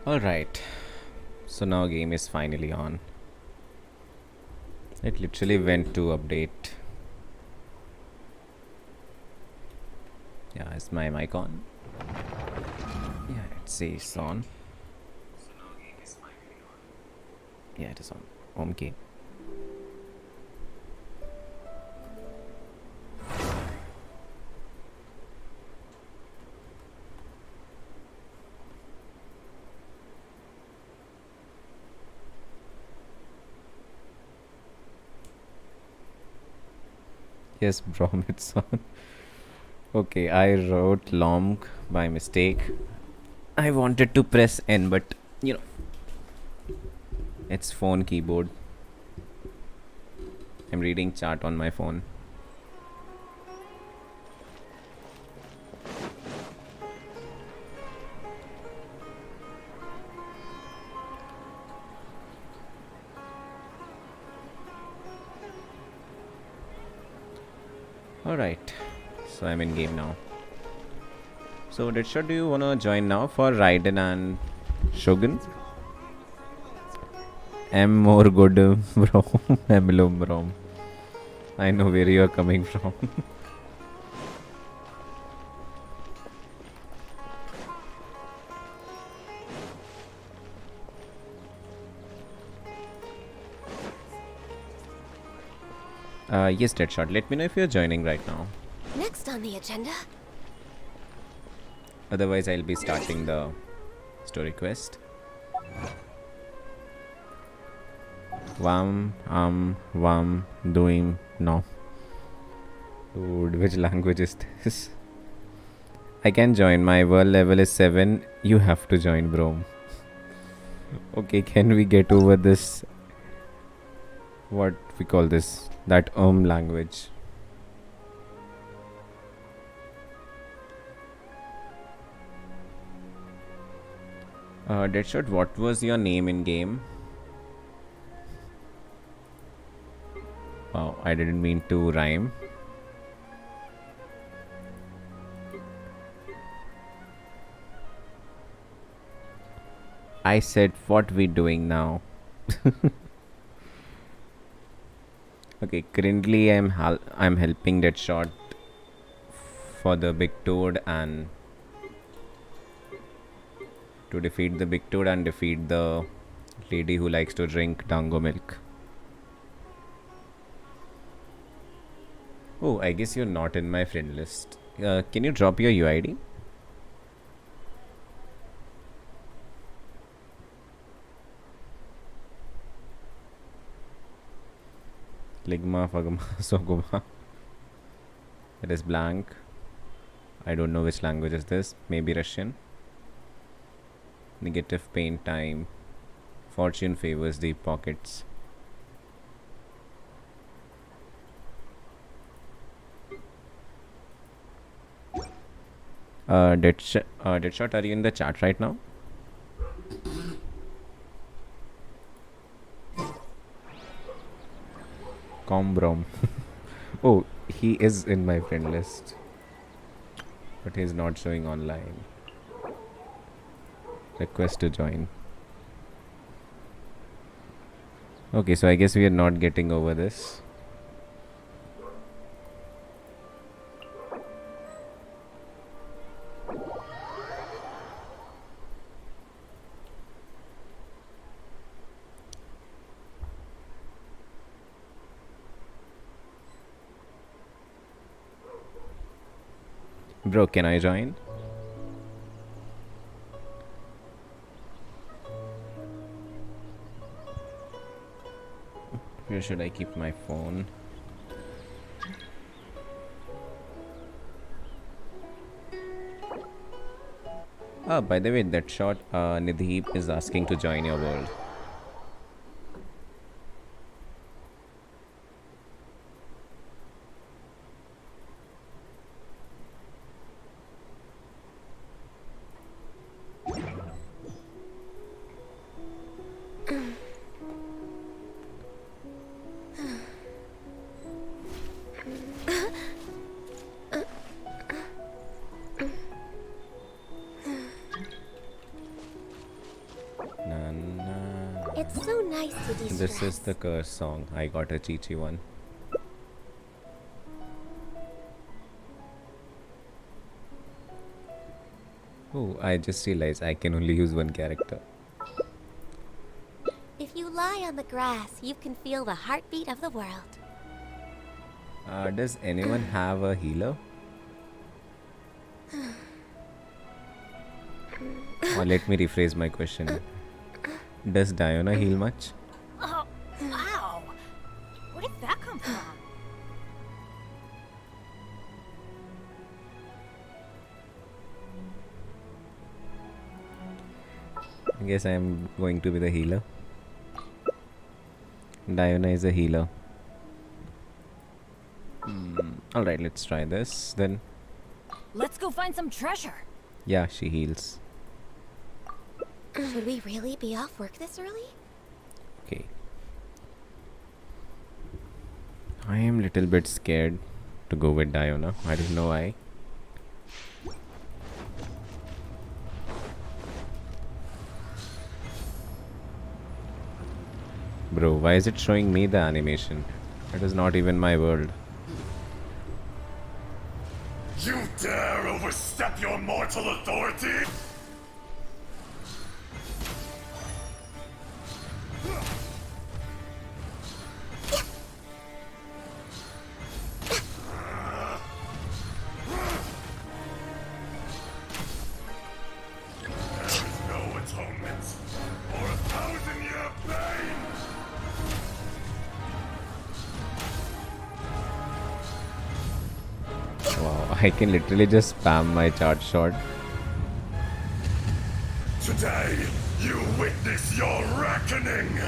Alright, so now game is finally on. It literally went to update. Yeah, is my mic on? Yeah, it says on. Yeah, it is on. Okay. Yes, bro, it's on. Okay, I wrote long by mistake. I wanted to press N, but you know, it's phone keyboard. I'm reading chat on my phone. Alright, so I'm in game now. So, Deadshot, do you wanna join now for Raiden and Shogun? I'm more good, bro. Hello, bro. I know where you are coming from. Yes, Deadshot. Let me know if you're joining right now. Next on the agenda. Otherwise, I'll be starting the story quest. Doing no. Dude, which language is this? I can join. My world level is 7. You have to join, bro. Okay, can we get over this? What we call this? That language. Deadshot, what was your name in game? Wow, I didn't mean to rhyme. I said, what we doing now? Okay, currently I'm helping Deadshot for the big toad and to defeat the big toad and defeat the lady who likes to drink dango milk. Oh, I guess you're not in my friend list. Can you drop your UID? Ligma, Fagma, Soguma. It is blank. I don't know which language is this. Maybe Russian. Negative pain time. Fortune favors deep pockets. Deadshot, are you in the chat right now? Combrom. Oh, he is in my friend list. But he's not showing online. Request to join. Okay, so I guess we are not getting over this. Bro, can I join? Where should I keep my phone? Ah, by the way, that shot, Nidhi is asking to join your world. It's so nice to de-stress. This is the curse song. I got a Chi-Chi one. Oh, I just realized I can only use one character. If you lie on the grass, you can feel the heartbeat of the world. Does anyone have a healer? Or let me rephrase my question. Does Diana heal much? Oh, wow! Where did that come from? I guess I'm going to be the healer. Diana is a healer. Alright, let's try this then. Let's go find some treasure. Yeah, she heals. Should we really be off work this early? Okay. I am little bit scared to go with Diana. I don't know why. Bro, why is it showing me the animation? It is not even my world. You dare overstep your mortal authority? There is no atonement for a 1,000-year pain! Wow, I can literally just spam my charge shot. Today, you witness your reckoning!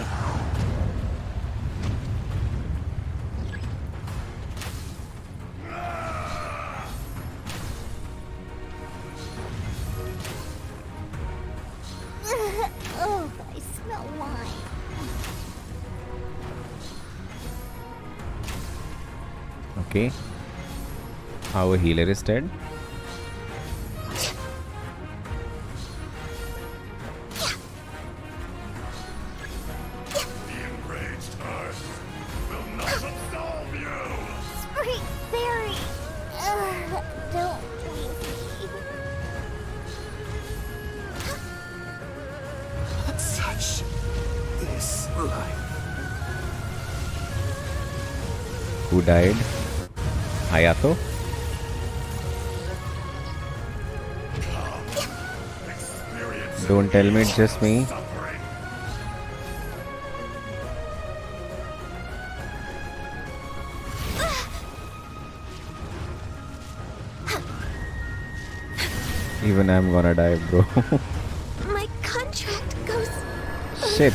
Oh, I smell wine. Okay. Our healer is dead. The enraged earth will not absolve you! Spring fairy! Don't leave me. Such is life. Who died? Hayato? Experience Don't tell me it's just me. suffering. Even I'm gonna die, bro. My contract goes. Shit.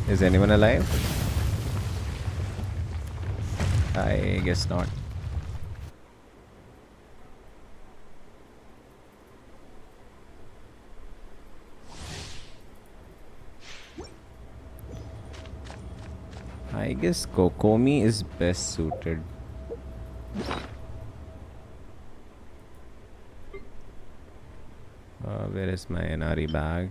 Is anyone alive? I guess not. I guess Kokomi is best suited. Where is my NRE bag?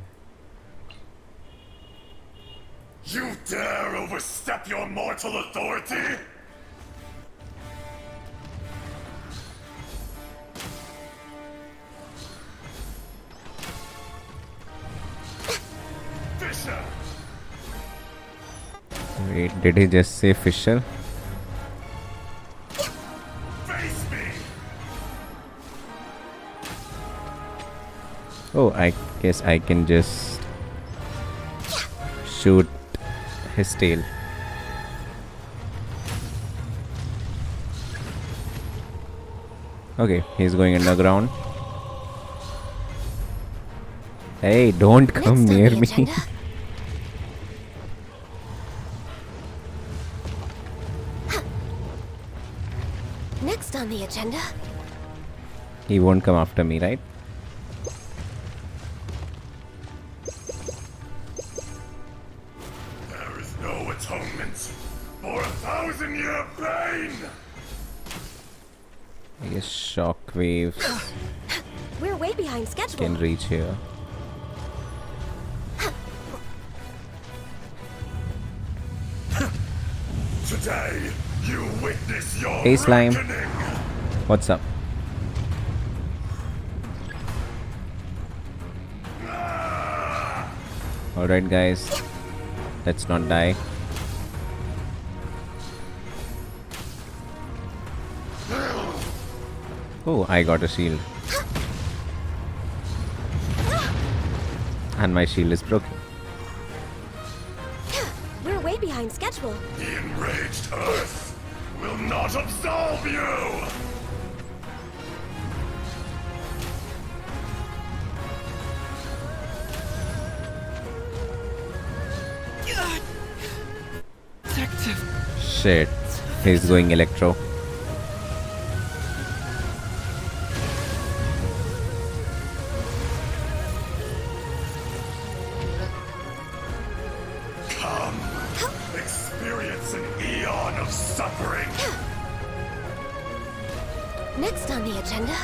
You dare overstep your mortal authority? Fisher! Wait, did he just say Fisher? Face me! Oh, I guess I can just shoot his tail. Okay, he's going underground. Hey, don't come Next on near the me. agenda. Next on the agenda. He won't come after me, right? There is no atonement for a 1,000-year pain! I guess shock waves We're way behind schedule. can reach here. Today, you witness your Hey, Slime. reckoning! What's up? Alright, guys. Let's not die. Oh, I got a shield. And my shield is broken. We're way behind schedule. The enraged earth will not absolve you! Shit. He's going electro. Come, experience an eon of suffering. Next on the agenda.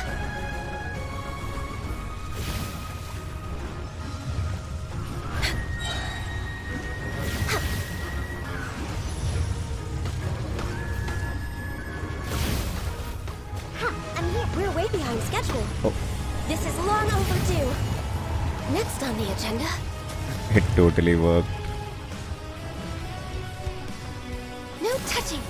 We're way behind schedule. Oh. This is long overdue. Next on the agenda. It totally worked. No touching.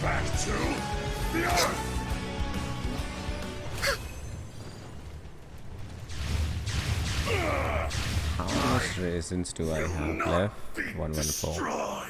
Back to the earth. How much resins do I have left? 114. Destroyed.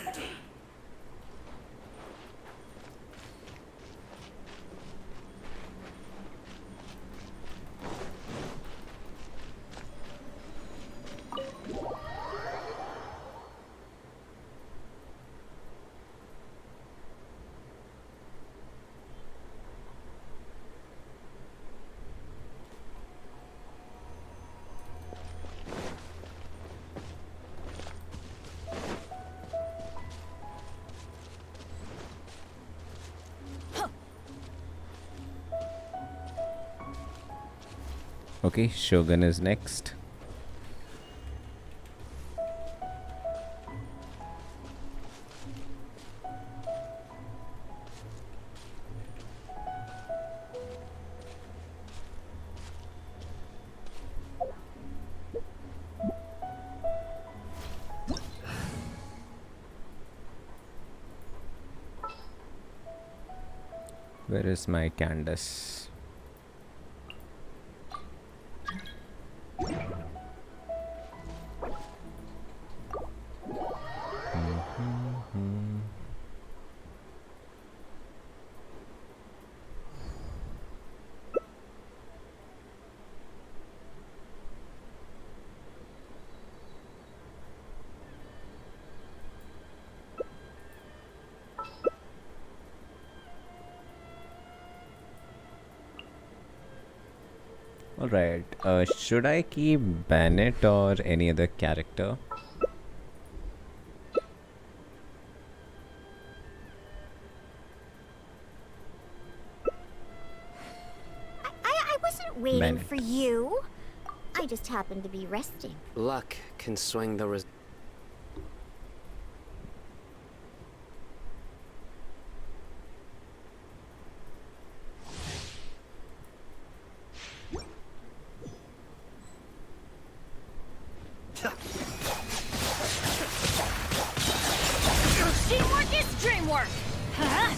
Okay, Shogun is next. Where is my Candace? Alright, should I keep Bennett or any other character? I wasn't waiting Bennett. for you. I just happened to be resting. Luck can swing the Teamwork is dreamwork! Huh?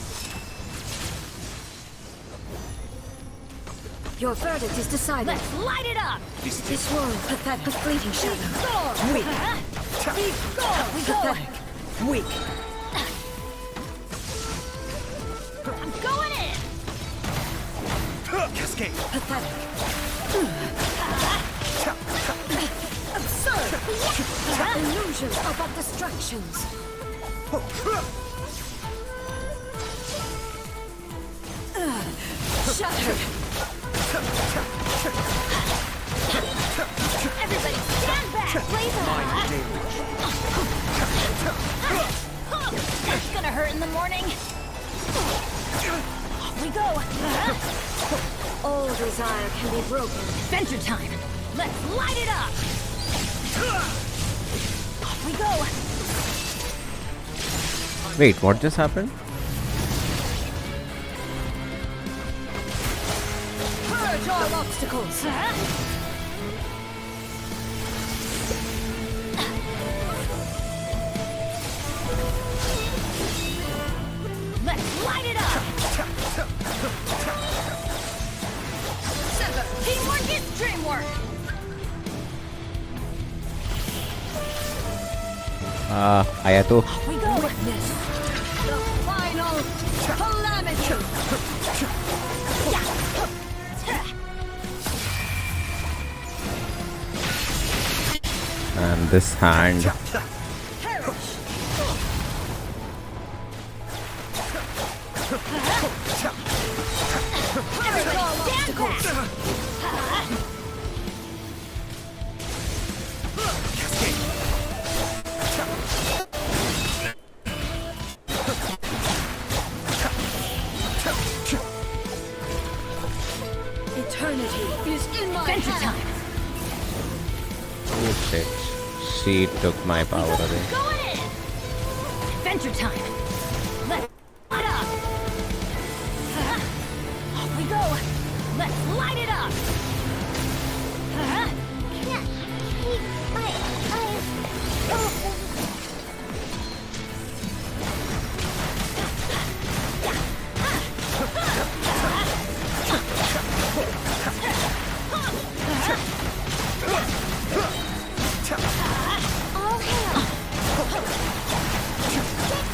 Your verdict is decided. Let's light it up! This world, pathetic, the fleeting shadow. Score! Weak. Score! Pathetic. Weak. I'm going in! Cascade. Pathetic. Absurd. Illusions are but distractions. Shattered. Everybody stand back! That's gonna hurt in the morning. Off we go! All desire can be broken. Adventure time! Let's light it up! Off we go! Wait, what just happened? Purge all obstacles. Let's light it up! Teamwork is dreamwork! Ayato. We go! Witness the final calamity. And this hand. Eternity is in my Adventure hands. time. Oh shit. She took my power away. Going in. Adventure time. Let's light it up. Off we go. Let's light it up. Can't keep my eyes open. All hail.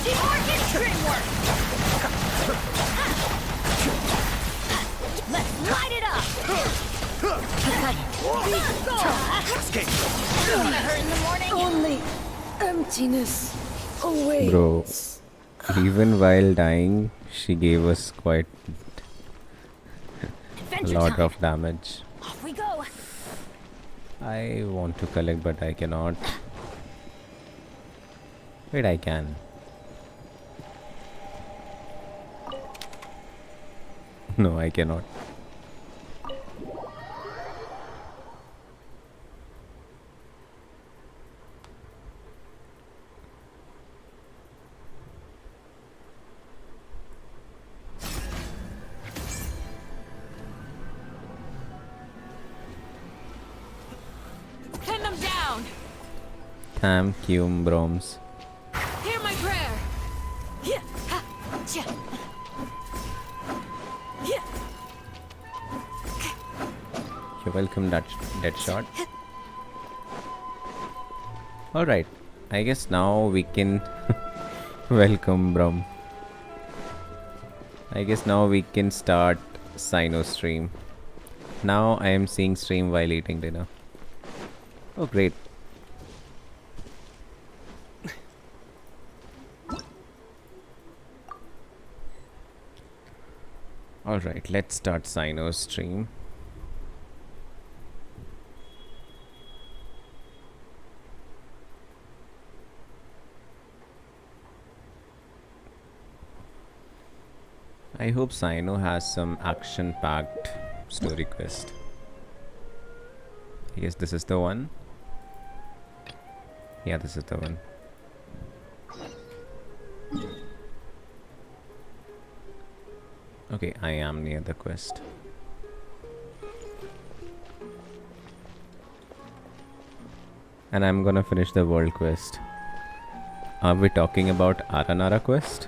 Teamwork is dreamwork. Let's light it up. Escape. Gonna hurt in the morning. Only emptiness awaits. Bro, even while dying, she gave us quite a Adventure lot time. of damage. Off we go. I want to collect, but I cannot. Wait, I can. No, I cannot. Pin them down. Thank you, Broms. Hear my prayer. Yeah. Ha. Cha. Yeah. You're welcome, that shot. Alright, I guess now we can welcome Brom. I guess now we can start Cyno stream. Now I am seeing stream while eating dinner. Oh great. Alright, let's start Cyno's stream. I hope Cyno has some action-packed story quest. I guess this is the one. Yeah, this is the one. Okay, I am near the quest. And I'm gonna finish the world quest. Are we talking about Aranara quest?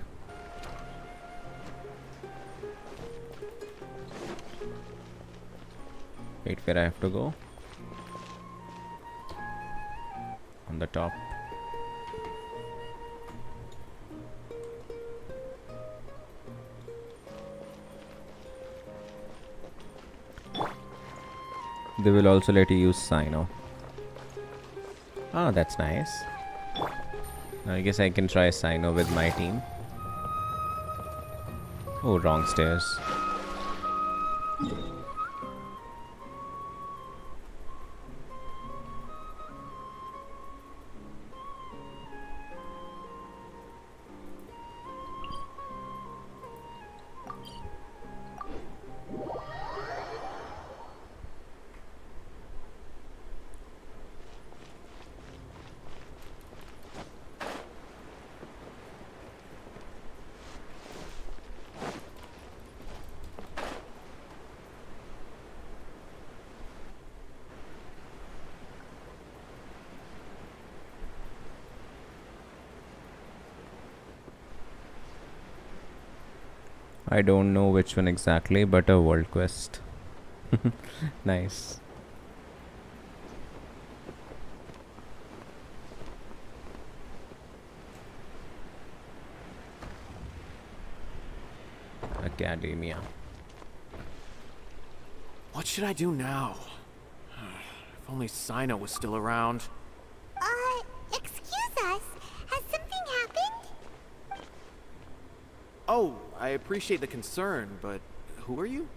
Wait, where I have to go? On the top. They will also let you use Cyno. Oh, that's nice. I guess I can try Cyno with my team. Oh, wrong stairs. I don't know which one exactly, but a world quest. Nice. Academia. What should I do now? If only Cyno was still around. appreciate the concern, but who are you?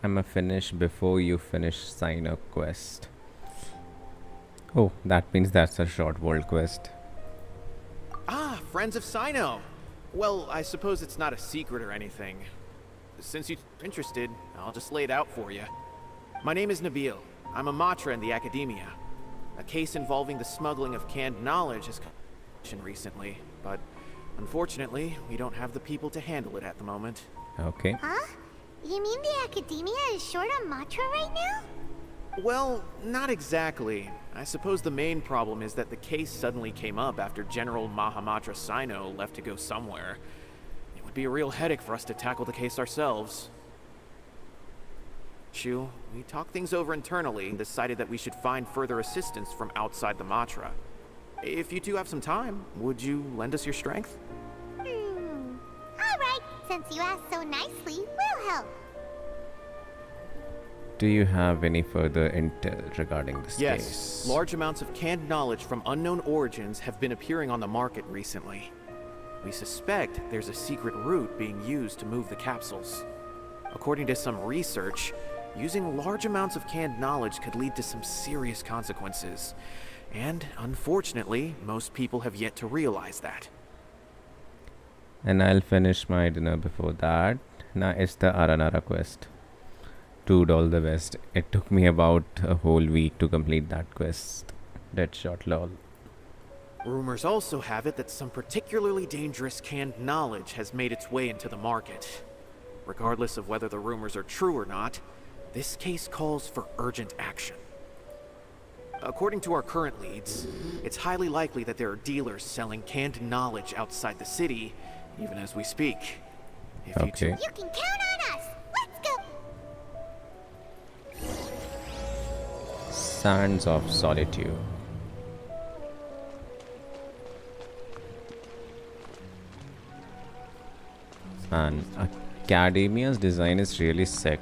I'ma finish before you finish Cyno quest. Oh, that means that's a short world quest. Ah, friends of Cyno. Well, I suppose it's not a secret or anything. Since you're interested, I'll just lay it out for you. My name is Nabil. I'm a Matra in the Academia. A case involving the smuggling of canned knowledge has come to recently, but unfortunately, we don't have the people to handle it at the moment. Okay. Huh? You mean the Academia is short on Matra right now? Well, not exactly. I suppose the main problem is that the case suddenly came up after General Mahamatra Cyno left to go somewhere. It would be a real headache for us to tackle the case ourselves. Shu, we talked things over internally and decided that we should find further assistance from outside the Matra. If you two have some time, would you lend us your strength? Alright, since you asked so nicely, we'll help. Do you have any further intel regarding this Yes, case? large amounts of canned knowledge from unknown origins have been appearing on the market recently. We suspect there's a secret route being used to move the capsules. According to some research, using large amounts of canned knowledge could lead to some serious consequences. And unfortunately, most people have yet to realize that. And I'll finish my dinner before that. Now it's the Aranara quest. Dude, all the best. It took me about a whole week to complete that quest. Deadshot lol. Rumors also have it that some particularly dangerous canned knowledge has made its way into the market. Regardless of whether the rumors are true or not, this case calls for urgent action. According to our current leads, it's highly likely that there are dealers selling canned knowledge outside the city, even as we speak. If you two Okay. You can count on us! Let's go! Sands of Solitude. And Academia's design is really sick.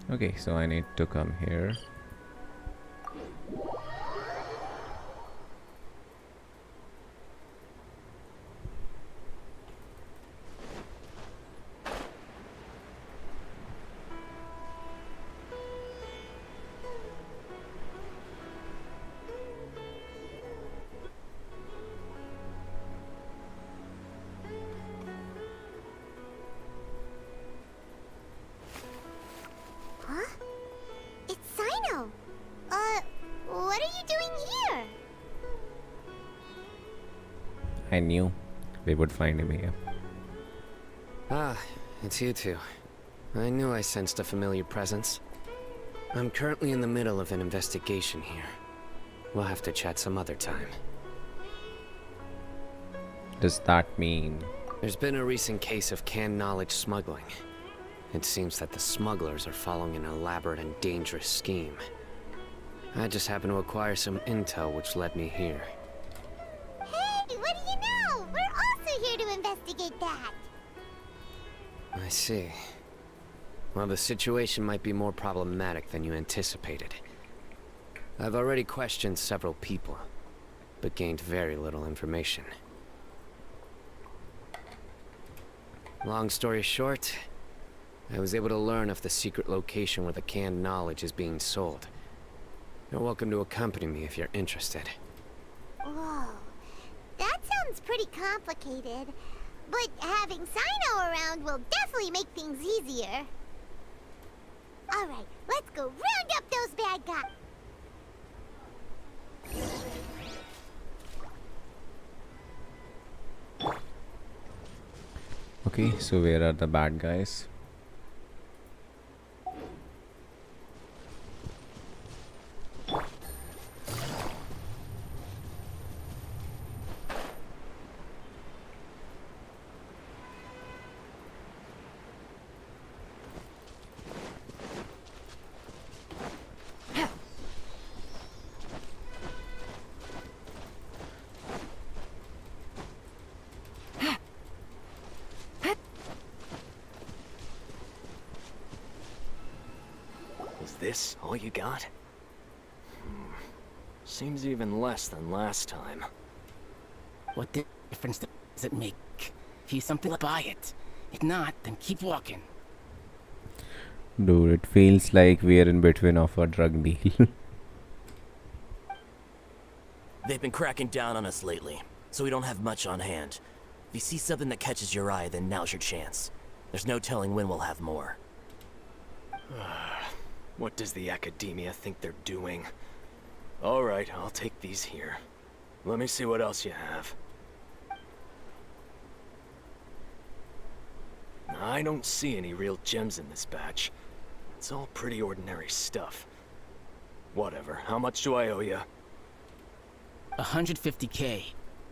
Okay, so I need to come here. Huh? It's Cyno! What are you doing here? I knew we would find him here. Ah, it's you two. I knew I sensed a familiar presence. I'm currently in the middle of an investigation here. We'll have to chat some other time. Does that mean... There's been a recent case of canned knowledge smuggling. It seems that the smugglers are following an elaborate and dangerous scheme. I just happened to acquire some intel which led me here. Hey, what do you know? We're also here to investigate that. I see. Well, the situation might be more problematic than you anticipated. I've already questioned several people, but gained very little information. Long story short, I was able to learn of the secret location where the canned knowledge is being sold. You're welcome to accompany me if you're interested. Whoa. That sounds pretty complicated. But having Cyno around will definitely make things easier. Alright, let's go round up those bad guys. Okay, so where are the bad guys? this all you got? Seems even less than last time. What difference does it make? If he's something, buy it. If not, then keep walking. Dude, it feels like we are in between of a drug deal. They've been cracking down on us lately, so we don't have much on hand. If you see something that catches your eye, then now's your chance. There's no telling when we'll have more. What does the academia think they're doing? Alright, I'll take these here. Let me see what else you have. I don't see any real gems in this batch. It's all pretty ordinary stuff. Whatever, how much do I owe you? 150K.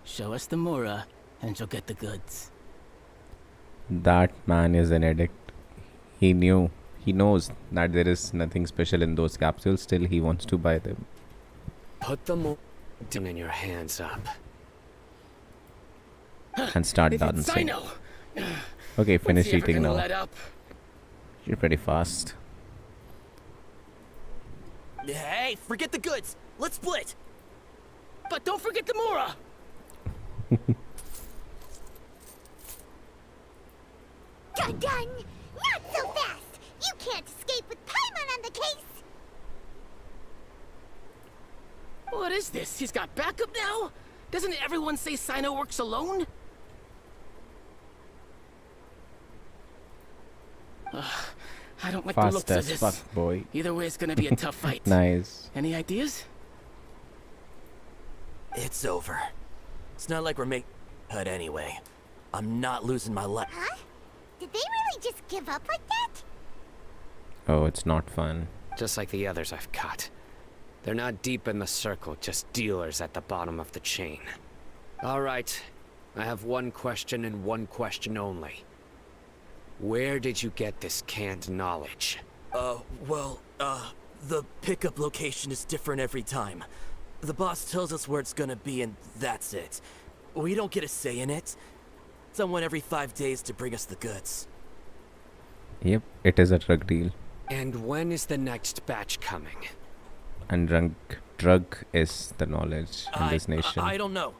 Show us the Mura, and you'll get the goods. That man is an addict. He knows that there is nothing special in those capsules, still he wants to buy them. Put the Mura in your hands up. And start dancing. Cyno! Okay, finish When's he ever eating gonna now. let up? You're pretty fast. Hey, forget the goods! Let's split! But don't forget the Mura! Dun! Not so fast! You can't escape with Paimon on the case! What is this? He's got backup now? Doesn't everyone say Cyno works alone? I don't like the Fast looks of as this. fuck, boy. Either way, it's gonna be a tough fight. Nice. Any ideas? It's over. It's not like we're making HUD anyway. I'm not losing my life. Huh? Did they really just give up like that? Oh, it's not fun. Just like the others I've caught. They're not deep in the circle, just dealers at the bottom of the chain. Alright, I have one question and one question only. Where did you get this canned knowledge? The pickup location is different every time. The boss tells us where it's gonna be and that's it. We don't get a say in it. Someone every 5 days to bring us the goods. Yep, it is a drug deal. And when is the next batch coming? And drug is the knowledge in this nation. I don't know.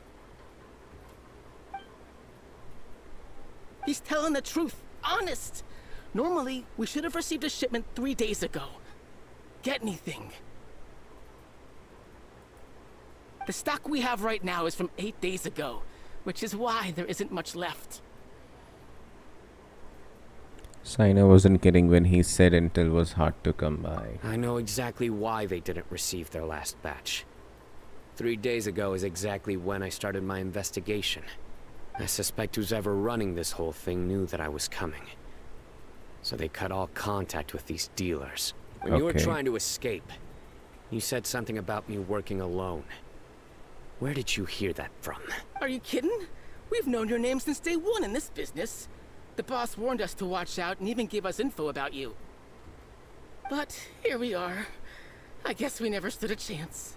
He's telling the truth. Honest. Normally, we should have received a shipment 3 days ago. Get anything? The stock we have right now is from 8 days ago, which is why there isn't much left. Cyno wasn't kidding when he said Intel was hard to come by. I know exactly why they didn't receive their last batch. 3 days ago is exactly when I started my investigation. I suspect who's ever running this whole thing knew that I was coming. So they cut all contact with these dealers. When you were Okay. trying to escape, you said something about me working alone. Where did you hear that from? Are you kidding? We've known your name since day one in this business. The boss warned us to watch out and even gave us info about you. But here we are. I guess we never stood a chance.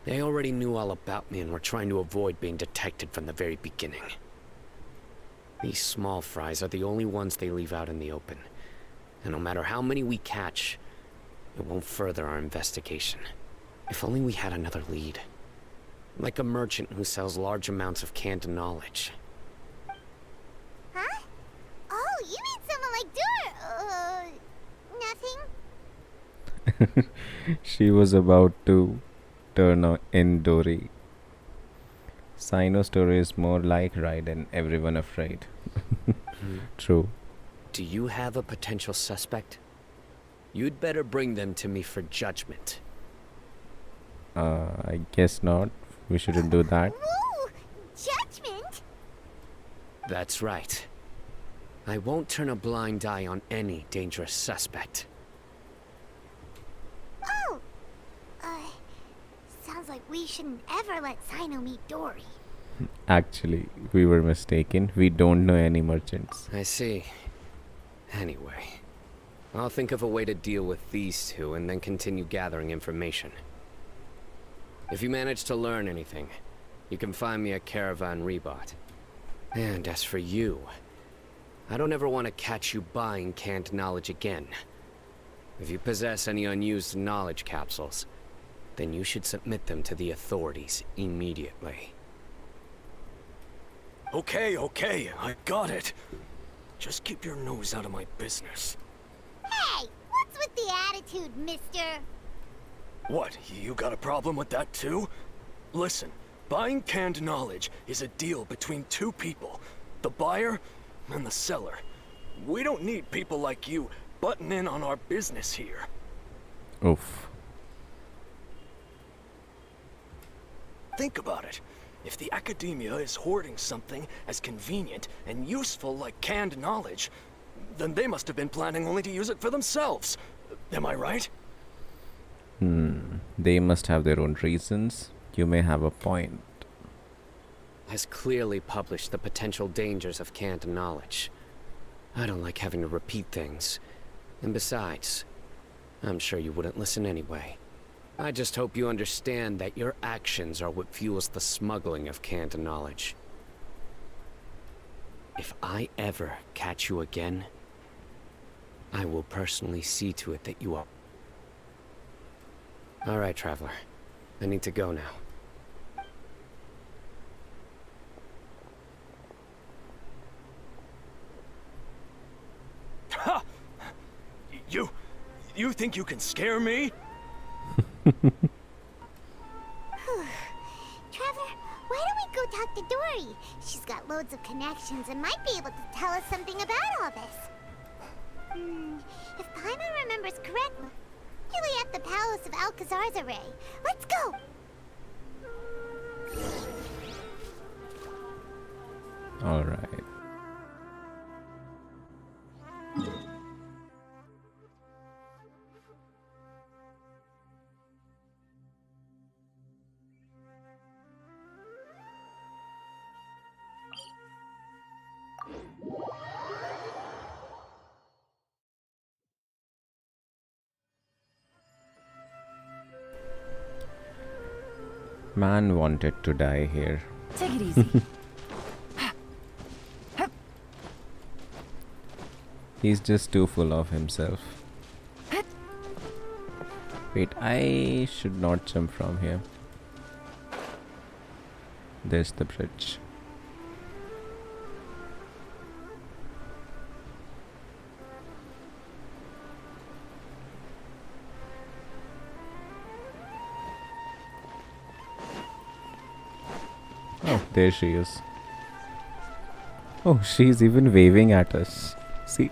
They already knew all about me and were trying to avoid being detected from the very beginning. These small fries are the only ones they leave out in the open. And no matter how many we catch, it won't further our investigation. If only we had another lead. Like a merchant who sells large amounts of canned knowledge. Huh? Oh, you mean someone like nothing? She was about to turn in Dory. Cyno's story is more like Raiden, everyone afraid. True. Do you have a potential suspect? You'd better bring them to me for judgment. I guess not. We shouldn't do that. Whoa! Judgment? That's right. I won't turn a blind eye on any dangerous suspect. Oh! Sounds like we shouldn't ever let Cyno meet Dory. Actually, we were mistaken. We don't know any merchants. I see. Anyway, I'll think of a way to deal with these two and then continue gathering information. If you manage to learn anything, you can find me a Caravan Rebot. And as for you, I don't ever want to catch you buying canned knowledge again. If you possess any unused knowledge capsules, then you should submit them to the authorities immediately. Okay, I got it. Just keep your nose out of my business. Hey, what's with the attitude, mister? What, you got a problem with that too? Listen, buying canned knowledge is a deal between two people, the buyer and the seller. We don't need people like you butting in on our business here. Oof. Think about it. If the academia is hoarding something as convenient and useful like canned knowledge, then they must have been planning only to use it for themselves. Am I right? They must have their own reasons. You may have a point. Has clearly published the potential dangers of canned knowledge. I don't like having to repeat things. And besides, I'm sure you wouldn't listen anyway. I just hope you understand that your actions are what fuels the smuggling of canned knowledge. If I ever catch you again, I will personally see to it that you are. All right, Traveler. I need to go now. Ha! You think you can scare me? Trevor, why don't we go talk to Dory? She's got loads of connections and might be able to tell us something about all this. If Paimon remembers correctly, really at the palace of Alcazar's array. Let's go! Alright. Man wanted to die here. Take it easy. He's just too full of himself. Wait, I should not jump from here. There's the bridge. Oh, there she is. Oh, she's even waving at us. See?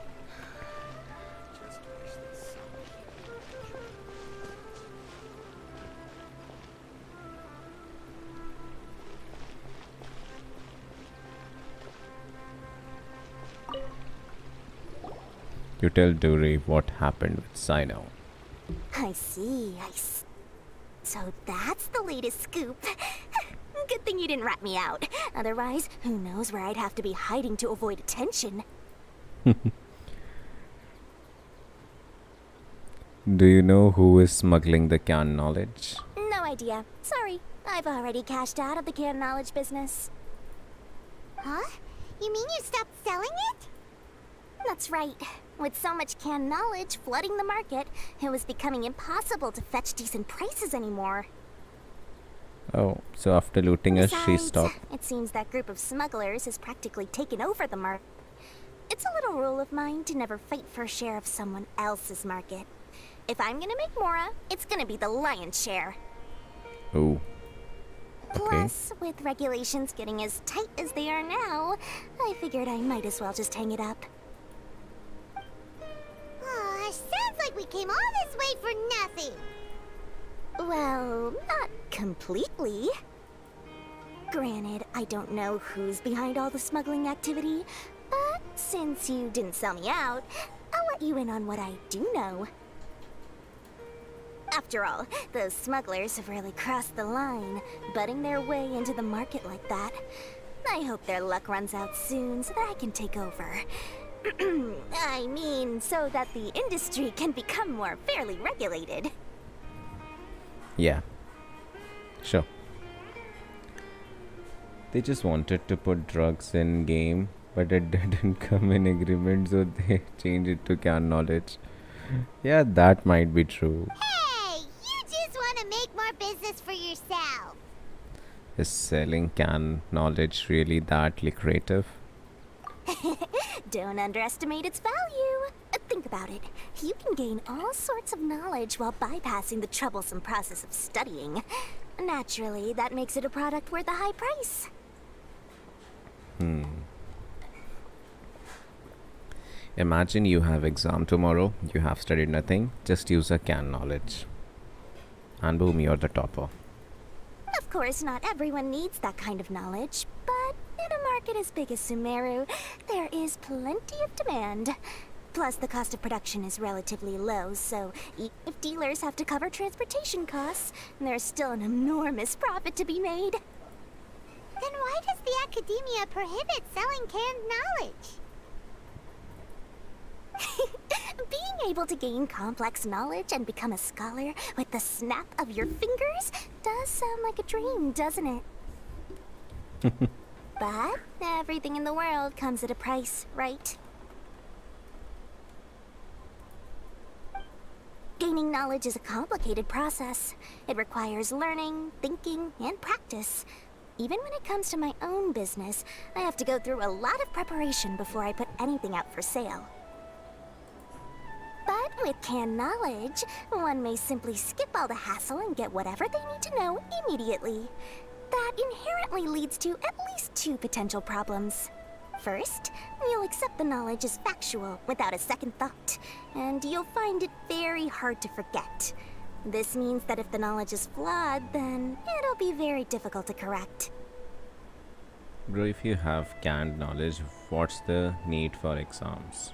You tell Dory what happened with Cyno. I see. So that's the latest scoop. Good thing you didn't rat me out. Otherwise, who knows where I'd have to be hiding to avoid attention. Do you know who is smuggling the canned knowledge? No idea. Sorry. I've already cashed out of the canned knowledge business. Huh? You mean you stopped selling it? That's right. With so much canned knowledge flooding the market, it was becoming impossible to fetch decent prices anymore. Oh, so after looting us, she Besides, stopped. it seems that group of smugglers has practically taken over the market. It's a little rule of mine to never fight for a share of someone else's market. If I'm gonna make Mora, it's gonna be the lion's share. Oh. Okay. Plus, with regulations getting as tight as they are now, I figured I might as well just hang it up. Sounds like we came all this way for nothing. Well, not completely. Granted, I don't know who's behind all the smuggling activity, but since you didn't sell me out, I'll let you in on what I do know. After all, those smugglers have really crossed the line, butting their way into the market like that. I hope their luck runs out soon so that I can take over. I mean, so that the industry can become more fairly regulated. Yeah. Sure. They just wanted to put drugs in game, but it didn't come in agreement, so they changed it to canned knowledge. Yeah, that might be true. Hey, you just want to make more business for yourself. Is selling can knowledge really that lucrative? Don't underestimate its value. Think about it. You can gain all sorts of knowledge while bypassing the troublesome process of studying. Naturally, that makes it a product worth a high price. Imagine you have exam tomorrow, you have studied nothing, just use a can knowledge. And boom, you're the topper. Of course, not everyone needs that kind of knowledge, but in a market as big as Sumeru, there is plenty of demand. Plus, the cost of production is relatively low, so even if dealers have to cover transportation costs, there's still an enormous profit to be made. Then why does the academia prohibit selling canned knowledge? Being able to gain complex knowledge and become a scholar with the snap of your fingers does sound like a dream, doesn't it? But everything in the world comes at a price, right? Gaining knowledge is a complicated process. It requires learning, thinking, and practice. Even when it comes to my own business, I have to go through a lot of preparation before I put anything out for sale. But with canned knowledge, one may simply skip all the hassle and get whatever they need to know immediately. That inherently leads to at least two potential problems. First, you'll accept the knowledge as factual without a second thought, and you'll find it very hard to forget. This means that if the knowledge is flawed, then it'll be very difficult to correct. Bro, if you have canned knowledge, what's the need for exams?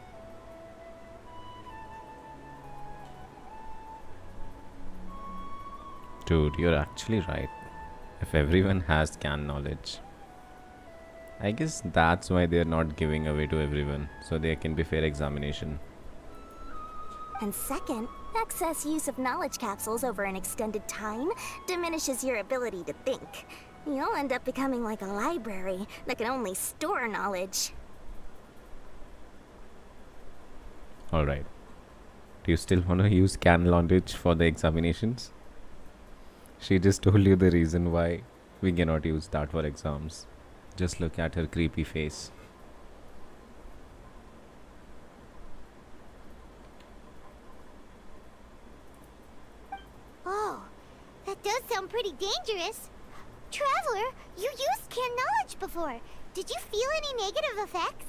Dude, you're actually right. If everyone has canned knowledge, I guess that's why they're not giving away to everyone, so there can be fair examination. And second, excess use of knowledge capsules over an extended time diminishes your ability to think. You'll end up becoming like a library that can only store knowledge. Alright. Do you still want to use canned knowledge for the examinations? She just told you the reason why we cannot use that for exams. Just look at her creepy face. Oh, that does sound pretty dangerous. Traveler, you used canned knowledge before. Did you feel any negative effects?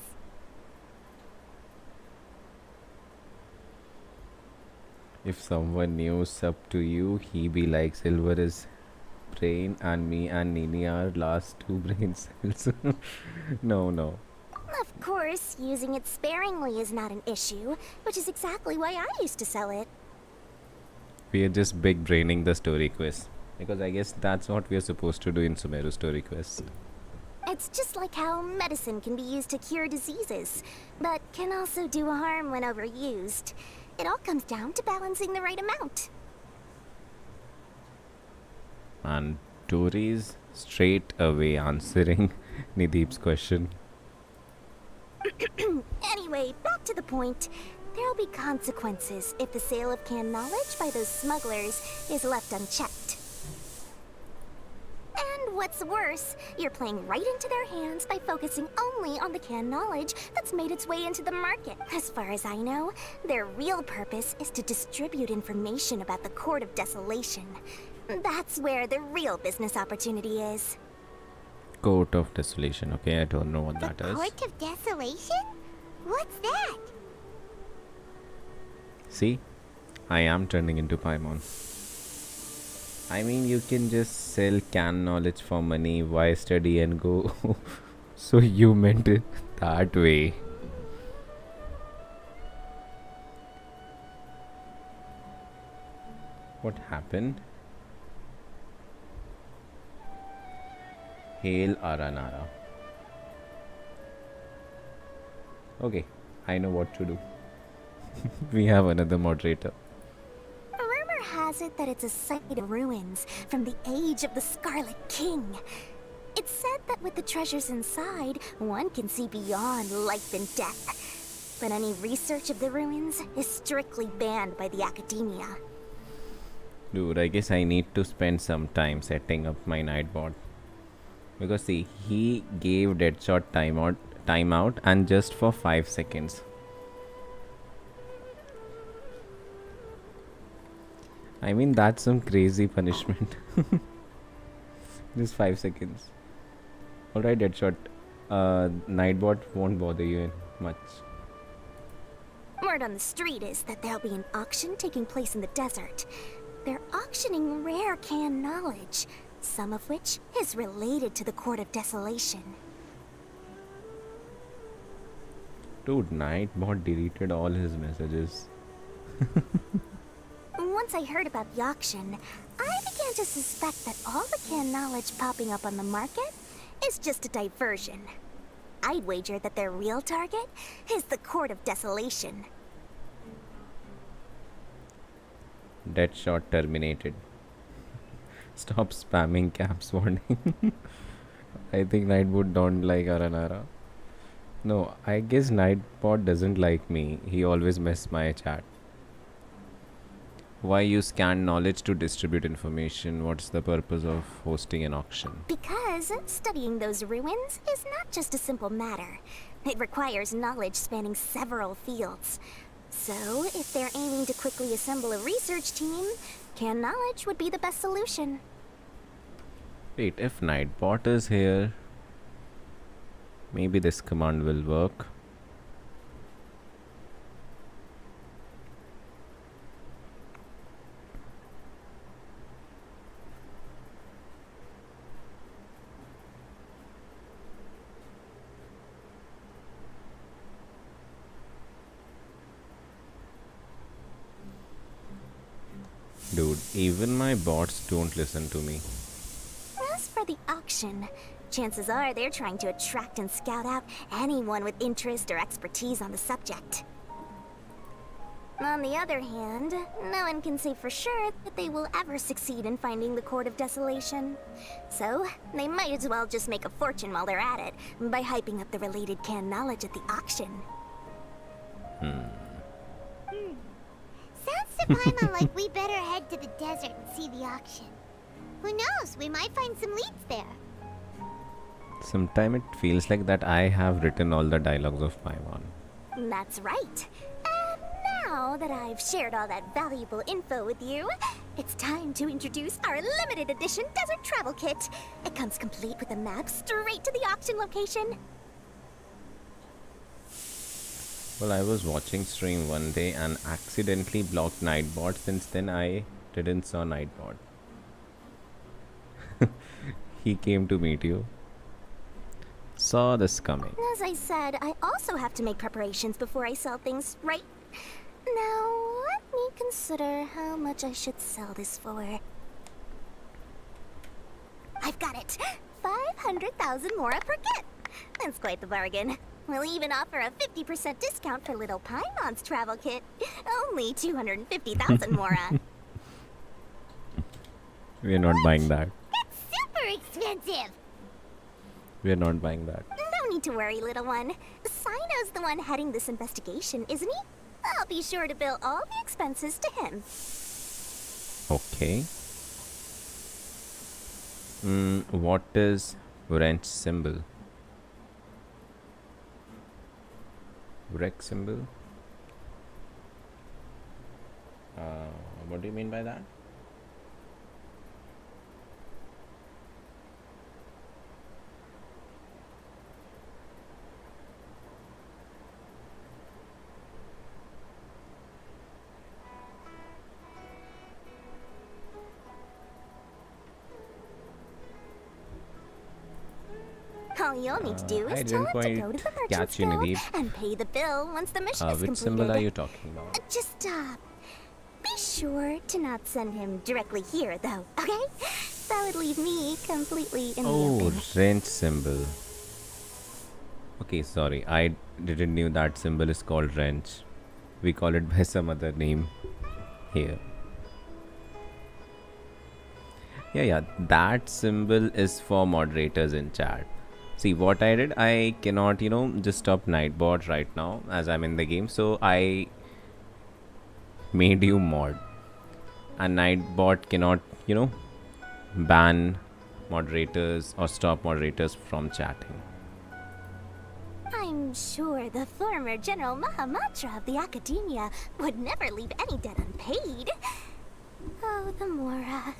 If someone news up to you, he be like Silver is brain and me and Nini are last two brain cells. No. Of course, using it sparingly is not an issue, which is exactly why I used to sell it. We are just big braining the story quest. Because I guess that's what we are supposed to do in Sumeru story quest. It's just like how medicine can be used to cure diseases, but can also do harm when overused. It all comes down to balancing the right amount. And Tori's straight away answering Nidip's question. Anyway, back to the point. There'll be consequences if the sale of canned knowledge by those smugglers is left unchecked. And what's worse, you're playing right into their hands by focusing only on the canned knowledge that's made its way into the market. As far as I know, their real purpose is to distribute information about the Court of Desolation. That's where the real business opportunity is. Court of Desolation. Okay, I don't know what The that is. Court of Desolation? What's that? See? I am turning into Paimon. I mean, you can just sell canned knowledge for money. Why study and go? So you meant it that way. What happened? Hail Aranara. Okay, I know what to do. We have another moderator. Rumor has it that it's a site of ruins from the age of the Scarlet King. It's said that with the treasures inside, one can see beyond life and death. but any research of the ruins is strictly banned by the academia. Dude, I guess I need to spend some time setting up my Nightbot. Because see, he gave Deadshot timeout and just for 5 seconds. I mean, that's some crazy punishment. Just 5 seconds. Alright, Deadshot. Nightbot won't bother you much. Word on the street is that there'll be an auction taking place in the desert. They're auctioning rare canned knowledge, some of which is related to the Court of Desolation. Dude, Nightbot deleted all his messages. Once I heard about the auction, I began to suspect that all the canned knowledge popping up on the market is just a diversion. I'd wager that their real target is the Court of Desolation. Deadshot terminated. Stop spamming caps warning. I think Nightbot don't like Aranara. No, I guess Nightbot doesn't like me. He always mess my chat. Why use canned knowledge to distribute information? What's the purpose of hosting an auction? Because studying those ruins is not just a simple matter. It requires knowledge spanning several fields. So, if they're aiming to quickly assemble a research team, canned knowledge would be the best solution. Wait, if Nightbot is here, maybe this command will work. Dude, even my bots don't listen to me. As for the auction, chances are they're trying to attract and scout out anyone with interest or expertise on the subject. On the other hand, no one can say for sure that they will ever succeed in finding the Court of Desolation. So, they might as well just make a fortune while they're at it by hyping up the related canned knowledge at the auction. Sounds to Paimon like we better head to the desert and see the auction. Who knows, we might find some leads there. Sometimes it feels like that I have written all the dialogues of Paimon. That's right. And now that I've shared all that valuable info with you, it's time to introduce our limited edition desert travel kit. It comes complete with a map straight to the auction location. Well, I was watching stream one day and accidentally blocked Nightbot. Since then I didn't saw Nightbot. He came to meet you. Saw this coming. As I said, I also have to make preparations before I sell things, right? Now, let me consider how much I should sell this for. I've got it! 500,000 mora per kit! That's quite the bargain. We'll even offer a 50% discount for little Paimon's travel kit. Only 250,000 mora. We're not buying that. That's super expensive! We're not buying that. No need to worry, little one. Cyno's the one heading this investigation, isn't he? I'll be sure to bill all the expenses to him. Okay. What is wrench symbol? Wreck symbol? What do you mean by that? All you'll need to do I is tell didn't him to quite go to the merchant's catch you, guild Naveed. and pay the bill once the mission is Which completed. symbol are you talking about? Just, be sure to not send him directly here, though, okay? That would leave me completely in the Oh, open. wrench symbol. Okay, sorry. I didn't knew that symbol is called wrench. We call it by some other name here. Yeah, that symbol is for moderators in chat. See what I did? I cannot, just stop Nightbot right now as I'm in the game. So I made you mod. And Nightbot cannot, ban moderators or stop moderators from chatting. I'm sure the former General Mahamatra of the Academia would never leave any debt unpaid. Oh, the Mora.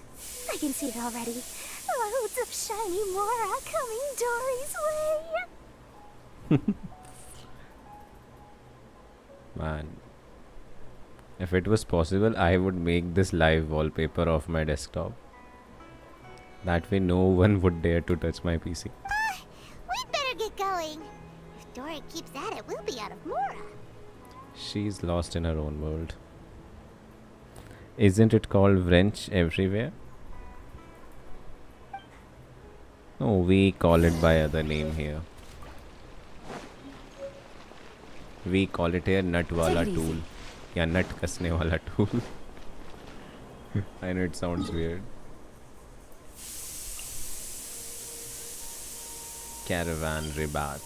I can see it already. Loads of shiny Mora coming Dory's way. Man. If it was possible, I would make this live wallpaper of my desktop. That way no one would dare to touch my PC. We'd better get going. If Dory keeps at it, we'll be out of Mora. She's lost in her own world. Isn't it called wrench everywhere? No, we call it by other name here. We call it here nut wala tool. Yeah, nut kasne wala tool. I know it sounds weird. Caravan Rebath.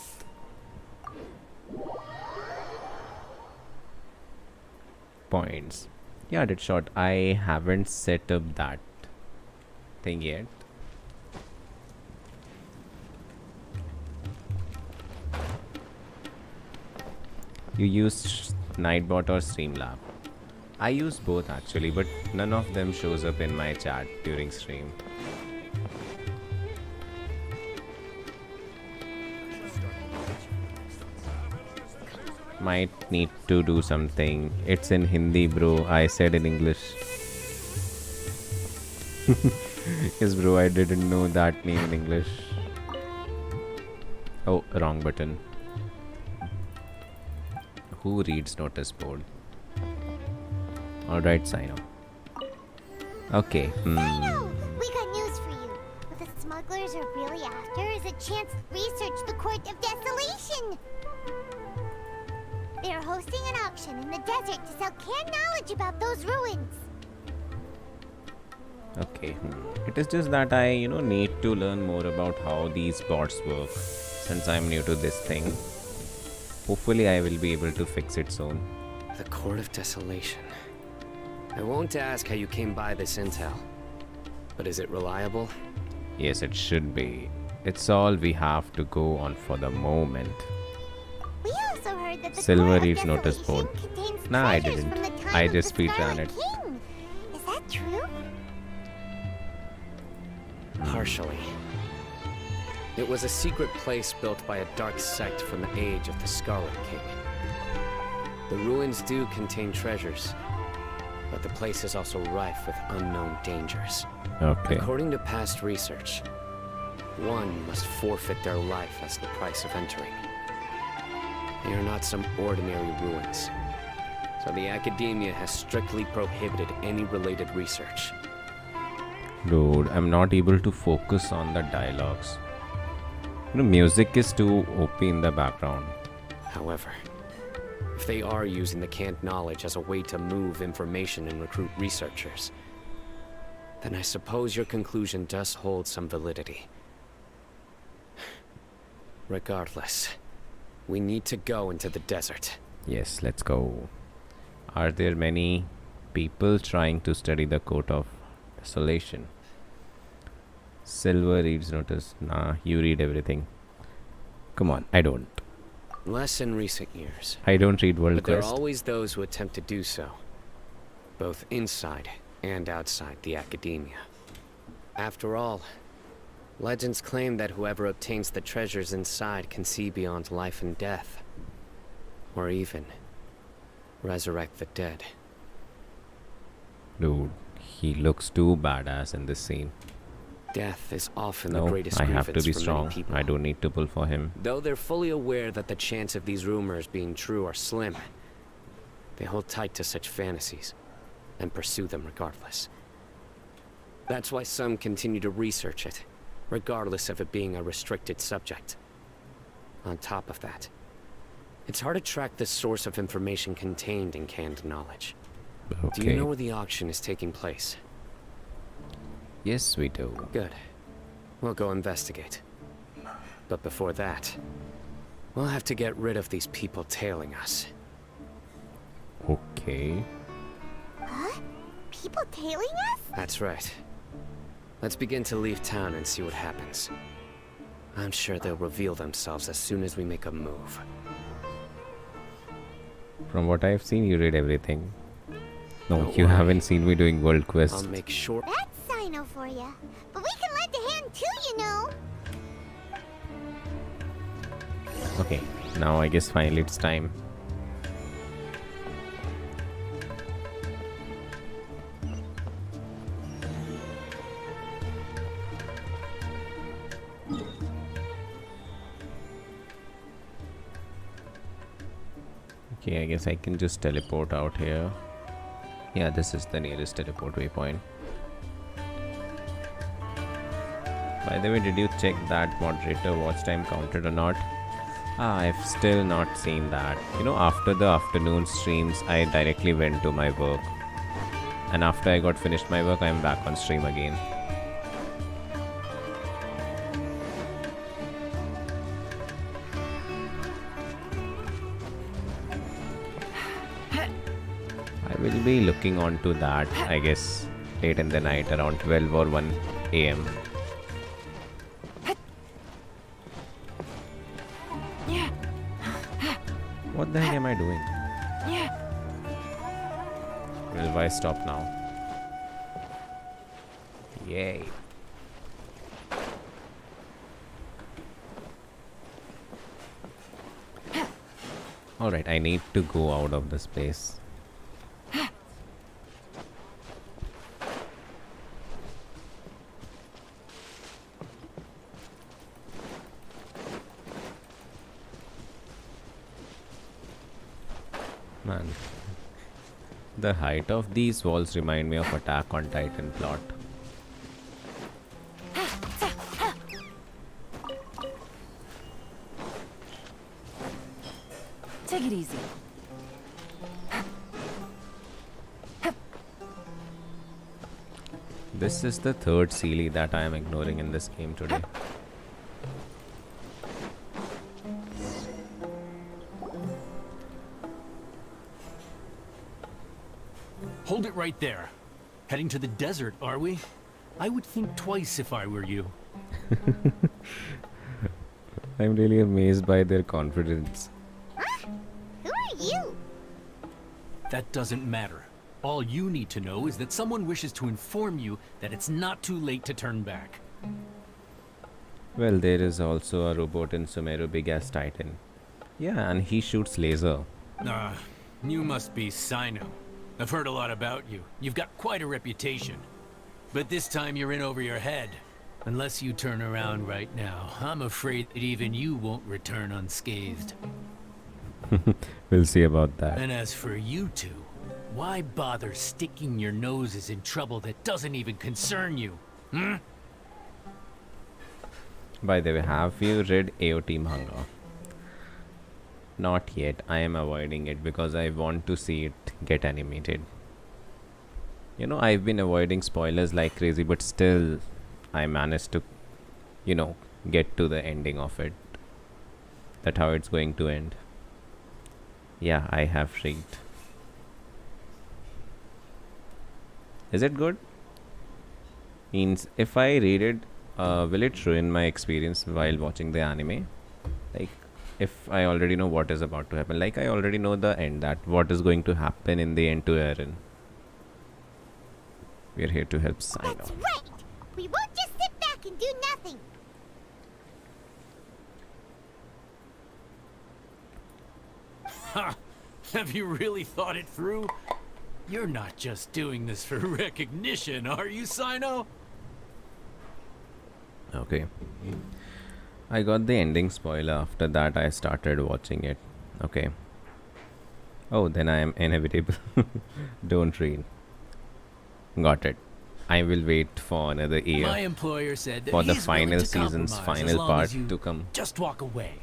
Points. Yeah, did shot. I haven't set up that thing yet. You use Nightbot or Streamlab? I use both actually, but none of them shows up in my chat during stream. Might need to do something. It's in Hindi, bro. I said in English. Yes, bro. I didn't know that name in English. Oh, wrong button. Who reads notice board? Alright, Cyno. Okay. Cyno! We got news for you. What the smugglers are really after is a chance to research the Court of Desolation. They are hosting an auction in the desert to sell canned knowledge about those ruins. Okay. It is just that I, need to learn more about how these bots work since I'm new to this thing. Hopefully I will be able to fix it soon. The Court of Desolation. I won't ask how you came by this intel, but is it reliable? Yes, it should be. It's all we have to go on for the moment. We also heard that the Silver Court of reads notice board. Desolation contains Nah, I treasures didn't. from the time I of just the speedran Scarlet it. King. Is that true? Partially. It was a secret place built by a dark sect from the age of the Scarlet King. The ruins do contain treasures, but the place is also rife with unknown dangers. Okay. According to past research, one must forfeit their life as the price of entering. They are not some ordinary ruins, so the Academia has strictly prohibited any related research. Dude, I'm not able to focus on the dialogues. Music is too OP in the background. However, if they are using the canned knowledge as a way to move information and recruit researchers, then I suppose your conclusion does hold some validity. Regardless, we need to go into the desert. Yes, let's go. Are there many people trying to study the Court of Desolation? Silver reads notice. Nah, you read everything. Come on, I don't. Less in recent years. I don't read World But there are Quest. always those who attempt to do so, both inside and outside the Academia. After all, legends claim that whoever obtains the treasures inside can see beyond life and death, or even resurrect the dead. Dude, he looks too badass in this scene. Death is often the No, greatest I grievance have to be for strong. many people. I don't need to pull for him. Though they're fully aware that the chance of these rumors being true are slim, they hold tight to such fantasies and pursue them regardless. That's why some continue to research it, regardless of it being a restricted subject. On top of that, it's hard to track the source of information contained in canned knowledge. Okay. Do you know where the auction is taking place? Yes, we do. Good. We'll go investigate. But before that, we'll have to get rid of these people tailing us. Okay. Huh? People tailing us? That's right. Let's begin to leave town and see what happens. I'm sure they'll reveal themselves as soon as we make a move. From what I've seen, you read everything. No, Don't you worry. haven't seen me doing world quest. I'll make sure. That's Cyno for ya. But we can lend a hand too, you know. Okay, now I guess finally it's time. Okay, I guess I can just teleport out here. Yeah, this is the nearest teleport waypoint. By the way, did you check that moderator watch time counted or not? I've still not seen that. You know, after the afternoon streams, I directly went to my work. And after I got finished my work, I'm back on stream again. I will be looking onto that, I guess, late in the night around 12 or 1 a.m. What the heck am I doing? Well, why stop now? Yay. Alright, I need to go out of this place. Man, the height of these walls remind me of Attack on Titan plot. Take it easy. This is the third Sealy that I am ignoring in this game today. Hold it right there. Heading to the desert, are we? I would think twice if I were you. I'm really amazed by their confidence. Huh? Who are you? That doesn't matter. All you need to know is that someone wishes to inform you that it's not too late to turn back. Well, there is also a robot in Sumeru, big as Titan. Yeah, and he shoots laser. You must be Cyno. I've heard a lot about you. You've got quite a reputation. But this time you're in over your head. Unless you turn around right now, I'm afraid that even you won't return unscathed. We'll see about that. And as for you two, why bother sticking your noses in trouble that doesn't even concern you? Hmm? By the way, have you read AOT manga? Not yet. I am avoiding it because I want to see it get animated. You know, I've been avoiding spoilers like crazy, but still I managed to, you know, get to the ending of it. That's how it's going to end. Yeah, I have read. Is it good? Means if I read it, will it ruin my experience while watching the anime? Like, if I already know what is about to happen, like I already know the end, that what is going to happen in the end to Eren. We're here to help Cyno. That's right! We won't just sit back and do nothing! Ha! Have you really thought it through? You're not just doing this for recognition, are you, Cyno? Okay. I got the ending spoiler. After that I started watching it. Okay. Oh, then I am inevitable. Don't read. Got it. I will wait for another year My employer said that for the he's willing final to season's compromise as final long part as you to come. Just walk away.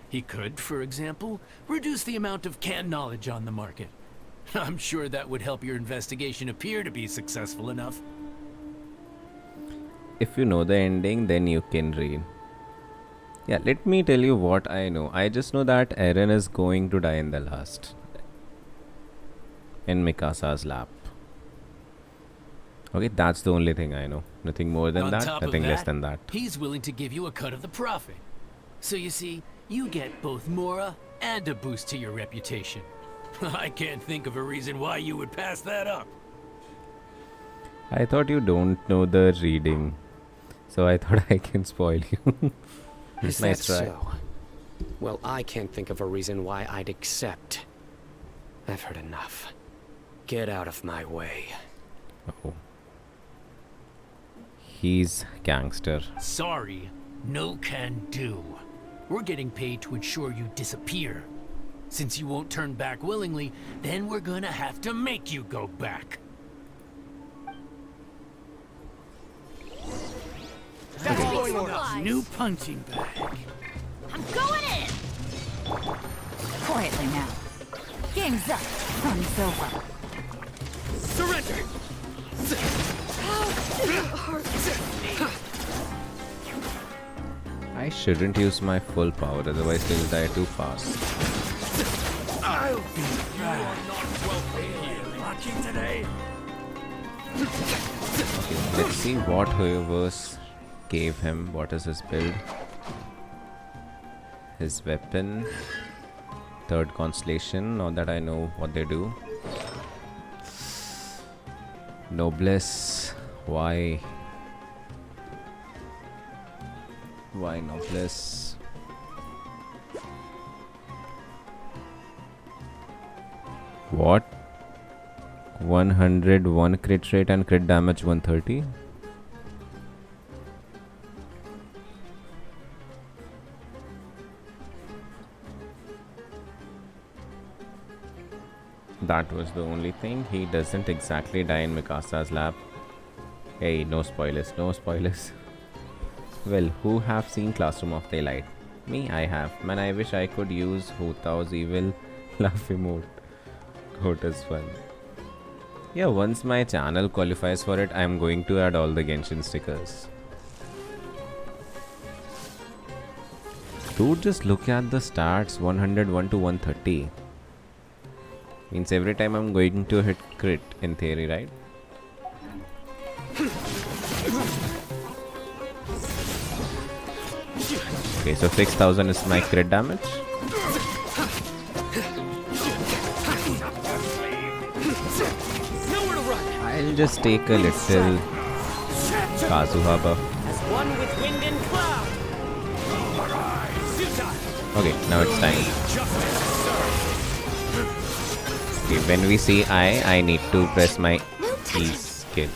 He could, for example, reduce the amount of canned knowledge on the market. I'm sure that would help your investigation appear to be successful enough. If you know the ending, then you can read. Yeah, let me tell you what I know. I just know that Eren is going to die in the last. In Mikasa's lap. Okay, that's the only thing I know. Nothing more than On that, top nothing of less that, than that. he's willing to give you a cut of the profit. So you see, you get both Mora and a boost to your reputation. I can't think of a reason why you would pass that up. I thought you don't know the reading. So I thought I can spoil you. Is Nice that try. so? Well, I can't think of a reason why I'd accept. I've heard enough. Get out of my way. Oh. He's gangster. Sorry, no can do. We're getting paid to ensure you disappear. Since you won't turn back willingly, then we're gonna have to make you go back. New punching bag. I'm going in! Quietly now. Game's up. Fun's over. Surrender! I shouldn't use my full power, otherwise he'll die too fast. I'll be back. Lucky today. Okay, let's see what Hoyoverse gave him. What is his build? His weapon. Third constellation. Now that I know what they do. Noblesse. Why? Why Noblesse? What? 101 crit rate and crit damage 130? That was the only thing. He doesn't exactly die in Mikasa's lap. Hey, no spoilers, no spoilers. Well, who have seen Classroom of Daylight? Me, I have. Man, I wish I could use Hutao's evil laugh emote. Goat is fun. Yeah, once my channel qualifies for it, I'm going to add all the Genshin stickers. Dude, just look at the stats. 101 to 130. Means every time I'm going to hit crit in theory, right? Okay, so 6000 is my crit damage. I'll just take a little Kazuha buff. One with wind and cloud. Okay, now it's time. Okay, when we see I need to press my E skill.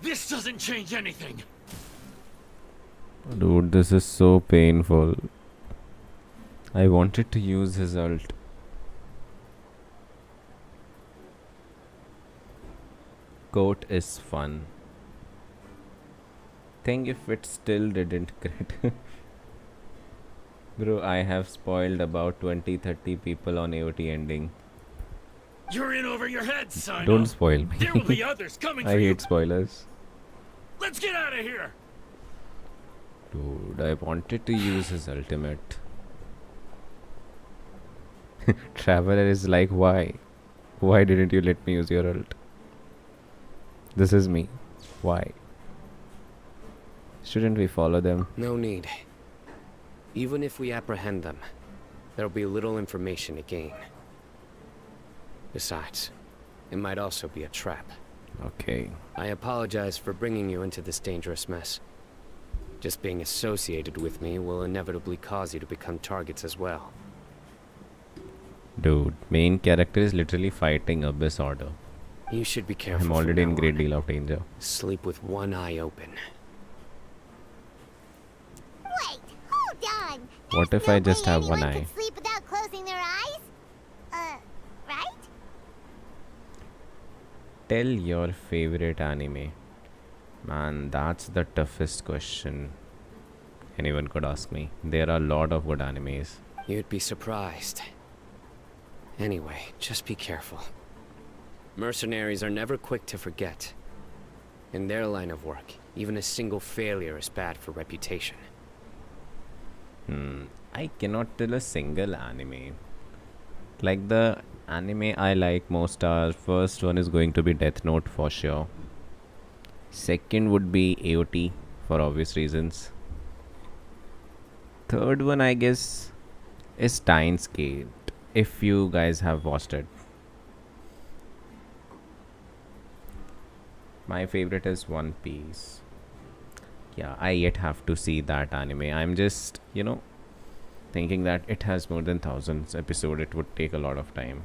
This doesn't change anything. Dude, this is so painful. I wanted to use his ult. Goat is fun. Think if it still didn't crit. Bro, I have spoiled about 20-30 people on AOT ending. You're in over your head, son. Don't spoil me. There will be others coming I for you. hate spoilers. Let's get out of here. Dude, I wanted to use his ultimate. Traveler is like, why? Why didn't you let me use your ult? This is me. Why? Shouldn't we follow them? No need. Even if we apprehend them, there'll be little information to gain. Besides, it might also be a trap. Okay. I apologize for bringing you into this dangerous mess. Just being associated with me will inevitably cause you to become targets as well. Dude, main character is literally fighting Abyss Order. You should be careful. I'm already in from now great on. deal of danger. Sleep with one eye open. Wait, hold on. What There's if no I just way have one anyone eye? can sleep without closing their eyes? Right? Tell your favorite anime. Man, that's the toughest question anyone could ask me. There are a lot of good animes. You'd be surprised. Anyway, just be careful. Mercenaries are never quick to forget. In their line of work, even a single failure is bad for reputation. I cannot tell a single anime. Like the anime I like most are first one is going to be Death Note for sure. Second would be AOT for obvious reasons. Third one I guess is Steins Gate if you guys have watched it. My favorite is One Piece. Yeah, I yet have to see that anime. I'm just, thinking that it has more than thousands episode. It would take a lot of time.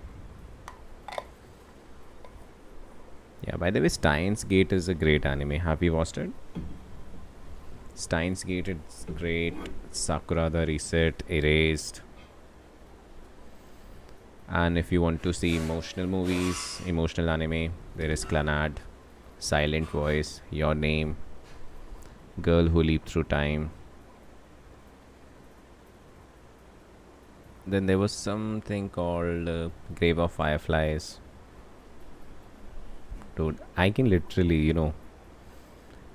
Yeah, by the way, Steins Gate is a great anime. Have you watched it? Steins Gate, it's great. Sakura the Reset, Erased. And if you want to see emotional movies, emotional anime, there is Clannad, Silent Voice, Your Name, Girl Who Leaped Through Time. Then there was something called Grave of Fireflies. Dude, I can literally,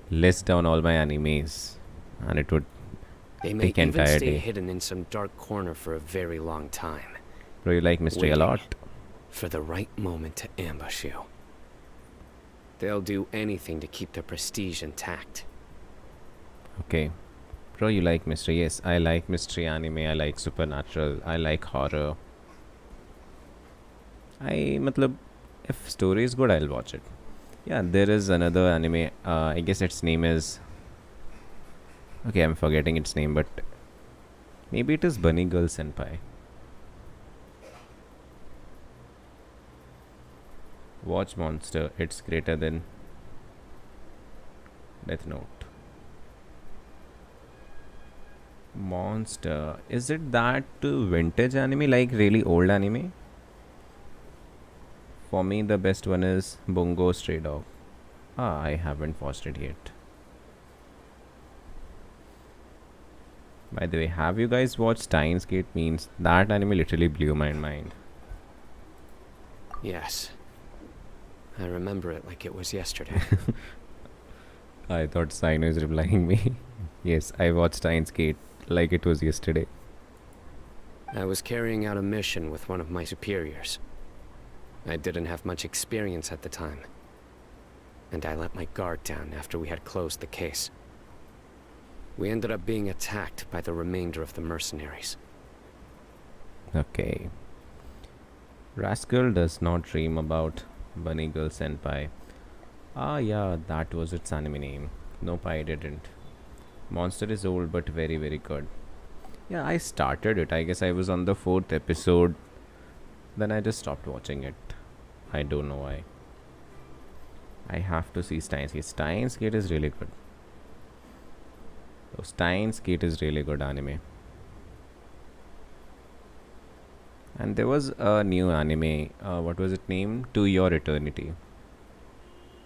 list down all my animes and it would They may take even entire stay day. hidden in some dark corner for a very long time, Bro, you like mystery a waiting lot. for the right moment to ambush you. They'll do anything to keep their prestige intact. Okay. Bro, you like mystery. Yes, I like mystery anime. I like supernatural. I like horror. If story is good, I'll watch it. Yeah, there is another anime. I guess its name is... Okay, I'm forgetting its name, but... Maybe it is Bunny Girl Senpai. Watch Monster. It's greater than Death Note. Monster. Is it that vintage anime, like really old anime? For me, the best one is Bungo Stray Dog. I haven't watched it yet. By the way, have you guys watched Steins Gate? Means that anime literally blew my mind. Yes. I remember it like it was yesterday. I thought Cyno is replying me. Yes, I watched Steins Gate like it was yesterday. I was carrying out a mission with one of my superiors. I didn't have much experience at the time, and I let my guard down after we had closed the case. We ended up being attacked by the remainder of the mercenaries. Okay. Rascal does not dream about Bunny Girl Senpai. Yeah, that was its anime name. Nope, I didn't. Monster is old but very, very good. Yeah, I started it. I guess I was on the 4th episode. Then I just stopped watching it. I don't know why. I have to see Steins Gate. Steins Gate is really good. So Steins Gate is really good anime. And there was a new anime. What was its name? To Your Eternity.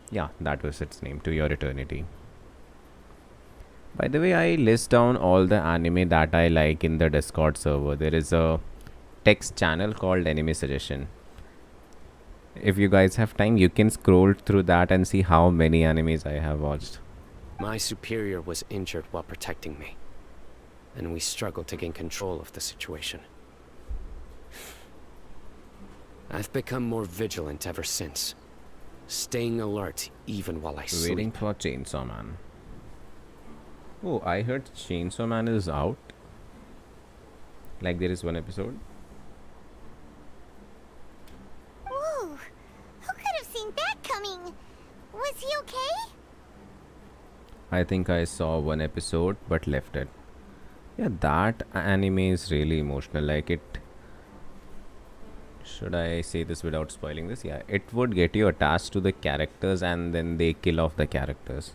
Yeah, that was its name. To Your Eternity. By the way, I list down all the anime that I like in the Discord server. There is a text channel called Anime Suggestion. If you guys have time, you can scroll through that and see how many animes I have watched. My superior was injured while protecting me, and we struggled to gain control of the situation. I've become more vigilant ever since, staying alert even while I sleep. Waiting for Chainsaw Man. Oh, I heard Chainsaw Man is out. Like there is one episode. Whoa! Who could have seen that coming? Was he okay? I think I saw one episode but left it. Yeah, that anime is really emotional. Like it... Should I say this without spoiling this? Yeah, it would get you attached to the characters and then they kill off the characters.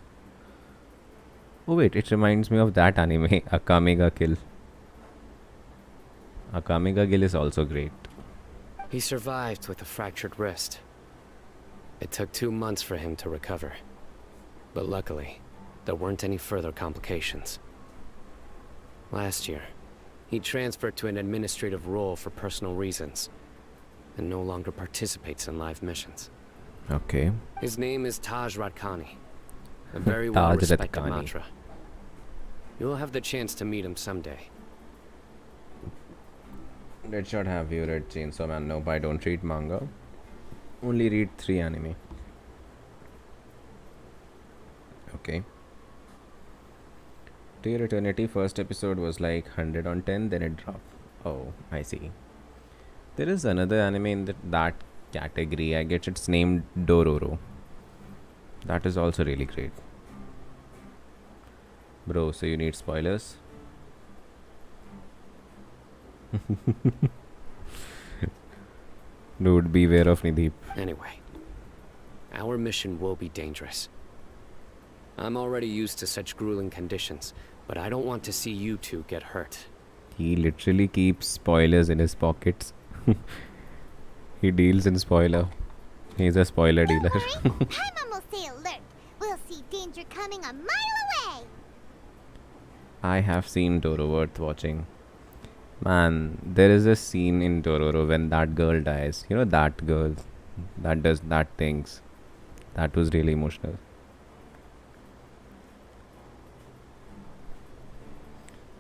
Oh wait, it reminds me of that anime, Akame ga Kill. Akame ga Kill is also great. He survived with a fractured wrist. It took 2 months for him to recover. But luckily, there weren't any further complications. Last year, he transferred to an administrative role for personal reasons, and no longer participates in live missions. Okay. His name is Taj Radkani. A very Taj well-respected Ratkani. mantra. You'll have the chance to meet him someday. Deadshot, have you read Chainsaw Man? Nope, I don't read manga. Only read 3 anime. Okay. To Your Eternity, first episode was like 100 on 10, then it dropped. Oh, I see. There is another anime in that category. I guess it's named Dororo. That is also really great. Bro, so you need spoilers? Dude, beware of Nideep. Anyway, our mission will be dangerous. I'm already used to such grueling conditions, but I don't want to see you two get hurt. He literally keeps spoilers in his pockets. He deals in spoiler. He's a spoiler Don't dealer. worry, I'm almost stay alert. We'll see danger coming a mile away. I have seen Dororo, worth watching. Man, there is a scene in Dororo when that girl dies. You know that girl that does that things. That was really emotional.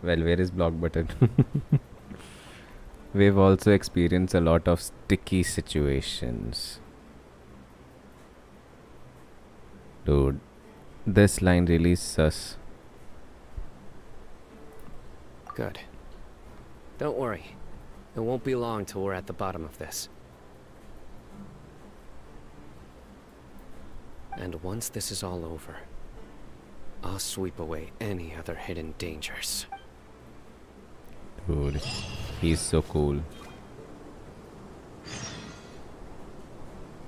Well, where is block button? We've also experienced a lot of sticky situations. Dude, this line really sus. Good. Don't worry. It won't be long till we're at the bottom of this. And once this is all over, I'll sweep away any other hidden dangers. Dude, he's so cool.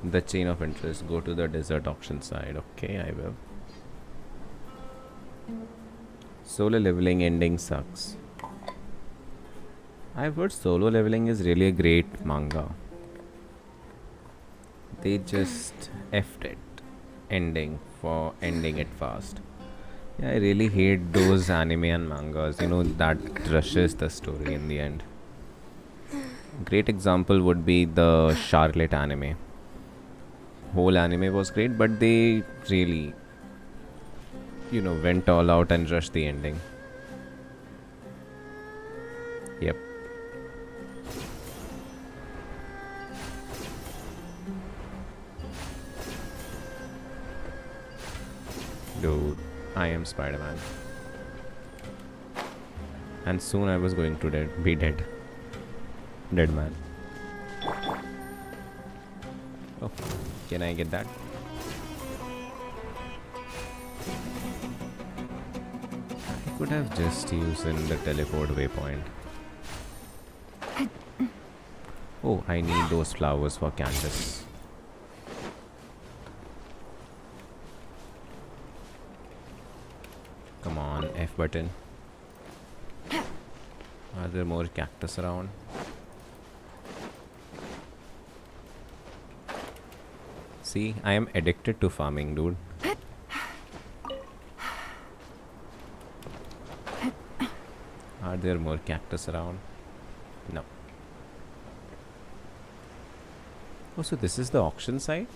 The chain of interest. Go to the desert auction side. Okay, I will. Solo leveling ending sucks. I've heard solo leveling is really a great manga. They just effed it ending for ending it fast. Yeah, I really hate those anime and mangas, that rushes the story in the end. Great example would be the Charlotte anime. Whole anime was great, but they really, went all out and rushed the ending. Yep. Dude, I am Spider-Man. And soon I was going to be dead. Dead man. Oh, can I get that? I could have just used in the teleport waypoint. Oh, I need those flowers for Candace. Come on, F button. Are there more cactus around? See, I am addicted to farming, dude. Are there more cactus around? No. Oh, so this is the auction site?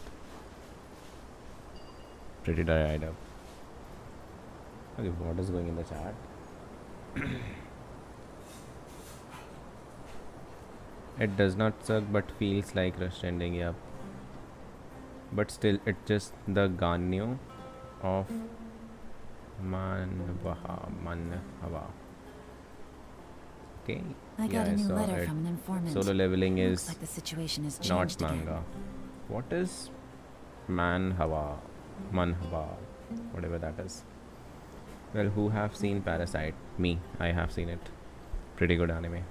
Pretty dried up. Okay, what is going in the chat? It does not suck but feels like rush ending, yeah. But still, it's just the Ganyo of Manhava. Okay. I got a new letter from an informant. Solo leveling Looks is like the situation has not changed again. manga. What is Manhava? Whatever that is. Well, who have seen Parasite? Me. I have seen it. Pretty good anime.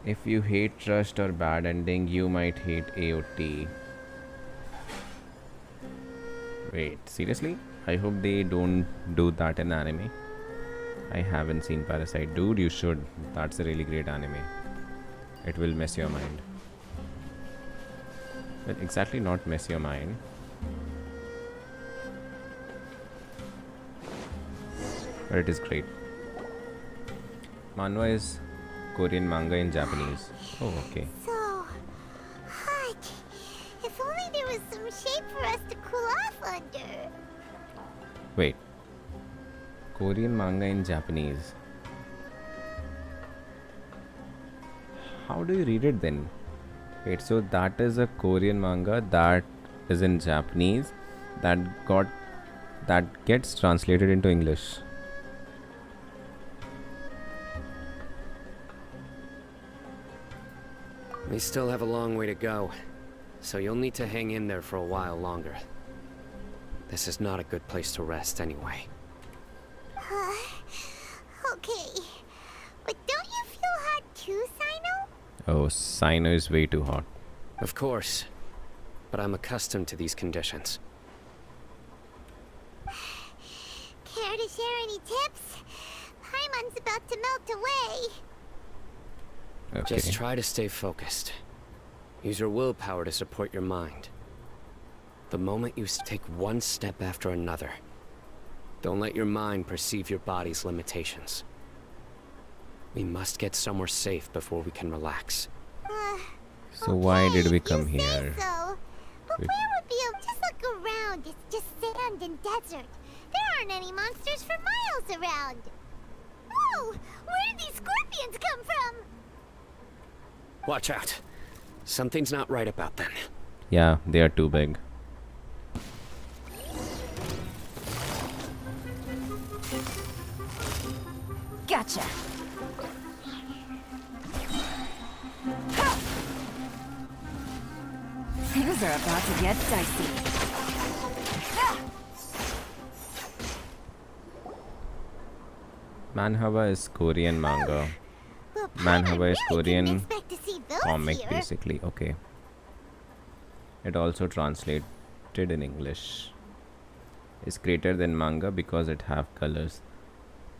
If you hate rushed or bad ending, you might hate AOT. Wait, seriously? I hope they don't do that in anime. I haven't seen Parasite. Dude, you should. That's a really great anime. It will mess your mind. Well, exactly not mess your mind. But it is great. Manhwa is Korean manga in Japanese. Oh, okay. So hot. If only there was some shade for us to cool off wonder. Wait. Korean manga in Japanese. How do you read it then? Wait, so that is a Korean manga that is in Japanese that gets translated into English. We still have a long way to go, so you'll need to hang in there for a while longer. This is not a good place to rest anyway. Okay. But don't you feel hot too, Cyno? Oh, Cyno is way too hot. Of course, but I'm accustomed to these conditions. Care to share any tips? Paimon's about to melt away. Okay. Just try to stay focused. Use your willpower to support your mind. The moment you take one step after another, don't let your mind perceive your body's limitations. We must get somewhere safe before we can relax. So why did we you come say here? So. But We- where would be just look around? It's just sand and desert. There aren't any monsters for miles around. Whoa! Where did these scorpions come from? Watch out. Something's not right about them. Yeah, they are too big. Gotcha. Things are about to get dicey. Manhwa is Korean manga. Well, Manhwa is really didn't Korean expect to see those comic here. basically. Okay. It also translated in English. Is greater than manga because it have colors.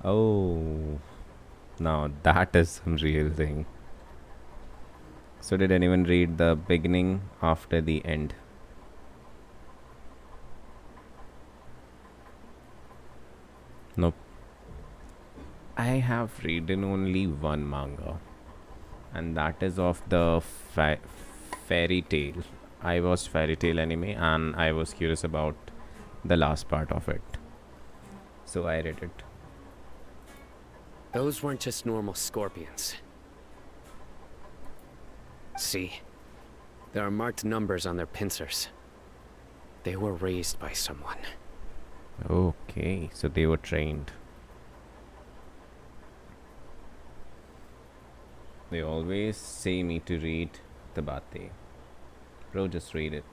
Oh, now that is some real thing. So did anyone read the beginning after the end? Nope. I have read only one manga, and that is of the fairy tale. I watched fairy tale anime and I was curious about the last part of it, so I read it. Those weren't just normal scorpions. See? There are marked numbers on their pincers. They were raised by someone. Okay, so they were trained. They always say me to read the Bate. Bro, just read it.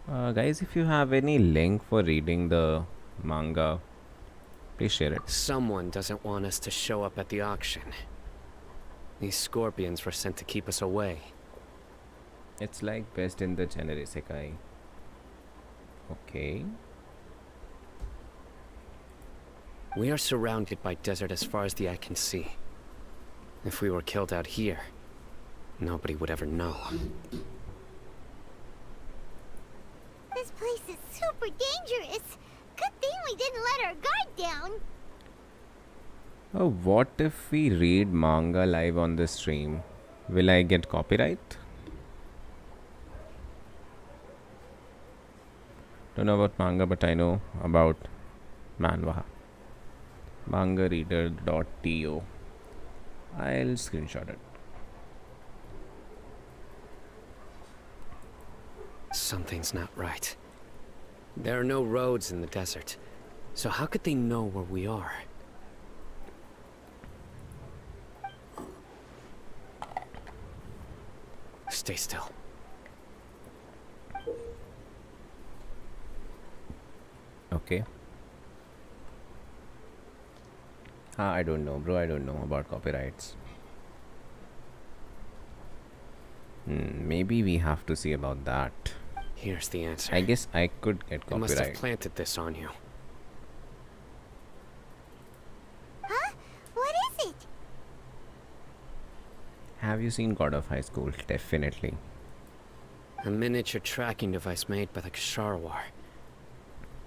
Guys, if you have any link for reading the manga, please share it. Someone doesn't want us to show up at the auction. These scorpions were sent to keep us away. It's like best in the genre isekai. Okay. We are surrounded by desert as far as the eye can see. If we were killed out here, nobody would ever know. This place is super dangerous. Good thing we didn't let our guard down. Oh, what if we read manga live on the stream? Will I get copyright? Don't know about manga, but I know about manhwa. Mangareader.to. I'll screenshot it. Something's not right. There are no roads in the desert, so how could they know where we are? Stay still. Okay. I don't know, bro. I don't know about copyrights. Maybe we have to see about that. Here's the answer. I guess I could get They must have copyright. planted this on you. Huh? What is it? Have you seen God of High School? Definitely. A miniature tracking device made by the Ksharawar.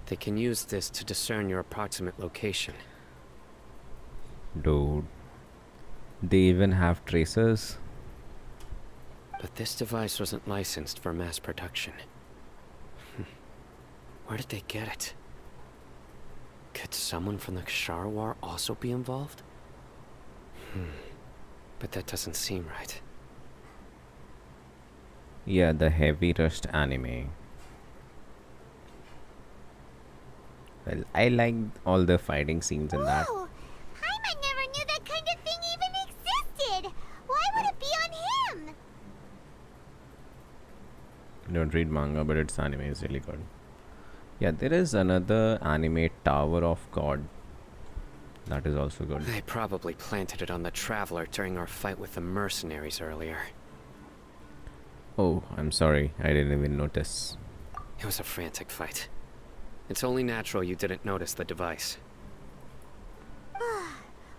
They can use this to discern your approximate location. Dude. They even have tracers. But this device wasn't licensed for mass production. Where did they get it? Could someone from the Ksharawar also be involved? But that doesn't seem right. Yeah, the heavy rushed anime. Well, I liked all the fighting scenes in that. Whoa! Hyman never knew that kind of thing even existed! Why would it be on him? Don't read manga, but its anime is really good. Yeah, there is another anime, Tower of God. That is also good. They probably planted it on the Traveler during our fight with the mercenaries earlier. Oh, I'm sorry. I didn't even notice. It was a frantic fight. It's only natural you didn't notice the device.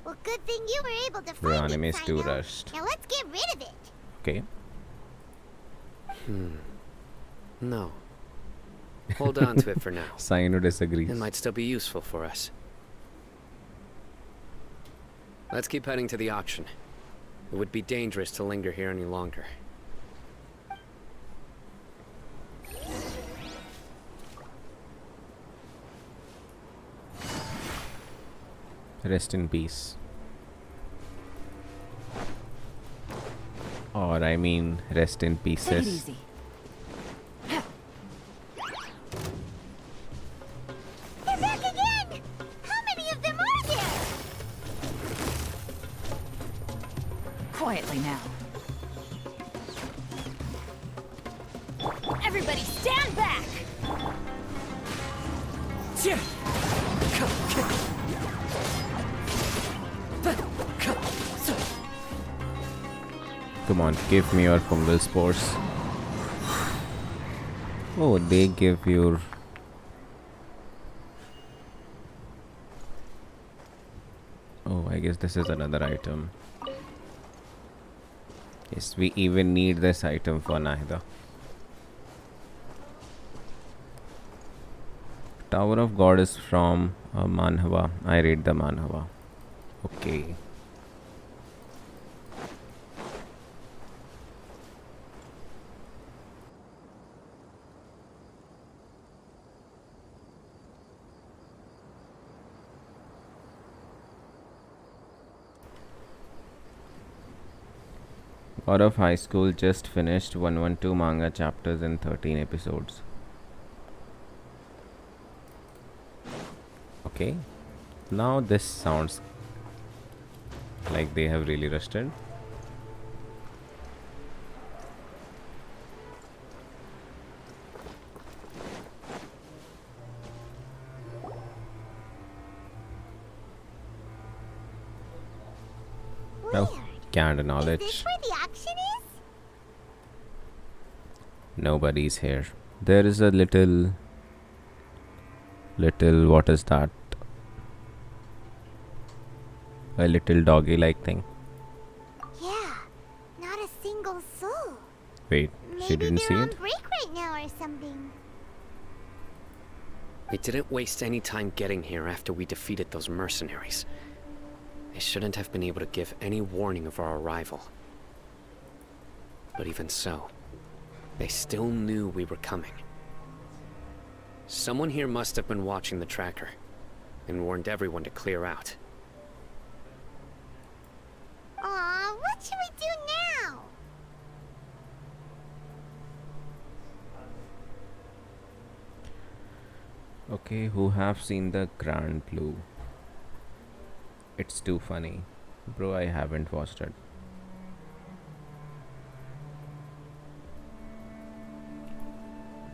Well, good thing you were able to Bro, find anime it, is too Cyno. rushed. Now let's get rid of it. Okay. No. Hold on to it for now. Cyno disagrees. It might still be useful for us. Let's keep heading to the auction. It would be dangerous to linger here any longer. Rest in peace. Or I mean, rest in Take it pieces. easy. They're back again! How many of them are there? Quietly now. Everybody stand back! Come on, give me your fungal spores. Oh, they give your... Oh, I guess this is another item. Yes, we even need this item for Nahida. Tower of God is from manhwa. I read the manhwa. Okay. Out of high school, just finished 112 manga chapters in 13 episodes. Okay, now this sounds like they have really rushed. No, can't Is knowledge. this where the auction is? Nobody's here. There is a little, what is that? A little doggy-like thing. Yeah, not a single soul. Wait, she Maybe didn't see they're on it? break right now or something. We didn't waste any time getting here after we defeated those mercenaries. They shouldn't have been able to give any warning of our arrival. But even so, they still knew we were coming. Someone here must have been watching the tracker and warned everyone to clear out. Aw, what should we do now? Okay, who have seen the Grand Blue? It's too funny. Bro, I haven't watched it.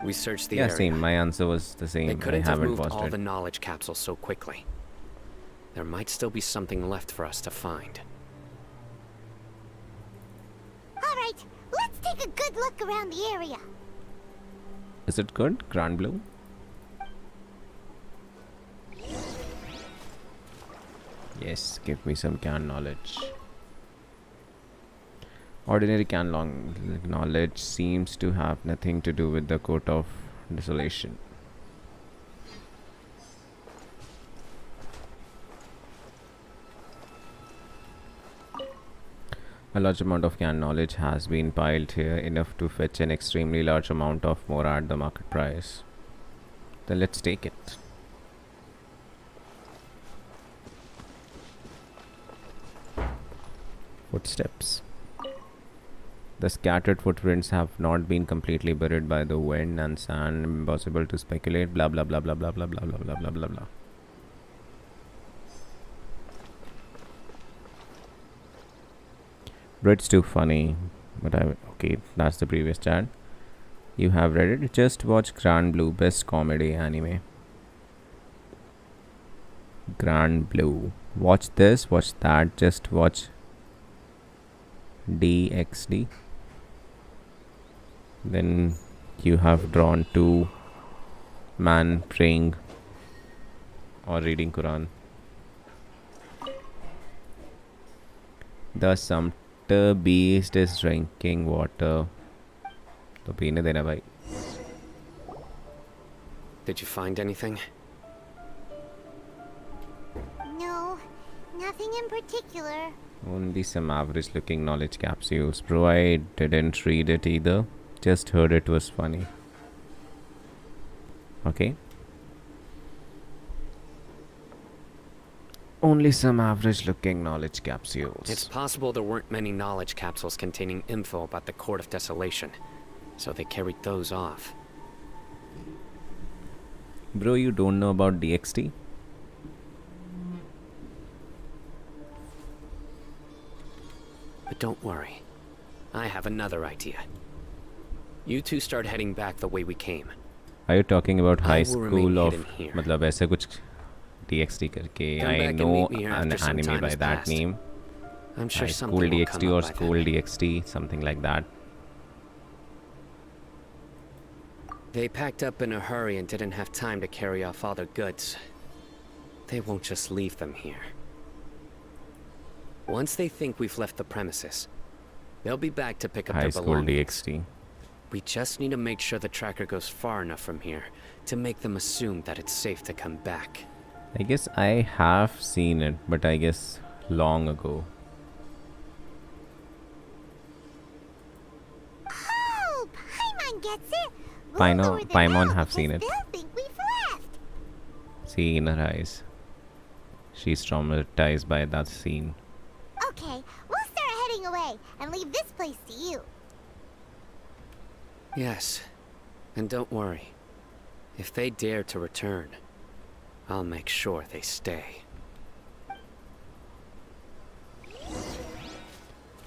We searched the Yeah, area. same. My answer was the They same. I couldn't have haven't moved watched all it. the knowledge capsules so quickly. There might still be something left for us to find. Alright, let's take a good look around the area. Is it good? Grand Blue? Yes, give me some can knowledge. Ordinary can knowledge seems to have nothing to do with the Court of Desolation. A large amount of can knowledge has been piled here, enough to fetch an extremely large amount of more at the market price. Then let's take it. Footsteps. The scattered footprints have not been completely buried by the wind and sand. Impossible to speculate. Blah blah blah blah blah blah blah blah blah blah blah blah. Bro, it's too funny. But okay, that's the previous chat. You have read it. Just watch Grand Blue, best comedy anime. Grand Blue. Watch this. Watch that. Just watch DXD. Then you have drawn two man praying or reading Quran. The sumpter beast is drinking water. तो पीने देना भाई. Did you find anything? No, nothing in particular. Only some average looking knowledge capsules. Bro, I didn't read it either. Just heard it was funny. Okay. Only some average looking knowledge capsules. It's possible there weren't many knowledge capsules containing info about the Court of Desolation, so they carried those off. Bro, you don't know about DXT? But don't worry. I have another idea. You two start heading back the way we came. Are you talking about high will remain school of hidden here. मतलब ऐसे कुछ DXT करके? Come I back and know meet me here an after some anime time by has that passed. name. I'm sure High something school will DXT come or up by school then. DXT, something like that. They packed up in a hurry and didn't have time to carry off all their goods. They won't just leave them here. Once they think we've left the premises, they'll be back to pick up High their school belongings. DXT. We just need to make sure the tracker goes far enough from here to make them assume that it's safe to come back. I guess I have seen it, but I guess long ago. Oh, Paimon gets it. Paimon- We'll lure them Paimon out have because seen it. They'll think we've left. See in her eyes. She's traumatized by that scene. Okay, we'll start heading away and leave this place to you. Yes, and don't worry. If they dare to return, I'll make sure they stay.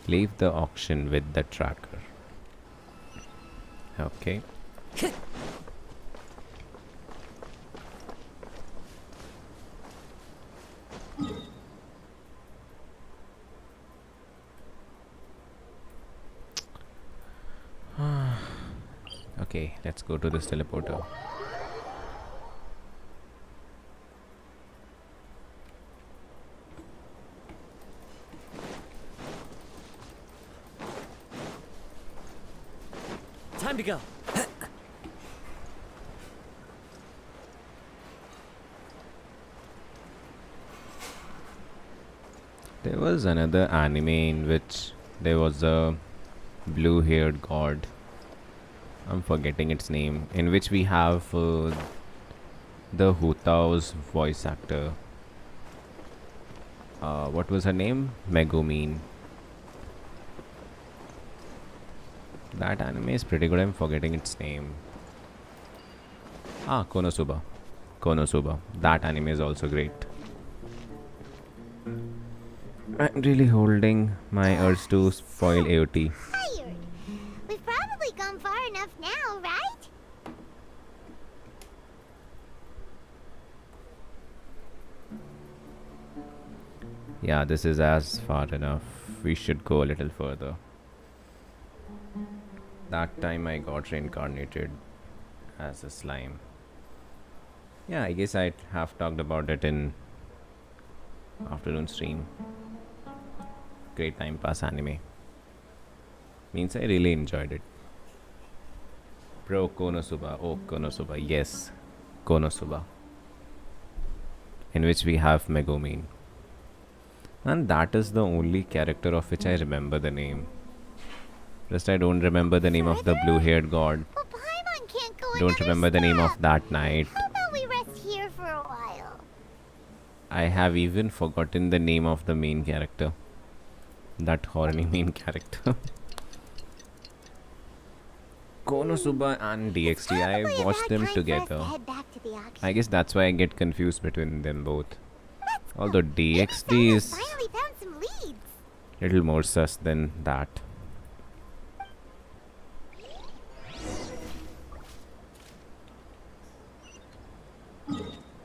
Leave the auction with the tracker. Okay. Okay, let's go to this teleporter. Time to go. There was another anime in which there was a blue-haired god. I'm forgetting its name. In which we have the Hutao's voice actor. What was her name? Megumine. That anime is pretty good. I'm forgetting its name. Konosuba. Konosuba. That anime is also great. I'm really holding my urge to spoil AOT. Tired. We've probably gone far enough now, right? Yeah, this is as far enough. We should go a little further. That time I got reincarnated as a slime. Yeah, I guess I have talked about it in afternoon stream. Great time pass anime. Means I really enjoyed it. Bro, Konosuba. Oh, Konosuba. Yes, Konosuba. In which we have Megumine. And that is the only character of which I remember the name. Just I don't remember the name of the blue-haired god. Well, Paimon can't go Don't another remember the name of step. that knight. How about I have even forgotten the name of the main character. That horny main character. Konosuba and DXD, I Probably watched about them time for us to together. head back to the auction. I guess that's why I get confused between them both. Although Maybe DXD Cyno is finally found some leads. little more sus than that.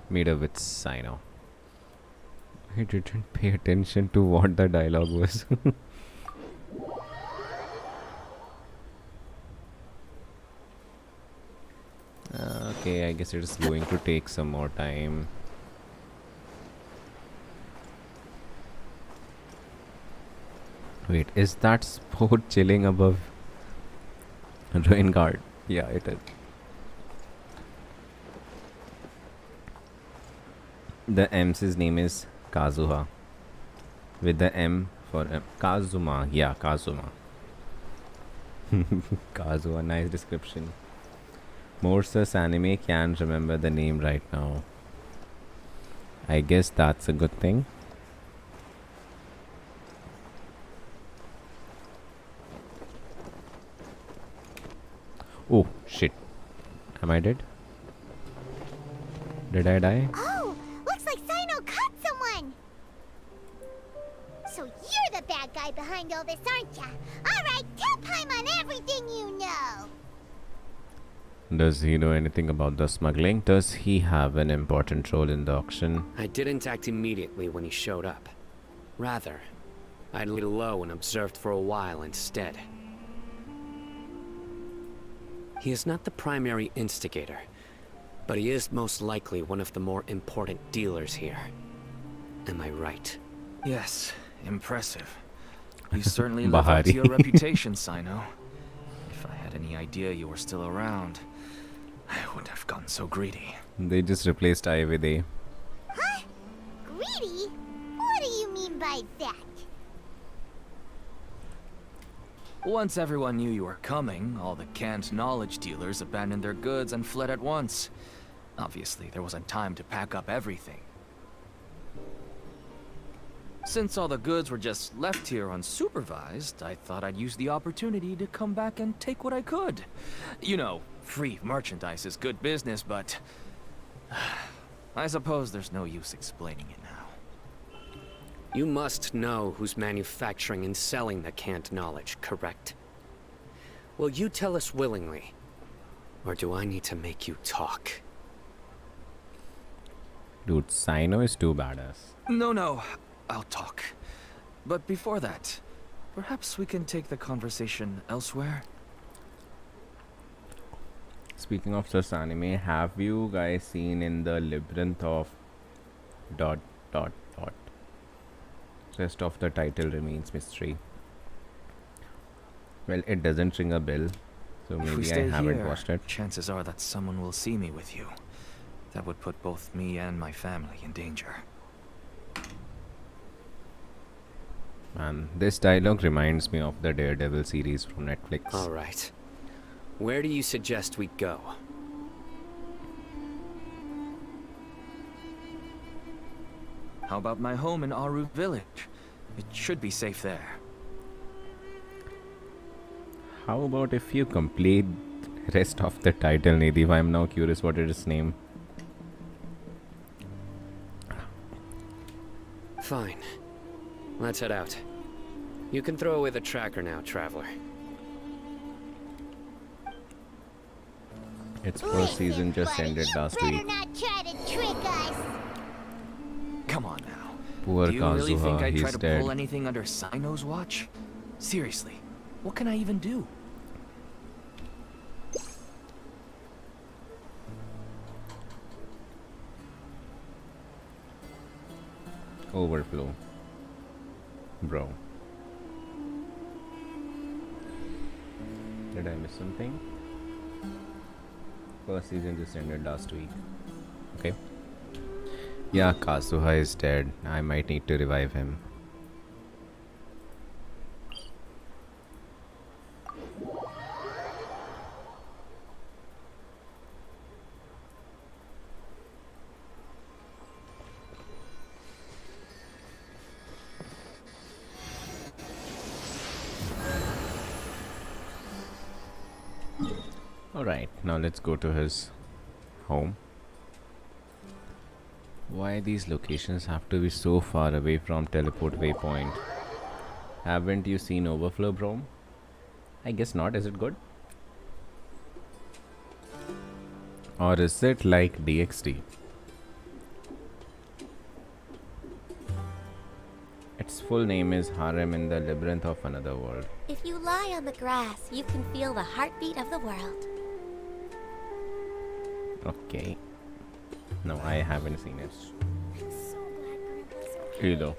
Meet up with Cyno. I didn't pay attention to what the dialogue was. Okay, I guess it is going to take some more time. Wait, is that sport chilling above Ruin Guard? Yeah, it is. The M's name is Kazuha. With the M for Kazuma. Yeah, Kazuma. Kazuha, nice description. More sus anime can't remember the name right now. I guess that's a good thing. Oh shit. Am I dead? Did I die? Oh, looks like Cyno caught someone. So you're the bad guy behind all this, aren't ya? All right, tell Paimon everything you know. Does he know anything about the smuggling? Does he have an important role in the auction? I didn't act immediately when he showed up. Rather, I laid low and observed for a while instead. He is not the primary instigator, but he is most likely one of the more important dealers here. Am I right? Yes, impressive. You certainly live up to your reputation, Cyno. If I had any idea you were still around, I wouldn't have gotten so greedy. They just replaced I with A. Huh? Greedy? What do you mean by that? Once everyone knew you were coming, all the canned knowledge dealers abandoned their goods and fled at once. Obviously, there wasn't time to pack up everything. Since all the goods were just left here unsupervised, I thought I'd use the opportunity to come back and take what I could. You know, free merchandise is good business, but I suppose there's no use explaining it now. You must know who's manufacturing and selling the canned knowledge, correct? Will you tell us willingly? Or do I need to make you talk? Dude, Cyno is too badass. No, I'll talk. But before that, perhaps we can take the conversation elsewhere? Speaking of sus anime, have you guys seen in the labyrinth of ... Rest of the title remains mystery. Well, it doesn't ring a bell, so If we maybe stay I haven't here, watched it. chances are that someone will see me with you. That would put both me and my family in danger. Man, this dialogue reminds me of the Daredevil series from Netflix. All right. Where do you suggest we go? How about my home in Aru village? It should be safe there. How about if you complete rest of the title, Nidhi? I'm now curious what is its name. Fine. Let's head out. You can throw away the tracker now, traveler. Its first season just ended last week. Better not try to trick us. Come on now. Poor Do you really think Kazuha, I'd try he's to dead. pull anything under Cyno's watch? Seriously, what can I even do? Overflow. Bro. Did I miss something? First season just ended last week. Okay. Yeah, Kazuha is dead. I might need to revive him. Alright, now let's go to his home. Why these locations have to be so far away from teleport waypoint? Haven't you seen Overflow, bro? I guess not. Is it good? Or is it like DXD? Its full name is Harem in the Labyrinth of Another World. If you lie on the grass, you can feel the heartbeat of the world. Okay. No, I haven't seen it. I'm so glad Grandpa's okay. Either.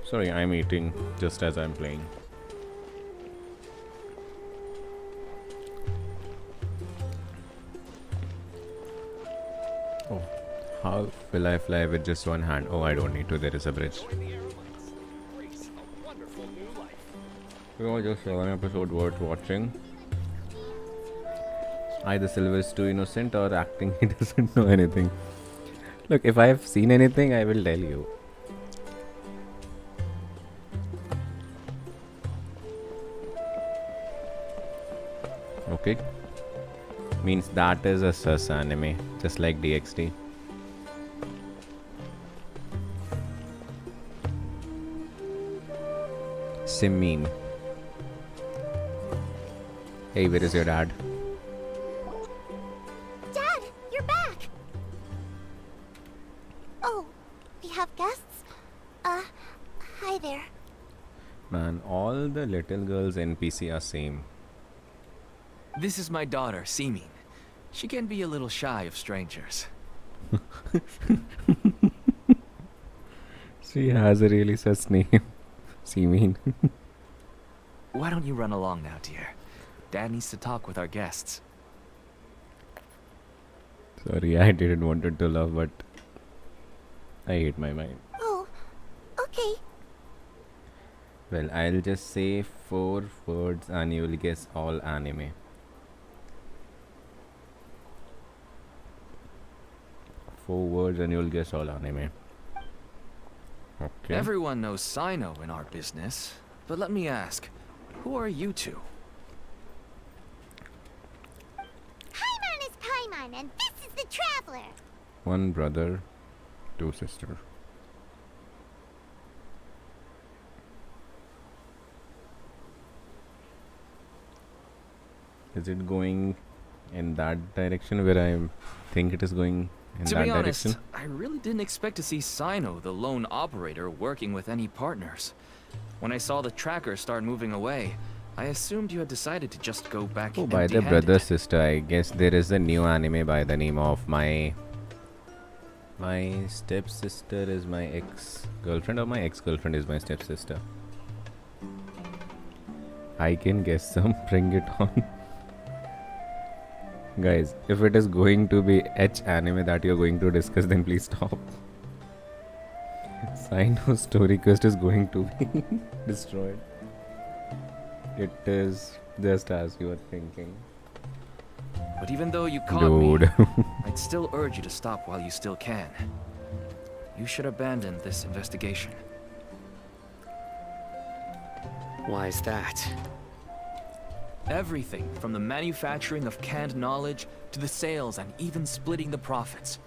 Sorry, I'm eating just as I'm playing. Oh, how will I fly with just one hand? Oh, I don't need to. There is a bridge. Just one episode worth watching. Either Silver is too innocent or acting he doesn't know anything. Look, if I have seen anything, I will tell you. Okay. Means that is a sus anime, just like DXD. Simin. Hey, where is your dad? Dad, you're back! Oh, we have guests? Hi there. Man, all the little girls NPC are same. This is my daughter, Simin. She can be a little shy of strangers. She has a really sus name. Simin. Why don't you run along now, dear? Dad needs to talk with our guests. Sorry, I didn't want to laugh, but I hate my mind. Oh, okay. Well, I'll just say 4 words and you'll guess all anime. 4 words and you'll guess all anime. Okay. Everyone knows Cyno in our business, but let me ask, who are you two? Paimon is Paimon, and this is the Traveler. 1 brother, 2 sisters. Is it going in that direction where I think it is going in To that be honest, direction? I really didn't expect to see Cyno, the lone operator, working with any partners. When I saw the tracker start moving away, I assumed you had decided to just go back Oh, by the empty-handed. brother sister, I guess there is a new anime by the name of my stepsister is my ex-girlfriend, or my ex-girlfriend is my stepsister. I can guess some. Bring it on. Guys, if it is going to be H anime that you're going to discuss, then please stop. Cyno story quest is going to be destroyed. It is just as you were thinking. But even though you caught me, Dude. I'd still urge you to stop while you still can. You should abandon this investigation. Why is that? Everything from the manufacturing of canned knowledge to the sales and even splitting the profits.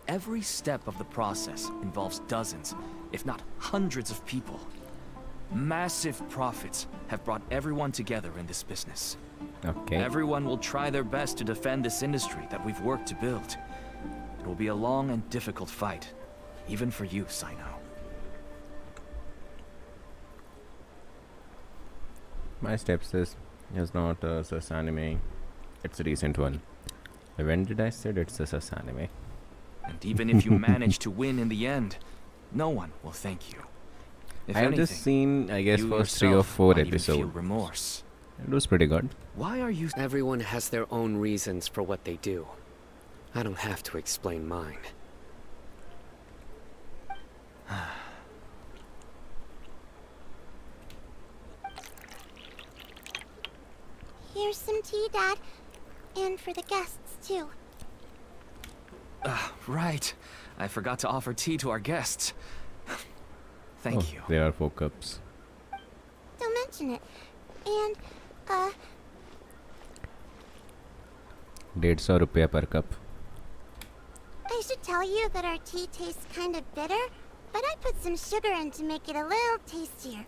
Every step of the process involves dozens, if not hundreds of people. Massive profits have brought everyone together in this business. Okay. Everyone will try their best to defend this industry that we've worked to build. It will be a long and difficult fight, even for you, Cyno. My stepsis is not a sus anime. It's a recent one. When did I said it's a sus anime? And even if you manage to win in the end, no one will thank you. If I have anything, just seen, I guess, you first 3 or yourself 4 might even feel episodes. remorse. It was pretty good. Why are you... Everyone has their own reasons for what they do. I don't have to explain mine. Here's some tea, Dad. And for the guests, too. Right. I forgot to offer tea to our guests. Thank Oh, you. there are 4 cups. Don't mention it. And, ₹150 per cup. I should tell you that our tea tastes kind of bitter, but I put some sugar in to make it a little tastier.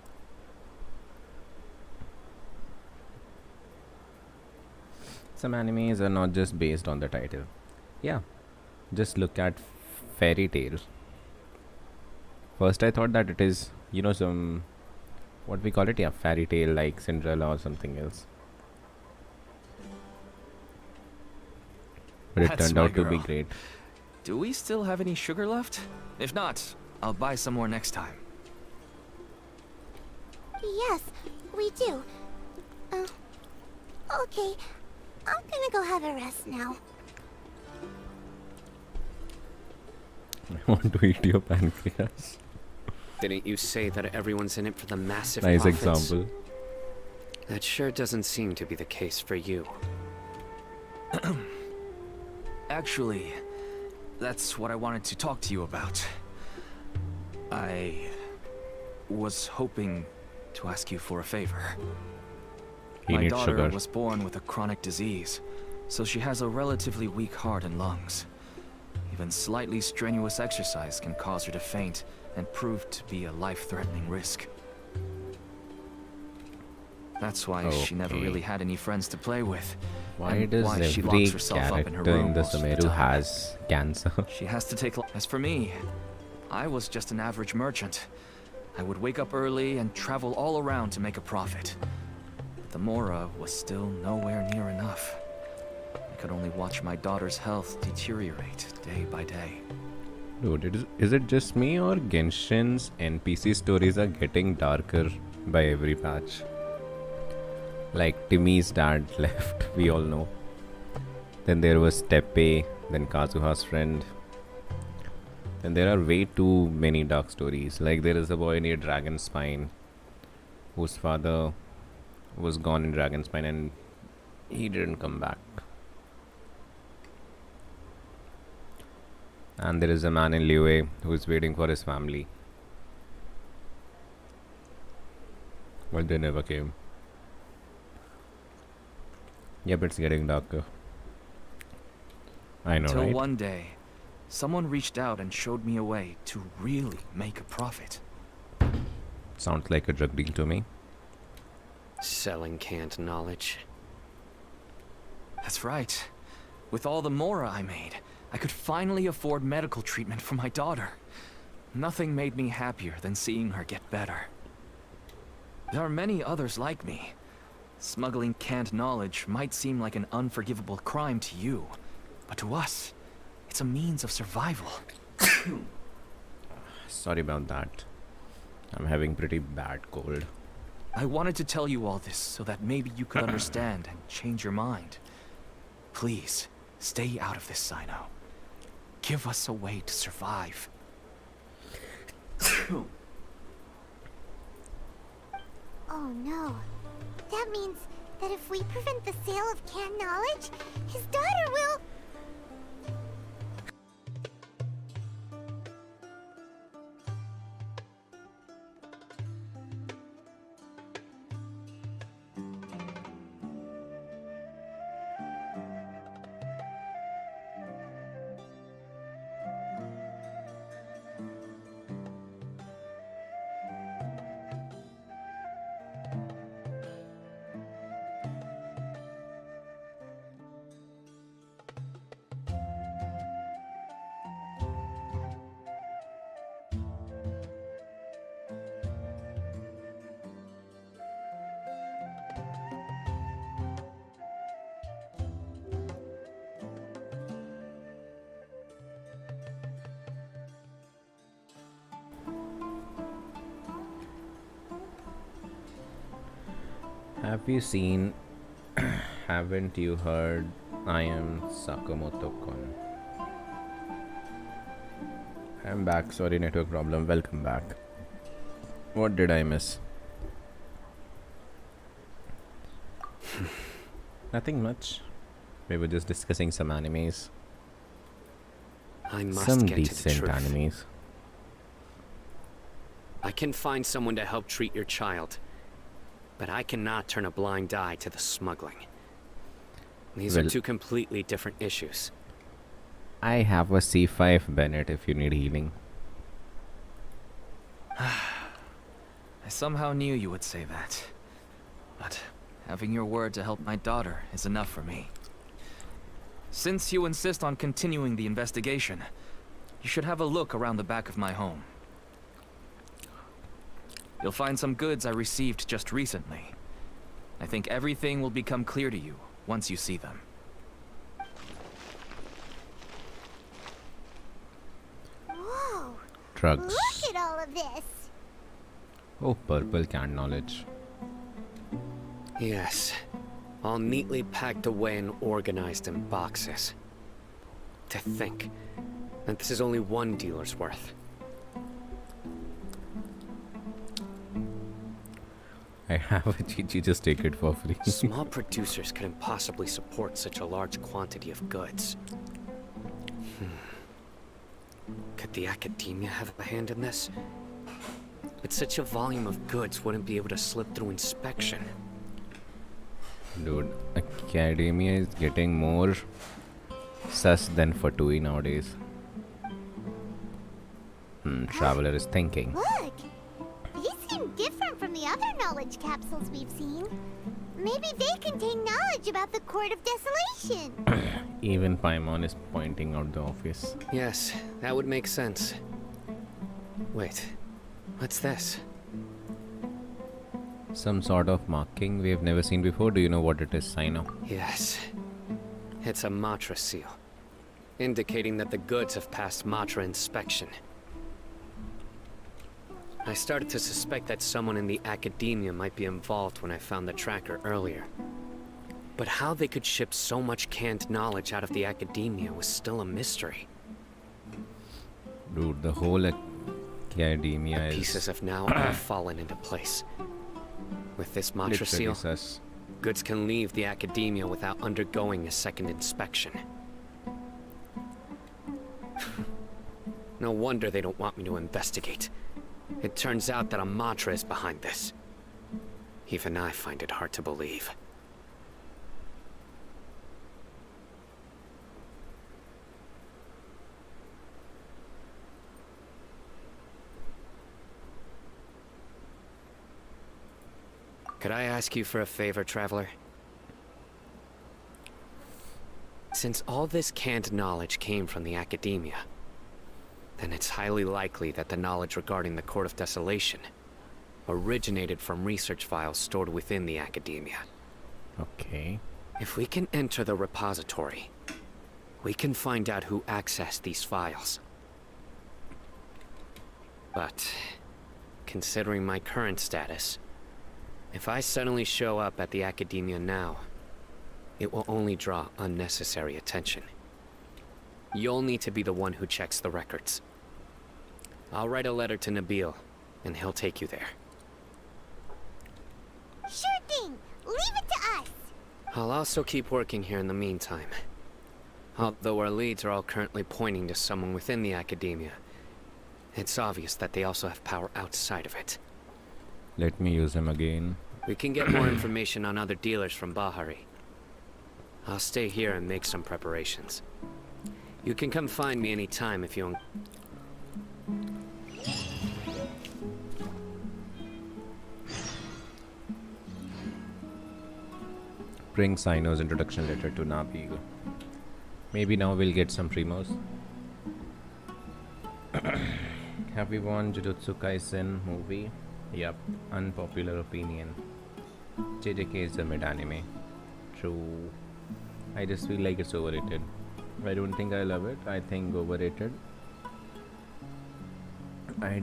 Some animes are not just based on the title. Yeah, just look at Fairy Tail. First I thought that it is, some, what we call it, yeah, fairy tale like Cinderella or something else. But it That's turned my out to be girl. great. Do we still have any sugar left? If not, I'll buy some more next time. Yes, we do. Okay. I'm gonna go have a rest now. I want to eat your pancreas. Didn't you say that everyone's in it for the massive Nice profits? example. That sure doesn't seem to be the case for you. Actually, that's what I wanted to talk to you about. I was hoping to ask you for a favor. He My needs daughter sugar. was born with a chronic disease, so she has a relatively weak heart and lungs. Even slightly strenuous exercise can cause her to faint and prove to be a life-threatening risk. That's why she never Okay. really had any friends to play with. Why and does why she every locks herself up in her character room in the most of the Sumeru time. has cancer? She has to take. As for me, I was just an average merchant. I would wake up early and travel all around to make a profit. But the Mora was still nowhere near enough. I could only watch my daughter's health deteriorate day by day. Dude, is it just me or Genshin's NPC stories are getting darker by every patch? Like Timmy's dad left, we all know. Then there was Teppei, then Kazuha's friend. Then there are way too many dark stories. Like there is a boy near Dragonspine whose father was gone in Dragonspine and he didn't come back. And there is a man in Liyue who is waiting for his family. But they never came. Yep, it's getting darker. I know, Till right? one day, someone reached out and showed me a way to really make a profit. Sounds like a drug deal to me. Selling canned knowledge. That's right. With all the Mora I made, I could finally afford medical treatment for my daughter. Nothing made me happier than seeing her get better. There are many others like me. Smuggling canned knowledge might seem like an unforgivable crime to you, but to us, it's a means of survival. Sorry about that. I'm having pretty bad cold. I wanted to tell you all this so that maybe you could understand and change your mind. Please, stay out of this, Cyno. Give us a way to survive. Oh no. That means that if we prevent the sale of canned knowledge, his daughter will... Have you seen, haven't you heard, I am Sakamoto-kun? I'm back, sorry network problem, welcome back. What did I miss? Nothing much. We were just discussing some animes. I must Some get to the decent truth. animes. I can find someone to help treat your child, but I cannot turn a blind eye to the smuggling. These are two completely different issues. I have a C5 Bennett if you need healing. I somehow knew you would say that. But having your word to help my daughter is enough for me. Since you insist on continuing the investigation, you should have a look around the back of my home. You'll find some goods I received just recently. I think everything will become clear to you once you see them. Whoa! Drugs. Look at all of this! Oh, purple canned knowledge. Yes. All neatly packed away and organized in boxes. To think that this is only one dealer's worth. I have a GG, just take it for free. Small producers couldn't possibly support such a large quantity of goods. Could the academia have a hand in this? But such a volume of goods wouldn't be able to slip through inspection. Dude, academia is getting more sus than Fatui nowadays. Traveler is thinking. Look! These seem different from the other knowledge capsules we've seen. Maybe they contain knowledge about the Court of Desolation. Even Paimon is pointing out the office. Yes, that would make sense. Wait, what's this? Some sort of marking we have never seen before. Do you know what it is, Cyno? Yes. It's a Matra seal, indicating that the goods have passed Matra inspection. I started to suspect that someone in the academia might be involved when I found the tracker earlier. But how they could ship so much canned knowledge out of the academia was still a mystery. Dude, the whole academia is... Pieces have now all fallen into place. With this Matra seal, goods can leave the academia without undergoing a second inspection. No wonder they don't want me to investigate. It turns out that a Matra is behind this. Even I find it hard to believe. Could I ask you for a favor, Traveler? Since all this canned knowledge came from the academia, then it's highly likely that the knowledge regarding the Court of Desolation originated from research files stored within the academia. Okay. If we can enter the repository, we can find out who accessed these files. But, considering my current status, if I suddenly show up at the academia now, it will only draw unnecessary attention. You'll need to be the one who checks the records. I'll write a letter to Nabil, and he'll take you there. Sure thing! Leave it to us! I'll also keep working here in the meantime. Although our leads are all currently pointing to someone within the academia, it's obvious that they also have power outside of it. Let me use him again. We can get more information on other dealers from Bahari. I'll stay here and make some preparations. You can come find me anytime if you... Bring Cyno's introduction letter to Nabil. Maybe now we'll get some primos. Have we won Jujutsu Kaisen movie? Yup, unpopular opinion. JJK is the mid anime. True. I just feel like it's overrated. I don't think I love it. I think overrated.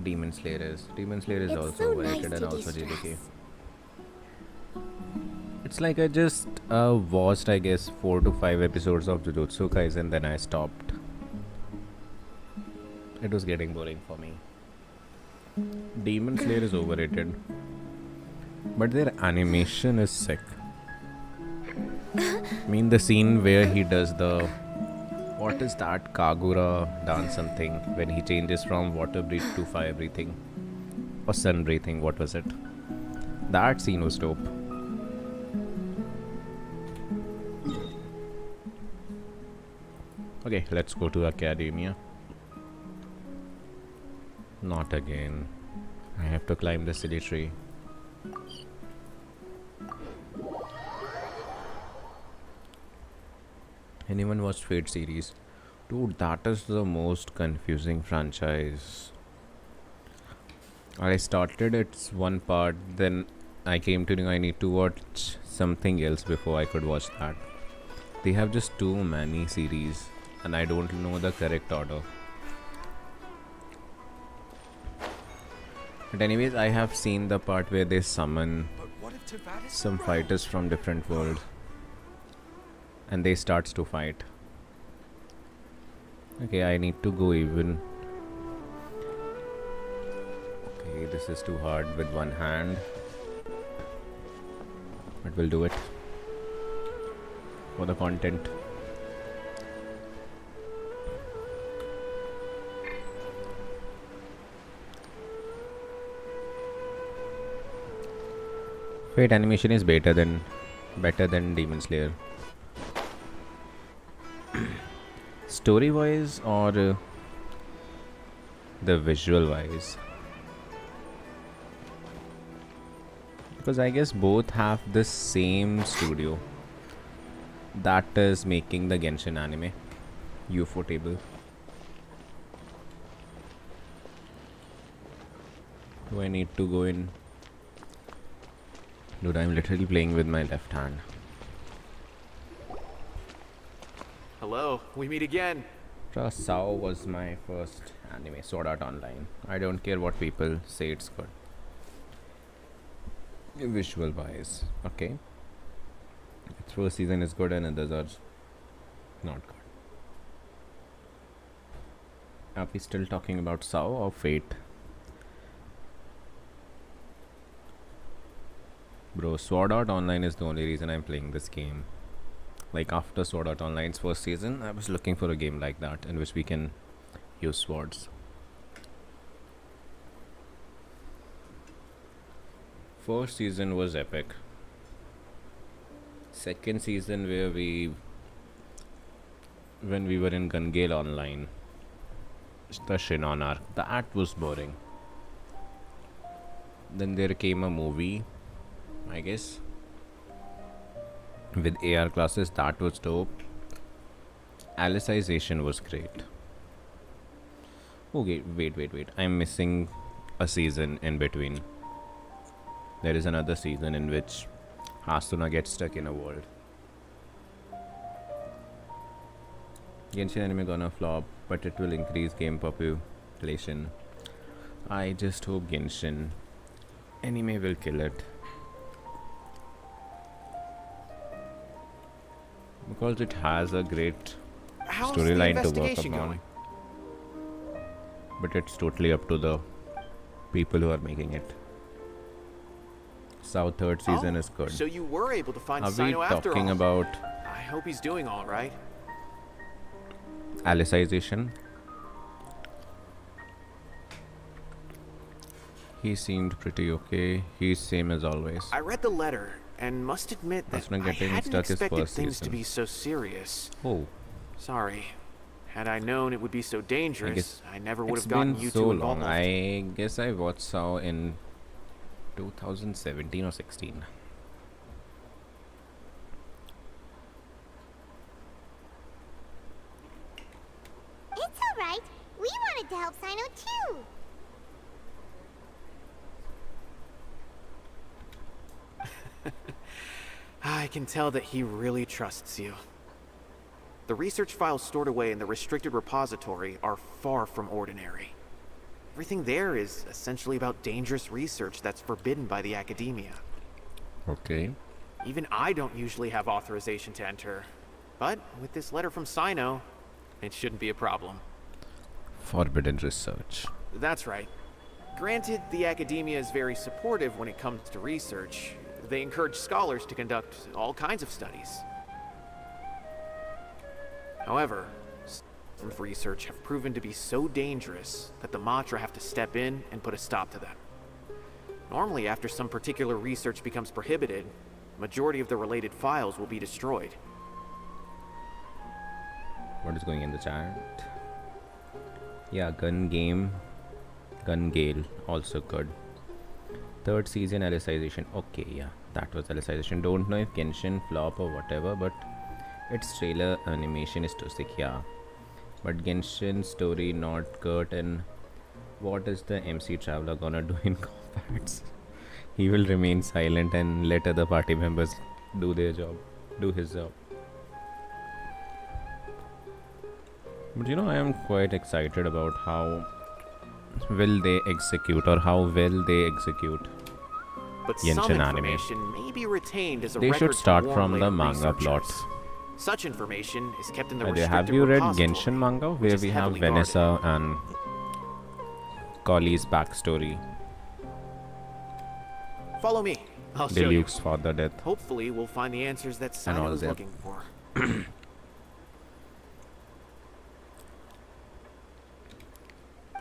Demon Slayer is. Demon Slayer is also so overrated nice and to also de-stress. JJK. It's like I just watched, I guess, 4 to 5 episodes of Jujutsu Kaisen, then I stopped. It was getting boring for me. Demon Slayer is overrated, but their animation is sick. I mean, the scene where he does the... What is that? Kagura dance something. When he changes from water breathing to fire breathing. Or sun breathing, what was it? That scene was dope. Okay, let's go to Academia. Not again. I have to climb the silly tree. Anyone watched Fate series? Dude, that is the most confusing franchise. I started its one part, then I came to know I need to watch something else before I could watch that. They have just too many series, and I don't know the correct order. But anyways, I have seen the part where they summon some fighters from different worlds, and they starts to fight. Okay, I need to go even. Okay, this is too hard with one hand, but we'll do it for the content. Fate animation is better than Demon Slayer. Story wise or the visual wise? Because I guess both have the same studio that is making the Genshin anime, Ufotable. Do I need to go in? Dude, I'm literally playing with my left hand. Hello, we meet again. Sao was my first anime, Sword Art Online. I don't care what people say, it's good. Visual wise, okay. Its first season is good and others are not good. Are we still talking about Sao or Fate? Bro, Sword Art Online is the only reason I'm playing this game. Like after Sword Art Online's first season, I was looking for a game like that in which we can use swords. First season was epic. Second season when we were in Gungale Online, the Shinon arc, that was boring. Then there came a movie, I guess, with AR classes. That was dope. Alicization was great. Okay, wait. I'm missing a season in between. There is another season in which Hasuna gets stuck in a world. Genshin anime gonna flop, but it will increase game population. I just hope Genshin anime will kill it. Because it has a great storyline to work upon. But it's totally up to the people who are making it. South third season is good. So you were able to find Are we Cyno after talking all. about I hope he's doing all right. Alicization? He seemed pretty okay. He's same as always. I read the letter and must admit that I hadn't expected things to be so serious. Oh. Sorry. Had I known it would be so dangerous, I never would It's have gotten been you so two long. involved. I guess I watched Sao in 2017 or 16. It's alright. We wanted to help Cyno too. I can tell that he really trusts you. The research files stored away in the restricted repository are far from ordinary. Everything there is essentially about dangerous research that's forbidden by the academia. Okay. Even I don't usually have authorization to enter, but with this letter from Cyno, it shouldn't be a problem. Forbidden research. That's right. Granted, the academia is very supportive when it comes to research. They encourage scholars to conduct all kinds of studies. However, some research have proven to be so dangerous that the Matra have to step in and put a stop to them. Normally, after some particular research becomes prohibited, the majority of the related files will be destroyed. What is going in the chat? Yeah, Gun Gale, also good. Third season Alicization. Okay, yeah, that was Alicization. Don't know if Genshin flop or whatever, but its trailer animation is too sick, yeah. But Genshin story not good, and what is the MC Traveler gonna do in combats? He will remain silent and let other party members do their job, do his job. But you know, I am quite excited about how will they execute, or how well they execute But Genshin some anime. information may be retained as a They record should to start warn from the later manga researchers. plots. Such information is kept in the Have restricted you read repository, Genshin manga, which where is we have heavily guarded. Vanessa and Collie's backstory, Follow me. I'll show you. Deluxe's father death? Hopefully, we'll find the answers that And all Cyno is that. looking for.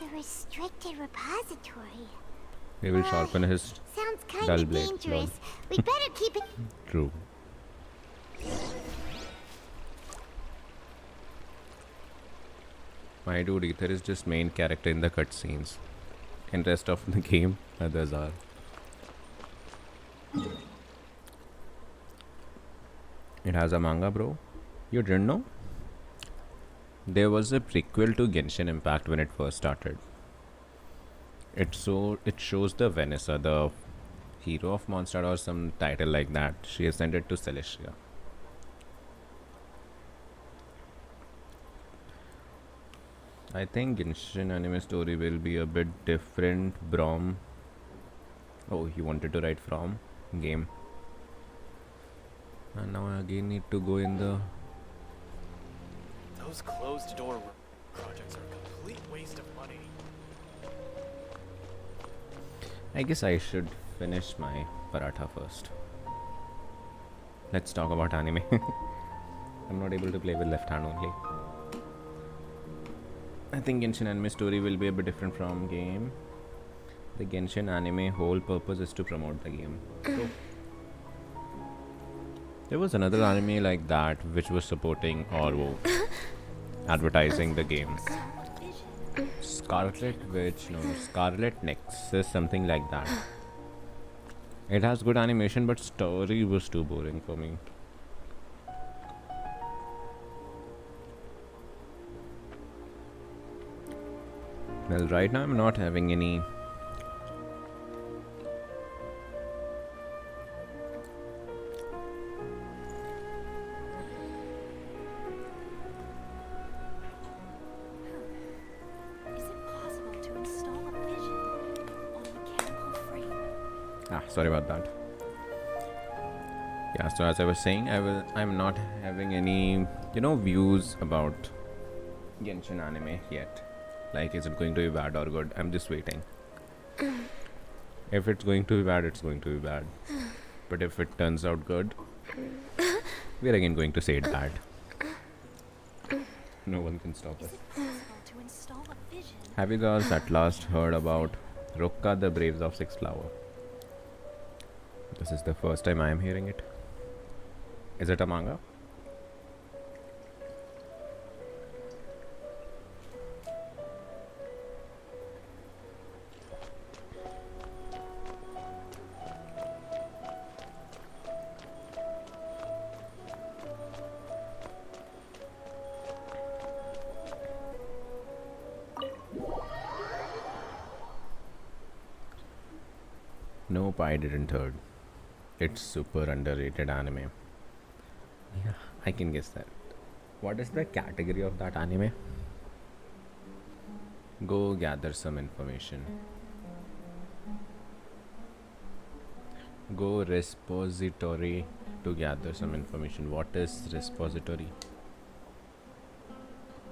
The restricted repository. He will sharpen his Sounds kind dull of blade. dangerous. We'd better keep it. True. My dude, Ether is just main character in the cutscenes. In rest of the game, others are. It has a manga, bro. You didn't know? There was a prequel to Genshin Impact when it first started. It shows the Vanessa, the hero of Monster or some title like that. She ascended to Celestia. I think Genshin anime story will be a bit different. Brom. Oh, he wanted to write from game. And now I again need to go in the. Those closed door projects are a complete waste of money. I guess I should finish my paratha first. Let's talk about anime. I'm not able to play with left hand only. I think Genshin anime story will be a bit different from game. The Genshin anime whole purpose is to promote the game. So, there was another anime like that which was supporting or advertising the game. Scarlet Nexus, something like that. It has good animation, but story was too boring for me. Well, right now I'm not having any. Is it possible to install a vision on mechanical frame? Sorry about that. Yeah, so as I was saying, I'm not having any, views about Genshin anime yet. Like, is it going to be bad or good? I'm just waiting. If it's going to be bad, it's going to be bad. But if it turns out good, we're again going to say it bad. No one can stop us. To install a vision. Have you guys at last heard about Rokka the Braves of Six Flower? This is the first time I am hearing it. Is it a manga? Nope, I didn't heard. It's super underrated anime. Yeah, I can guess that. What is the category of that anime? Go gather some information. Go repository to gather some information. What is repository?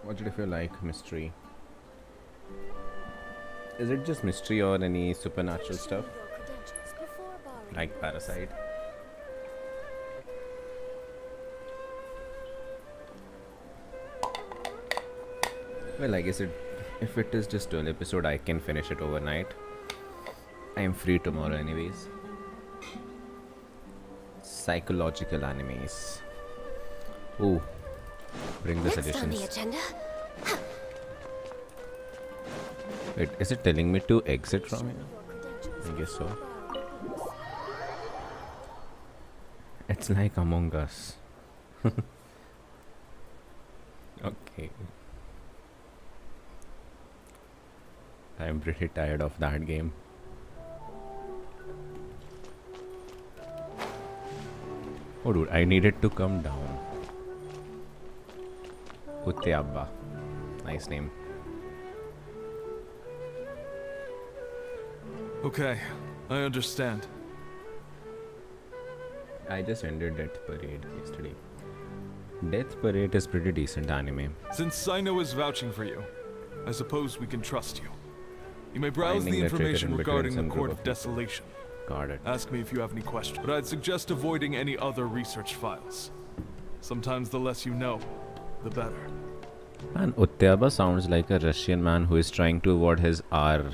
What if you like mystery? Is it just mystery or any supernatural stuff? Like Parasite? Well, I guess if it is just 12 episode, I can finish it overnight. I am free tomorrow anyways. Psychological animes. Ooh, Bring the Next on the suggestions. agenda. Wait, is it telling me to exit from here? I guess so. It's like Among Us. Okay. I'm pretty tired of that game. Oh dude, I needed to come down. Utyabba. Nice name. Okay, I understand. I just ended Death Parade yesterday. Death Parade is pretty decent anime. Since Cyno is vouching for you, I suppose we can trust you. You may browse Finding the the traitor information in regarding between the some Court group of of people. Desolation. Got it. Ask me if you have any questions, but I'd suggest avoiding any other research files. Sometimes the less you know, the better. And Utyaba sounds like a Russian man who is trying to avoid his R.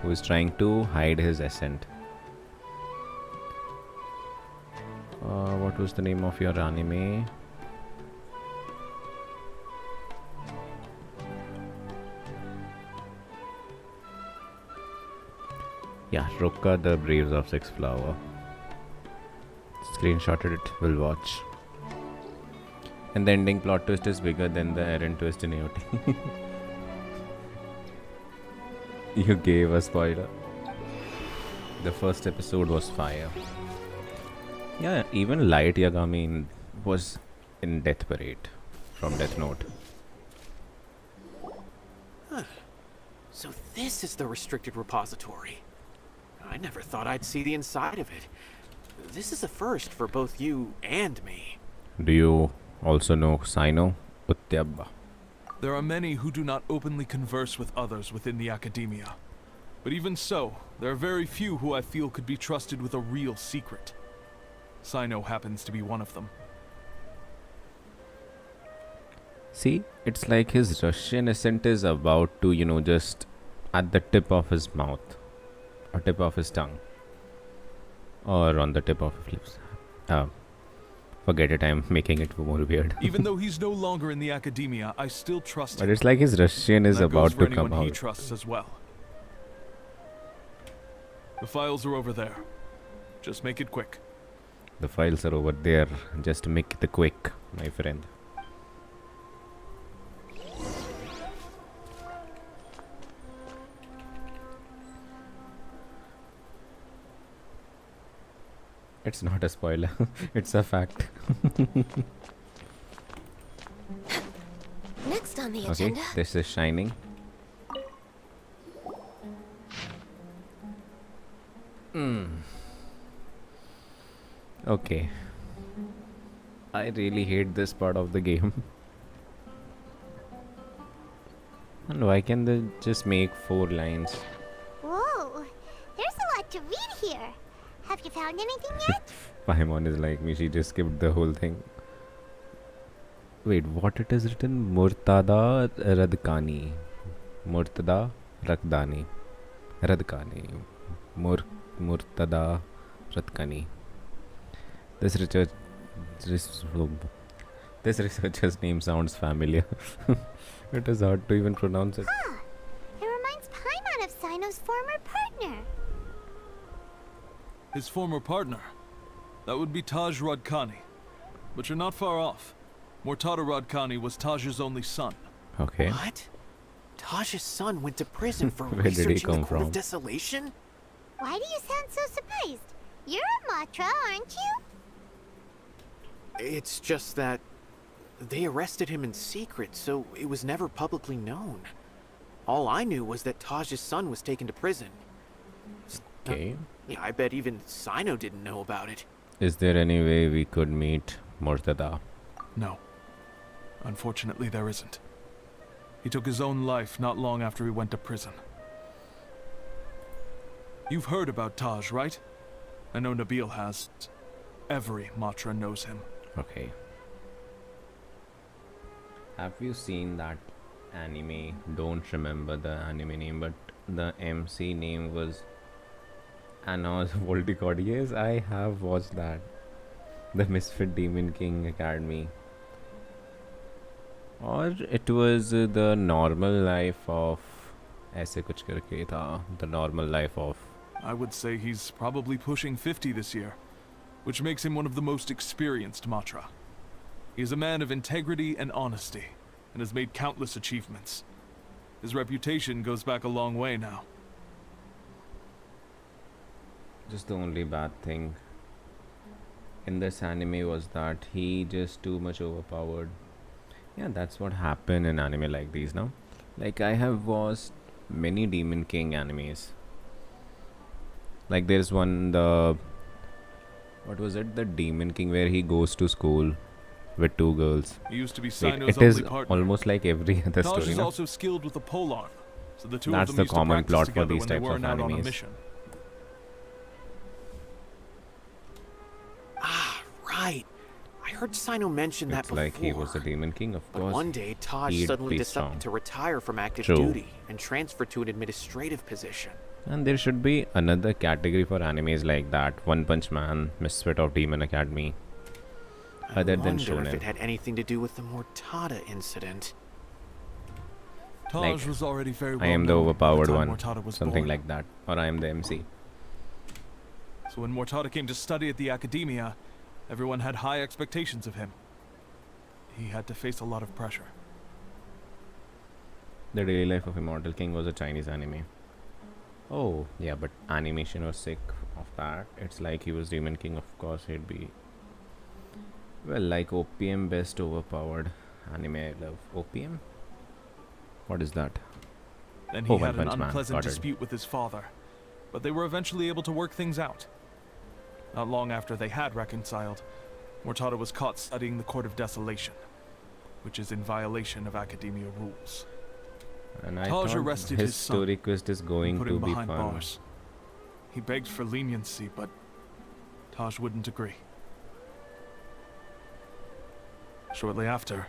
Who is trying to hide his accent. What was the name of your anime? Yeah, Rokka the Braves of Six Flower. Screenshotted it, will watch. And the ending plot twist is bigger than the errant twist in AOT. You gave a spoiler. The first episode was fire. Yeah, even Light Yagami was in Death Parade from Death Note. So this is the restricted repository. I never thought I'd see the inside of it. This is a first for both you and me. Do you also know Cyno? Utyabba. There are many who do not openly converse with others within the academia. But even so, there are very few who I feel could be trusted with a real secret. Cyno happens to be one of them. See, it's like his Russian accent is about to, just at the tip of his mouth. Or tip of his tongue. Or on the tip of his lips. Forget it, I'm making it more weird. Even though he's no longer in the academia, I still trust him. But it's like his Russian is That about goes for to come anyone he out. trusts as well. The files are over there. Just make it quick. The files are over there. Just make it quick, my friend. It's not a spoiler. It's a fact. Next on the Okay, agenda. this is Shining. Okay. I really hate this part of the game. And why can they just make 4 lines? Whoa, there's a lot to read here. Have you found anything yet? Paimon is like me, she just skipped the whole thing. Wait, what it is written? Murtada Radkani. Murtada Rakdani. Radkani. Murtada Radkani. This researcher's name sounds familiar. It is hard to even pronounce it. Huh. It reminds Paimon of Cyno's former partner. His former partner. That would be Taj Radkani. But you're not far off. Murtada Radkani was Taj's only son. Okay. What? Taj's son went to prison for Where did he researching the come Court of from? Desolation? Why do you sound so surprised? You're a Matra, aren't you? It's just that they arrested him in secret, so it was never publicly known. All I knew was that Taj's son was taken to prison. Okay. Yeah, I bet even Cyno didn't know about it. Is there any way we could meet Murtada? No. Unfortunately, there isn't. He took his own life not long after he went to prison. You've heard about Taj, right? I know Nabil has. Every Matra knows him. Okay. Have you seen that anime? Don't remember the anime name, but the MC name was Anos Volticod. Yes, I have watched that. The Misfit Demon King Academy. Or it was the normal life of ऐसे कुछ करके था, the normal life of. I would say he's probably pushing 50 this year, which makes him one of the most experienced Matra. He is a man of integrity and honesty, and has made countless achievements. His reputation goes back a long way now. Just the only bad thing in this anime was that he just too much overpowered. Yeah, that's what happened in anime like these now. Like I have watched many Demon King animes. Like there's one, the what was it, the Demon King, where he goes to school with two girls. He used to be Wait, Cyno's it is only partner. almost like every other Taj story, is no? also skilled with a polearm, so the two That's of them the used to common practice plot for together these when they types of weren't out on a animes. mission. Ah, right. I heard Cyno mention that It's before. like he was the Demon King, of But course. one day, Taj he'd suddenly be decided strong. to retire from active True. duty and transfer to an administrative position. And there should be another category for animes like that. One Punch Man, Misfit of Demon Academy. Other than I wonder if shonen. it had anything to do with the Mortada incident. Taj Like, was already very well I am the known by overpowered time one, Mortada was something born. like that. Or I am the MC. So when Mortada came to study at the academia, everyone had high expectations of him. He had to face a lot of pressure. The Daily Life of Immortal King was a Chinese anime. Oh, yeah, but animation was sick of that. It's like he was Demon King, of course he'd be. Well, like OPM, best overpowered anime I love. OPM? What is that? Then he Oh, had One an Punch Man, unpleasant got it. dispute with his father, but they were eventually able to work things out. Not long after they had reconciled, Mortada was caught studying the Court of Desolation, which is in violation of academia rules. And I Taj thought arrested his his son story quest is and going put to him be behind fun. bars. He begged for leniency, but Taj wouldn't agree. Shortly after,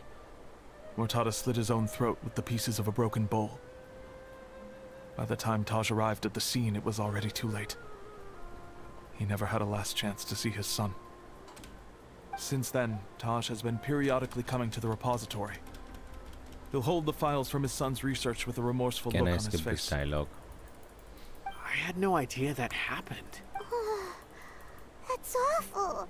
Mortada slit his own throat with the pieces of a broken bowl. By the time Taj arrived at the scene, it was already too late. He never had a last chance to see his son. Since then, Taj has been periodically coming to the repository. He'll hold the files from his son's research with a remorseful Can look I on his skip this face. dialogue? I had no idea that happened. That's awful.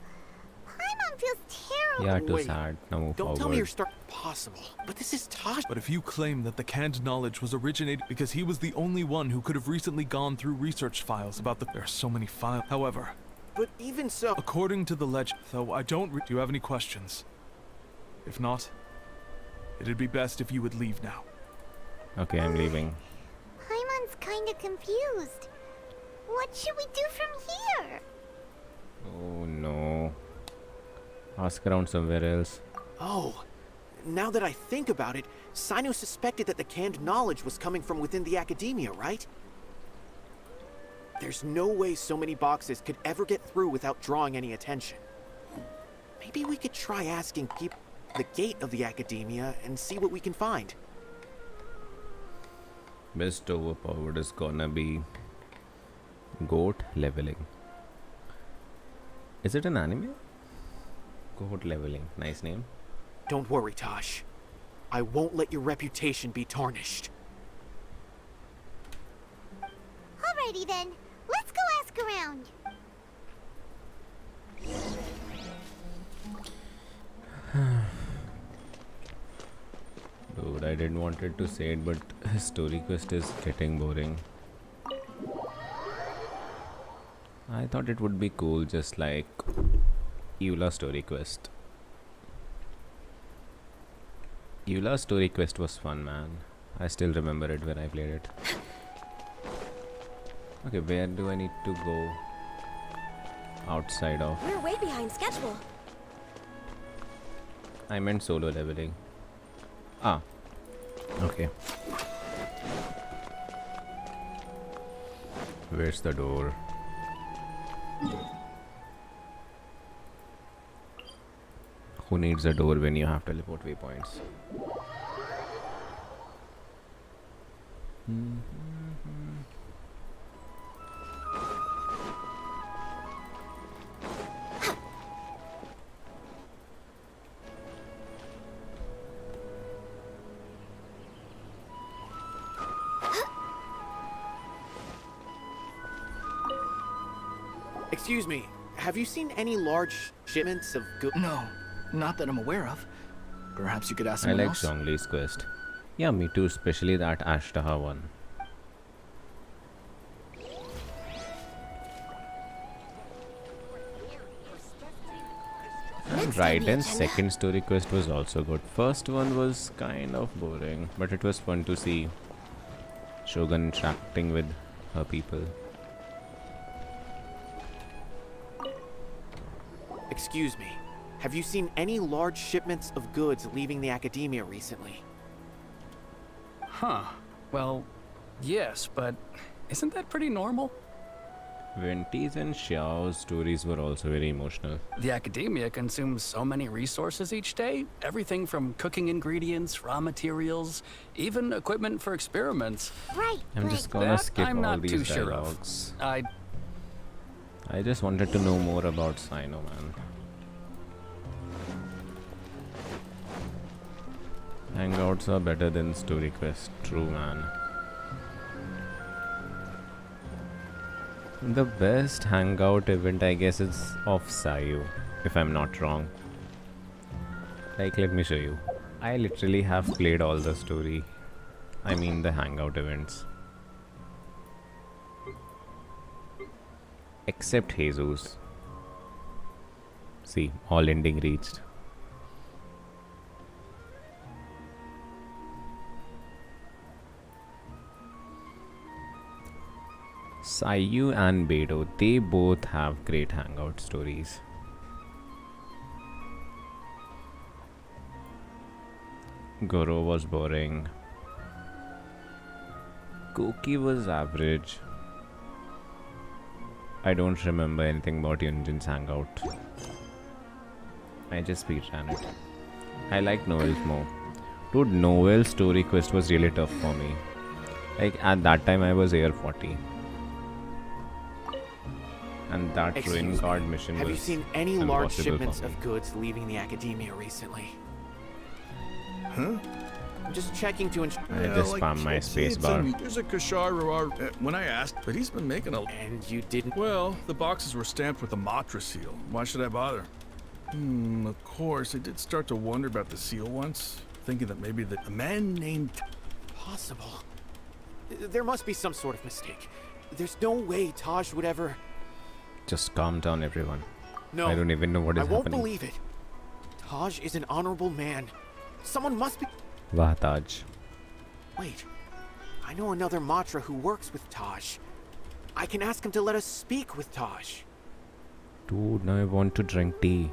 Paimon feels terrible. Yeah, too Wait, sad. Now move Don't forward. tell me you're possible, but this is Taj. But if you claim that the canned knowledge was originated because he was the only one who could have recently gone through research files about the— There are so many files. However, But even so, according to the legend, though I don't— Do you have any questions? If not, it'd be best if you would leave now. Okay, I'm leaving. Paimon's kinda confused. What should we do from here? Oh no. Ask around somewhere else. oh, now that I think about it, Cyno suspected that the canned knowledge was coming from within the academia, right? There's no way so many boxes could ever get through without drawing any attention. Maybe we could try asking people at the gate of the academia and see what we can find. Best overpowered is gonna be goat leveling. Is it an anime? Goat leveling. Nice name. Don't worry, Tosh. I won't let your reputation be tarnished. Alrighty then, let's go ask around. Dude, I didn't wanted to say it, but his story quest is getting boring. I thought it would be cool, just like Eula's story quest. Eula's story quest was fun, man. I still remember it when I played it. Okay, where do I need to go? Outside of. We're way behind schedule. I meant solo leveling. Ah. Okay. Where's the door? Who needs a door when you have teleport waypoints? Excuse me, have you seen any large shipments of goods? No, not that I'm aware of. Perhaps you could ask I someone like else? Zhongli's quest. Yeah, me too, especially that Ashtaha one. And Raiden's second story quest was also good. First one was kind of boring, but it was fun to see Shogun interacting with her people. Excuse me, have you seen any large shipments of goods leaving the academia recently? Huh. Well, yes, but isn't that pretty normal? Venti's and Xiao's stories were also very emotional. The academia consumes so many resources each day. Everything from cooking ingredients, raw materials, even equipment for experiments. Right. I'm just gonna That skip I'm all not these too sure of. dialogues. I just wanted to know more about Cyno, man. Hangouts are better than story quest. True, man. The best hangout event, I guess, is of Sayu, if I'm not wrong. Like, let me show you. I literally have played all the story. I mean, the hangout events. Except Jesus. See, all ending reached. Sayu and Beidou, they both have great hangout stories. Goro was boring. Koki was average. I don't remember anything about Yunjin's hangout. I just speedran it. I like Noel's more. Dude, Noel's story quest was really tough for me. Like, at that time I was Air 40. And that Ruin Guard mission have was you seen any large impossible shipments for me. of goods leaving the academia recently? Huh? I'm just checking to ensure. I just spam my space bar. There's a Kashar when I asked, but he's been making a... And you didn't? Well, the boxes were stamped with the Matra seal. Why should I bother? Of course, I did start to wonder about the seal once, thinking that maybe a man named... Possible. There must be some sort of mistake. There's no way Taj would ever... Just calm down, everyone. No, I don't even know what is I won't happening. believe it. Taj is an honorable man. Someone must be... Wah, Taj. Wait. I know another Matra who works with Taj. I can ask him to let us speak with Taj. Dude, now I want to drink tea.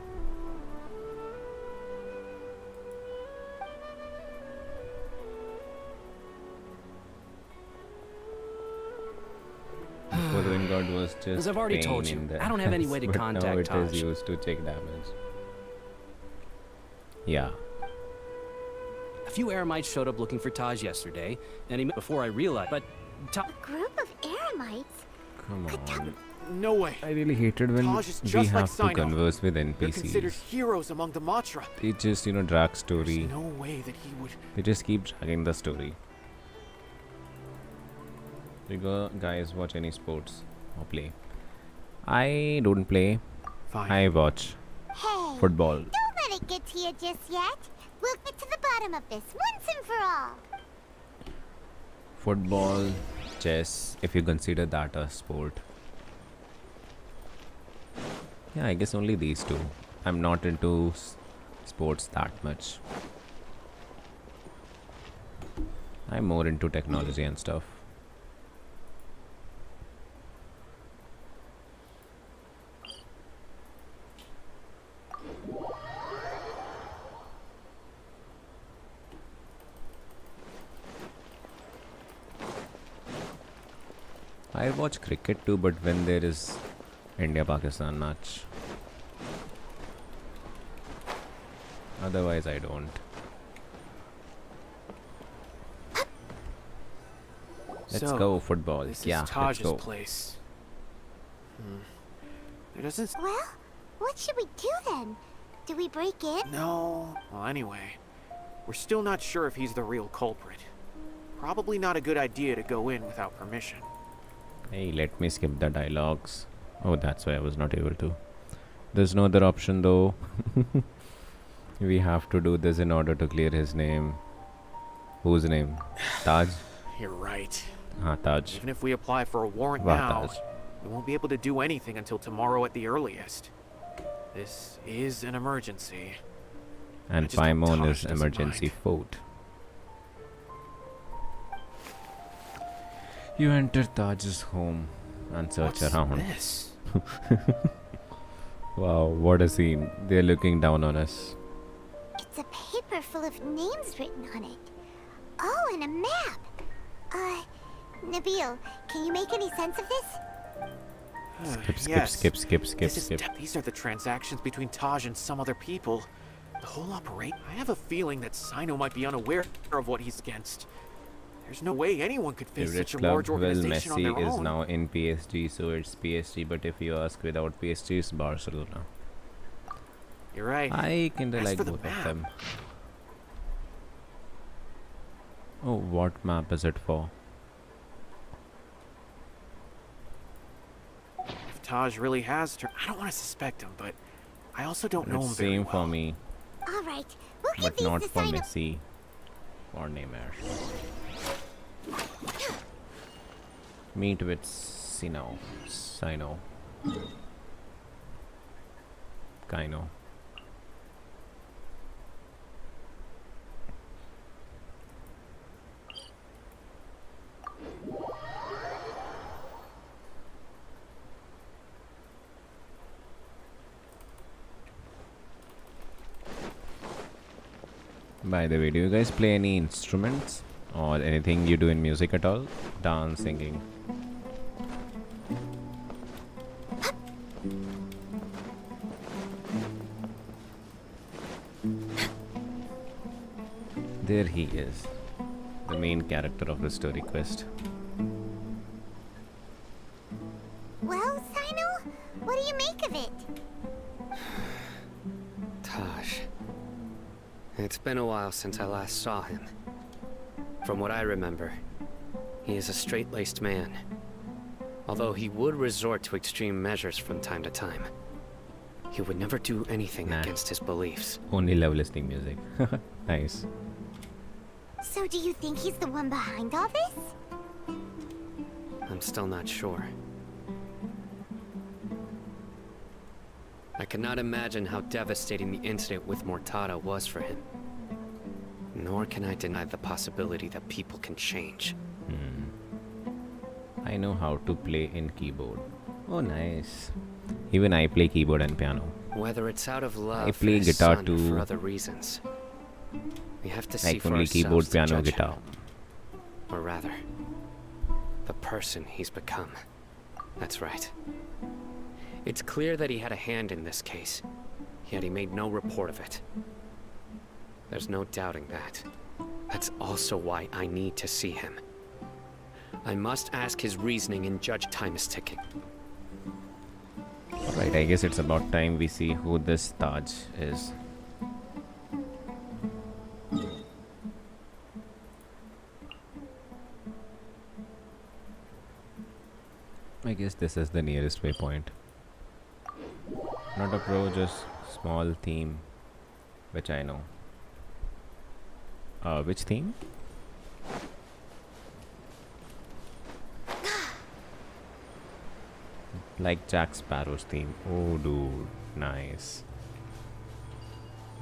Ruin Guard was just As I've already pain told you, in the I don't have any way to ass, but contact now it is Taj. used to check damage. Yeah. A few Eremites showed up looking for Taj yesterday, and he before I realized, but A group of Eremites? Come on. No way. I really hated when Taj is we just like have to Cyno. converse with They're considered NPCs. heroes among the Matra. They just, drag story. There's no way that he would... They just keep dragging the story. You guys watch any sports or play? I don't play. Fine. I watch Hey, football. don't let it get to you just yet. We'll get to the bottom of this once and for all. Football, chess, if you consider that a sport. Yeah, I guess only these two. I'm not into sports that much. I'm more into technology and stuff. I watch cricket too, but when there is India-Pakistan match. Otherwise, I don't. Let's So, go football. This Yeah, is let's Taj's go. place. There doesn't... Well, what should we do then? Do we break in? No. Well, anyway, we're still not sure if he's the real culprit. Probably not a good idea to go in without permission. Hey, let me skip the dialogues. Oh, that's why I was not able to. There's no other option though. We have to do this in order to clear his name. Whose name? Taj? You're right. Taj. Even if we apply for a warrant Wah, now, Taj. we won't be able to do anything until tomorrow at the earliest. This is an emergency. And just hope Paimon Taj is doesn't emergency mind. food. You enter Taj's home and search What's around. this? Wow, what a scene. They're looking down on us. It's a paper full of names written on it. Oh, and a map. Nabil, can you make any sense of this? These are the transactions between Taj and some other people. The whole operation. I have a feeling that Cyno might be unaware of what he's against. There's no way anyone could face Favorite such a club? large Well, organization on their Messi is own. now in PSG, so it's PSG. But if you ask without PSG, it's Barcelona. You're right. I kinda As like for the both map, of them. Oh, what map is it for? If Taj really has turned, I don't want to suspect him, but I also don't know him It's very same well. for me, All right, we'll give but these not to for Cyno. Messi or Neymar. Meet with Cyno. Cyno. By the way, do you guys play any instruments or anything you do in music at all? Dance, singing? There he is, the main character of the story quest. Well, Cyno, what do you make of it? Taj. It's been a while since I last saw him. From what I remember, he is a straight-laced man. Although he would resort to extreme measures from time to time. He would never do anything against his beliefs. Only love listening music. Nice. So do you think he's the one behind all this? I'm still not sure. I cannot imagine how devastating the incident with Mortada was for him. Nor can I deny the possibility that people can change. I know how to play in keyboard. Oh, nice. Even I play keyboard and piano. Whether it's out of love I play for his guitar son or too. for other reasons, we have to see Like for only ourselves keyboard, to piano, judge him. guitar. Or rather, the person he's become. That's right. It's clear that he had a hand in this case, yet he made no report of it. There's no doubting that. That's also why I need to see him. I must ask his reasoning and judge time is ticking. Alright, I guess it's about time we see who this Taj is. I guess this is the nearest waypoint. Not a pro, just small theme, which I know. Which theme? Like Jack Sparrow's theme. Oh, dude, nice.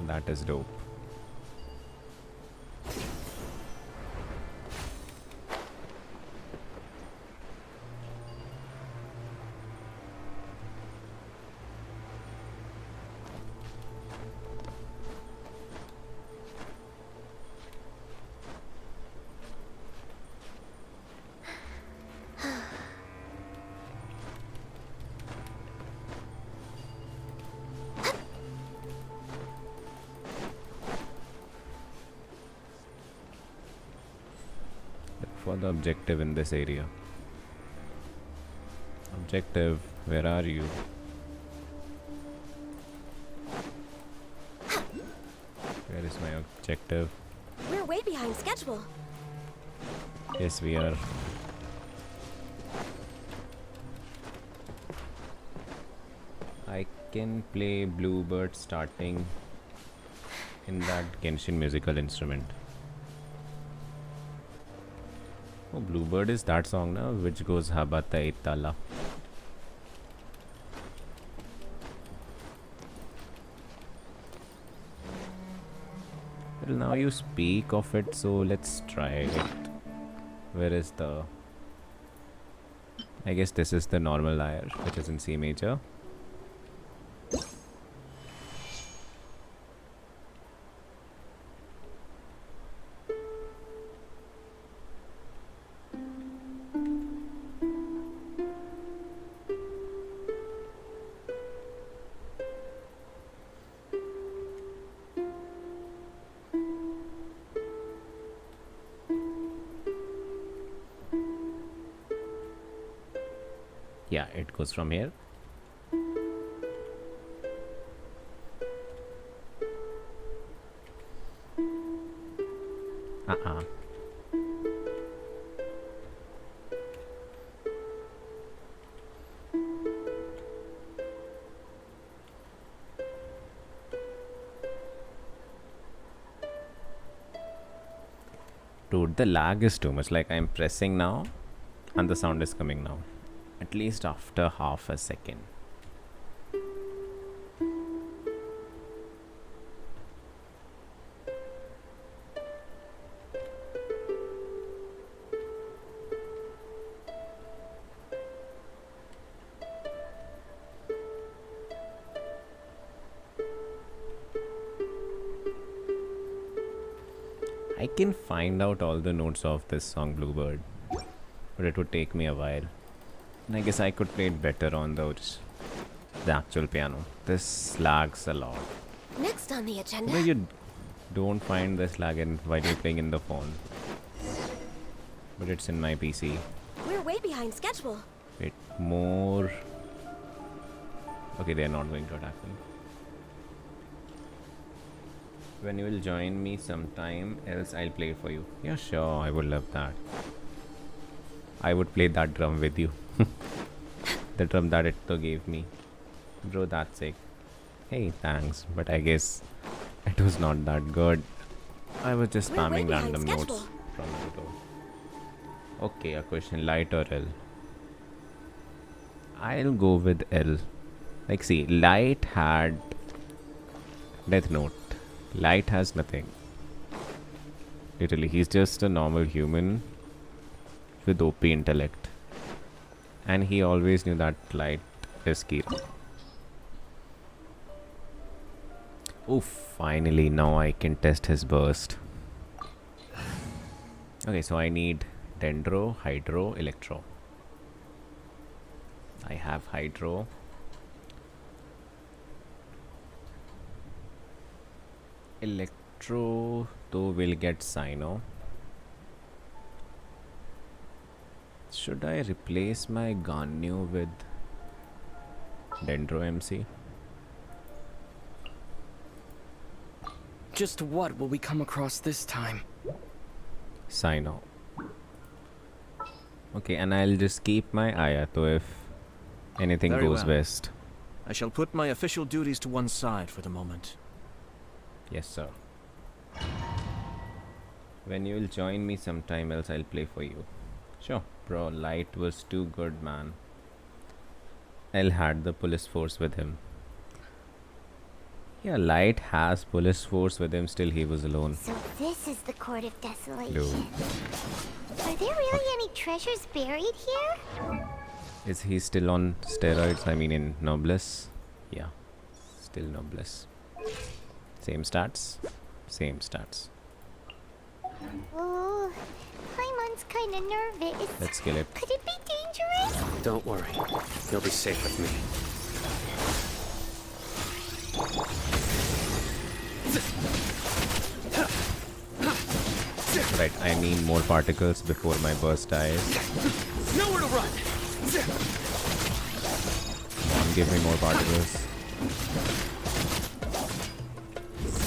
That is dope. For the objective in this area. Objective, where are you? Where is my objective? We're way behind schedule. Yes, we are. I can play Bluebird starting in that Genshin musical instrument. Oh, Bluebird is that song now, which goes Habata Itala. Well, now you speak of it, so let's try it. Where is the... I guess this is the normal lyre, which is in C major. Yeah, it goes from here. Dude, the lag is too much. Like, I'm pressing now and the sound is coming now. At least after half a second. I can find out all the notes of this song Bluebird, but it would take me a while. And I guess I could play it better on the actual piano. This lags a lot. Next on the agenda. Where you don't find this lag while you're playing in the phone. But it's in my PC. We're way behind schedule. Wait, more. Okay, they're not going to attack me. When you will join me sometime, else I'll play for you. Yeah, sure, I would love that. I would play that drum with you. The drum that it gave me. Bro, that's sick. Hey, thanks. But I guess it was not that good. I was just spamming random notes from YouTube. Okay, a question. Light or L? I'll go with L. Like, see, Light had Death Note. Light has nothing. Literally, he's just a normal human with OP intellect. And he always knew that Light is Kira. Oh, finally, now I can test his burst. Okay, so I need Dendro, Hydro, Electro. I have Hydro. Electro, though, will get Cyno. Should I replace my Ganyu with Dendro MC? Just what will we come across this time? Cyno. Okay, and I'll just keep my Ayato if anything Very goes well. west. I shall put my official duties to one side for the moment. Yes, sir. When you will join me sometime else, I'll play for you. Sure. Bro, Light was too good, man. L had the police force with him. Yeah, Light has police force with him, still he was alone. So this is the Court of Desolation. Hello. Are there really any treasures buried here? Is he still on steroids? I mean in Noblesse? Yeah. Still Noblesse. Same stats? Same stats. Oh, Paimon's kind of nervous. Let's kill it. Could it be dangerous? Don't worry. You'll be safe with me. Right, I need more particles before my burst dies. Nowhere to run. Come on, give me more particles.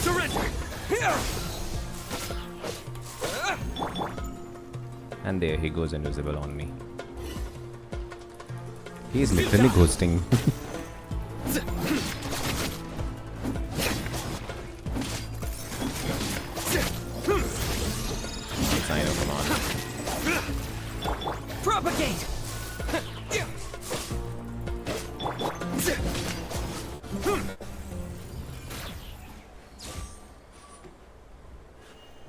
Surrender. Here. And there he goes invisible on me. He's literally ghosting.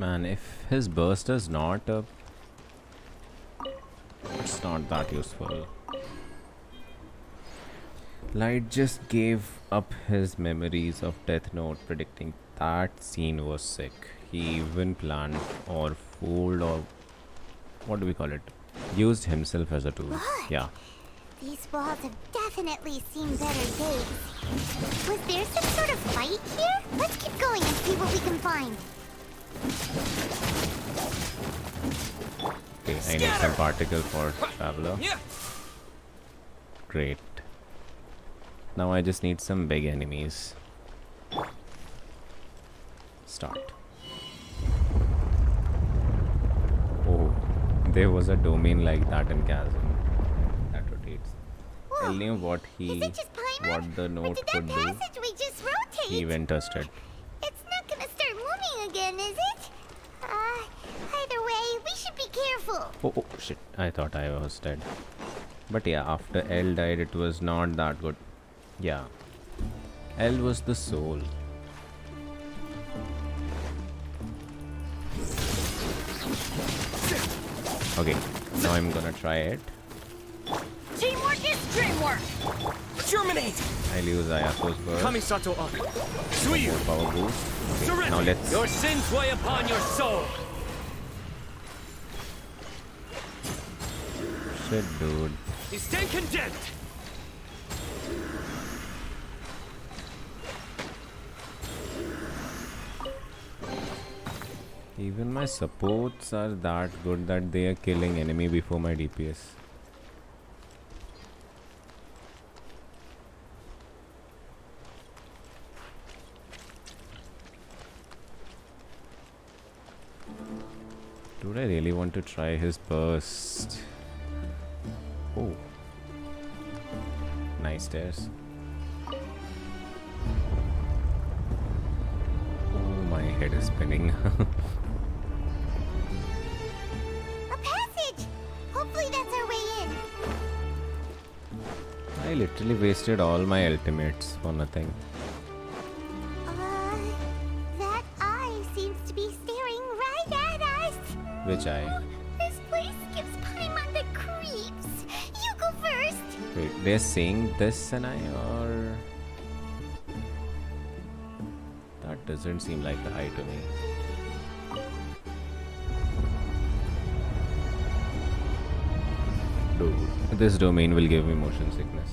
Man, if his burst is not up, it's not that useful. Light just gave up his memories of Death Note, predicting that scene was sick. He even planned or fooled or what do we call it? Used himself as a tool. Look, Yeah. these walls have definitely seen better days. Was there some sort of fight here? Let's keep going and see what we can find. Okay, I need some particle for Traveler. Great. Now I just need some big enemies. Start. Oh, there was a domain like that in Chasm that rotates. Whoa, I knew what the note could do. passageway just rotate? He even touched it. It's not gonna start moving again, is it? Either way, we should be careful. Oh shit! I thought I was dead. But yeah, after L died, it was not that good. Yeah, L was the soul. Okay, now I'm gonna try it. Teamwork is dreamwork. Germinate! I'll use Ayako's burst. Kamisato up. More power boost. Okay, now let's. Your sins weigh upon your soul. Shit, dude. You stand condemned. Even my supports are that good that they are killing enemy before my DPS. Dude, I really want to try his burst. Oh. Nice stairs. Oh, my head is spinning. A passage! Hopefully that's our way in. I literally wasted all my ultimates for nothing. That eye seems to be staring right at us. Which eye? This place gives Paimon the creeps. You go first. Wait, they're saying this and I or... That doesn't seem like the eye to me. Dude, this domain will give me motion sickness.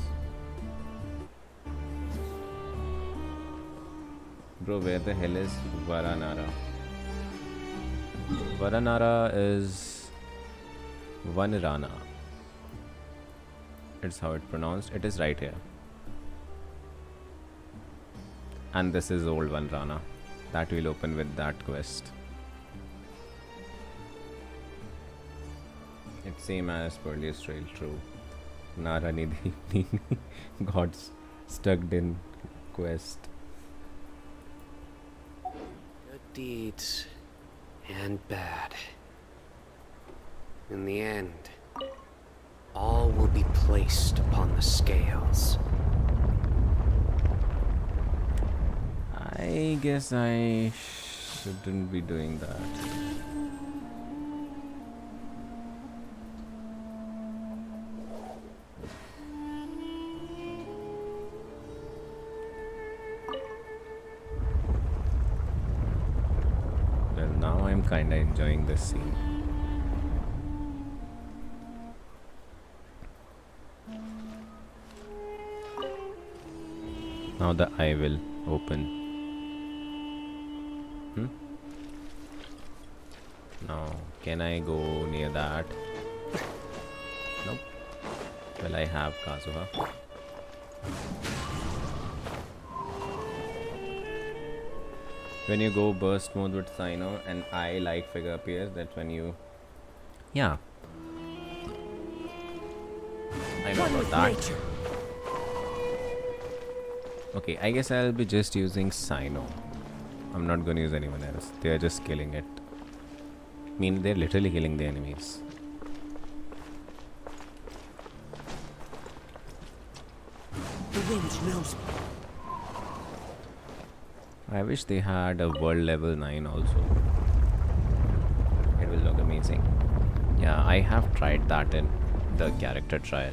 Bro, where the hell is Varanara? Varanara is Vanrana. It's how it's pronounced. It is right here. And this is old Vanrana. That will open with that quest. It's same as Pearliest Trail, true. Naranidhi got stuck in quest. Good deeds and bad. In the end, all will be placed upon the scales. I guess I shouldn't be doing that. Well, now I'm kinda enjoying this scene. Now the eye will open. Now, can I go near that? Nope. Well, I have Kazuha. When you go burst mode with Cyno, an eye-like figure appears. That's when you... Yeah. I know about that. Okay, I guess I'll be just using Cyno. I'm not gonna use anyone else. They are just killing it. I mean, they're literally killing the enemies. The wind knows. I wish they had a world level 9 also. amazing. Yeah, I have tried that in the character trial.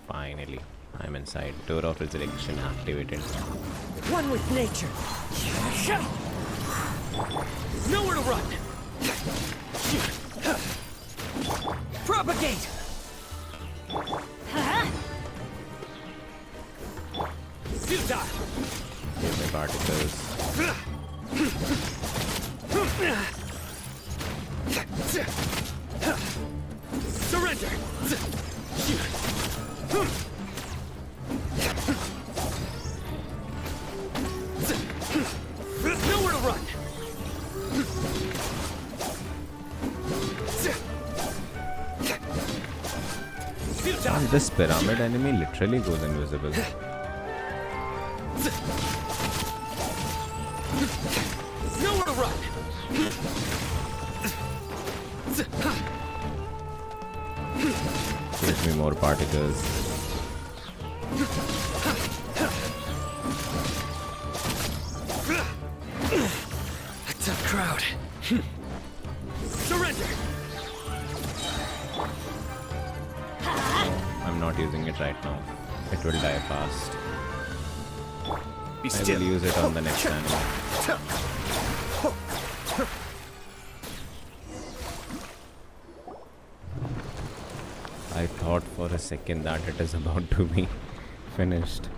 Finally, I'm inside. Door of Resurrection activated. One with nature. Nowhere to run. Propagate. Futile. Give me particles. Surrender. Nowhere to run. And this pyramid enemy literally goes invisible. Nowhere to run. Give me more particles. A tough crowd. Surrender. I'm not using it right now. It will die fast. Be I still. will use it on the next enemy. I thought for a second that it is about to be finished.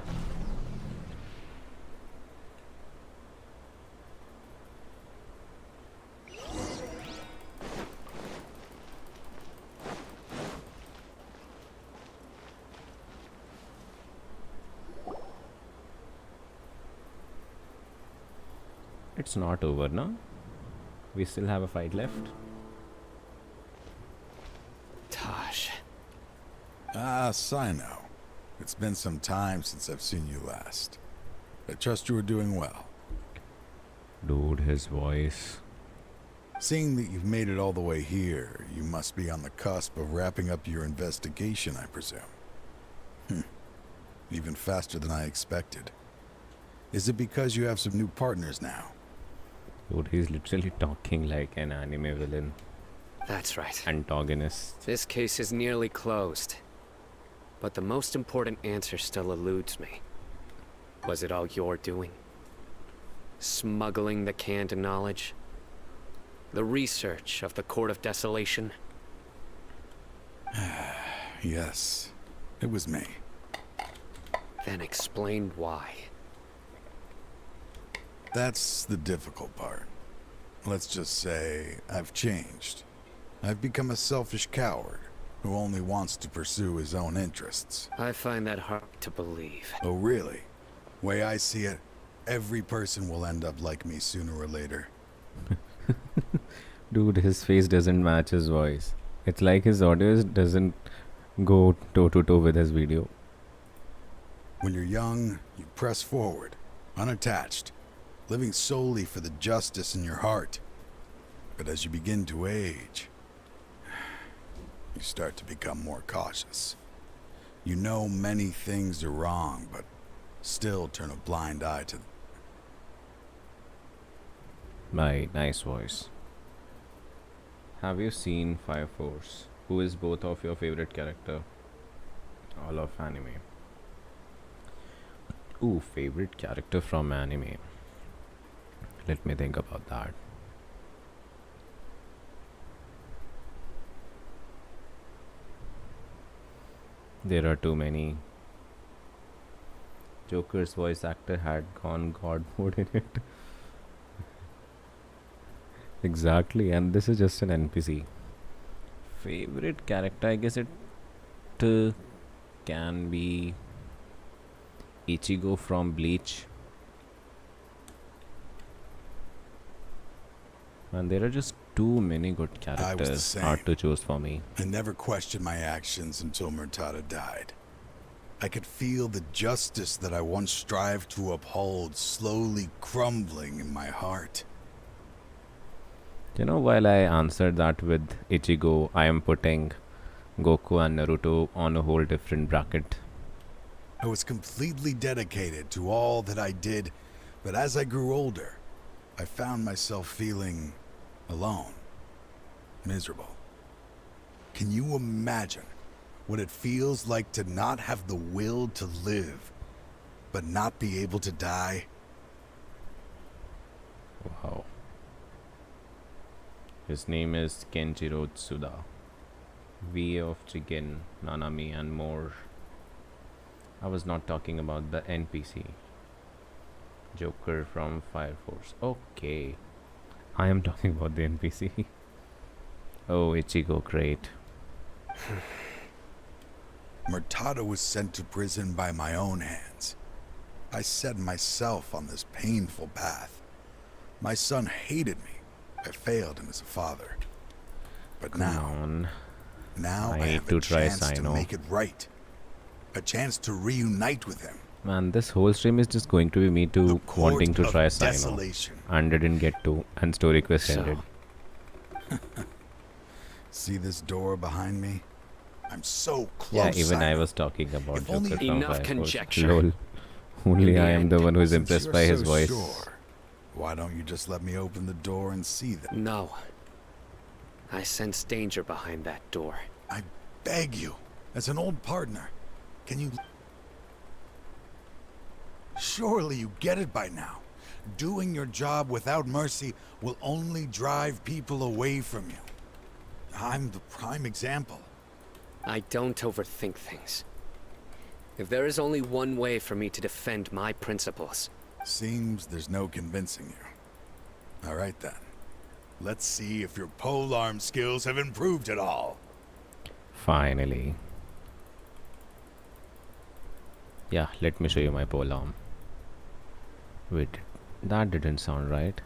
It's not over now. We still have a fight left. Tosh. Ah, Cyno. It's been some time since I've seen you last. I trust you are doing well. Dude, his voice. Seeing that you've made it all the way here, you must be on the cusp of wrapping up your investigation, I presume. Even faster than I expected. Is it because you have some new partners now? Dude, he's literally talking like an anime villain. That's right. Antagonist. This case is nearly closed. But the most important answer still eludes me. Was it all your doing? Smuggling the canned knowledge? The research of the Court of Desolation? Yes, it was me. Then explain why. That's the difficult part. Let's just say I've changed. I've become a selfish coward who only wants to pursue his own interests. I find that hard to believe. Oh, really? Way I see it, every person will end up like me sooner or later. Dude, his face doesn't match his voice. It's like his audio doesn't go toe to toe with his video. When you're young, you press forward, unattached, living solely for the justice in your heart. But as you begin to age, you start to become more cautious. You know many things are wrong, but still turn a blind eye to them. My nice voice. Have you seen Fire Force? Who is both of your favorite character? All of anime. Ooh, favorite character from anime. Let me think about that. There are too many. Joker's voice actor had gone god mode in it. Exactly, and this is just an NPC. Favorite character, I guess it can be Ichigo from Bleach. And there are just too many good characters hard to choose for me. I never questioned my actions until Murtada died. I could feel the justice that I once strived to uphold slowly crumbling in my heart. You know, while I answered that with Ichigo, I am putting Goku and Naruto on a whole different bracket. I was completely dedicated to all that I did, but as I grew older, I found myself feeling alone, miserable. Can you imagine what it feels like to not have the will to live, but not be able to die? Wow. His name is Kenjiro Tsuda. V of Chicken, Nanami and more. I was not talking about the NPC. Joker from Fire Force. Okay. I am talking about the NPC. Oh, Ichigo, great. Murtada was sent to prison by my own hands. I set myself on this painful path. My son hated me. I failed him as a father. But now I have to a try chance to Cyno. make it right. A chance to reunite with him. Man, this whole stream is just going to be me to wanting to try Cyno. Desolation. And didn't get to, and story quest ended. See this door behind me? I'm so close. Yeah, even Cyno. I was talking about If Joker only- from Enough Fire Force. conjecture. Lol. Only In I the am end, the one who is Since impressed you're by his so voice. Sure, why don't you just let me open the door and see them? No. I sense danger behind that door. I beg you, as an old partner, can you... Surely you get it by now. Doing your job without mercy will only drive people away from you. I'm the prime example. I don't overthink things. If there is only one way for me to defend my principles... Seems there's no convincing you. All right then. Let's see if your polearm skills have improved at all. Finally. Yeah, let me show you my pole arm. Wait, that didn't sound right.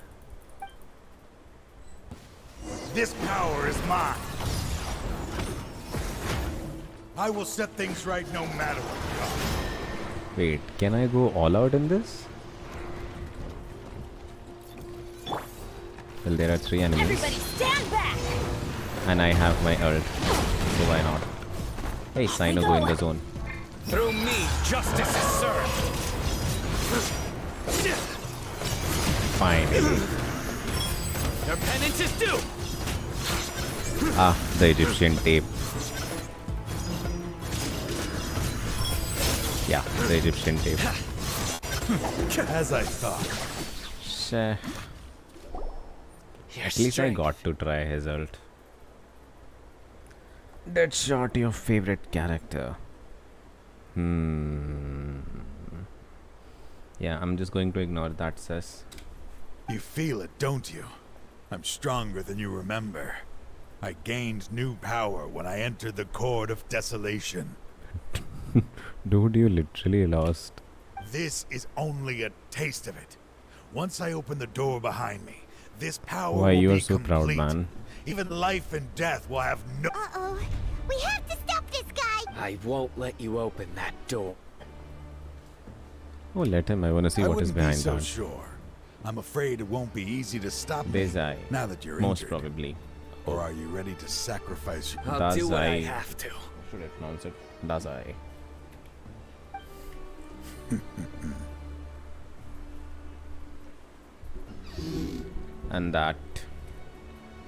This power is mine. I will set things right no matter what. Wait, can I go all out in this? Well, there are 3 enemies. Everybody stand back! And I have my ult. So why not? Hey, Cyno, go in the zone. Through me, justice is served. Finally. Your penance is due. Ah, the Egyptian tape. Yeah, the Egyptian tape. As I thought. Sheh. At least I got to try his ult. Deadshot, your favorite character. Yeah, I'm just going to ignore that, sis. You feel it, don't you? I'm stronger than you remember. I gained new power when I entered the Court of Desolation. Dude, you literally lost. This is only a taste of it. Once I open the door behind me, this power Why will you be are so proud, complete. man? Even life and death will have no... Uh-oh. We have to stop this guy! I won't let you open that door. Oh, let him. I want to see what is behind so that. Sure. I'm afraid it won't be easy to stop me There's I. now that you're Most injured. probably. Or are you ready to sacrifice your... I'll Does do what I I have to. should I pronounce it? Does I? And that.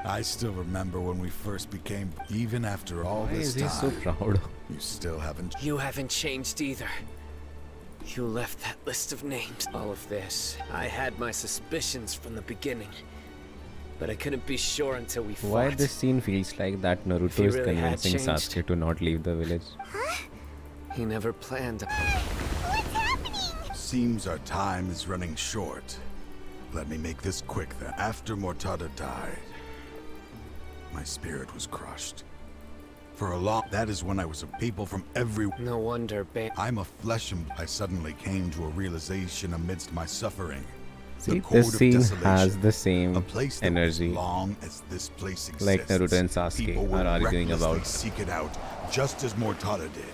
I still remember when we first became... Even after all Why this is he time, so proud? you still haven't... You haven't changed either. You left that list of names. All of this. I had my suspicions from the beginning. But I couldn't be sure until we fought. Why this scene feels like that If Naruto he is really had convincing changed. Sasuke to not leave the village? He never planned. What's happening? Seems our time is running short. Let me make this quick then. After Mortada died, my spirit was crushed. For a long... That is when I was a people from every... No wonder, babe. I'm a flesh and... I suddenly came to a realization amidst my suffering. See, Court this of scene Desolation, has the same a place that energy. as long as this place exists, Like Naruto and Sasuke people will are arguing recklessly about. seek it out, just as Mortada did,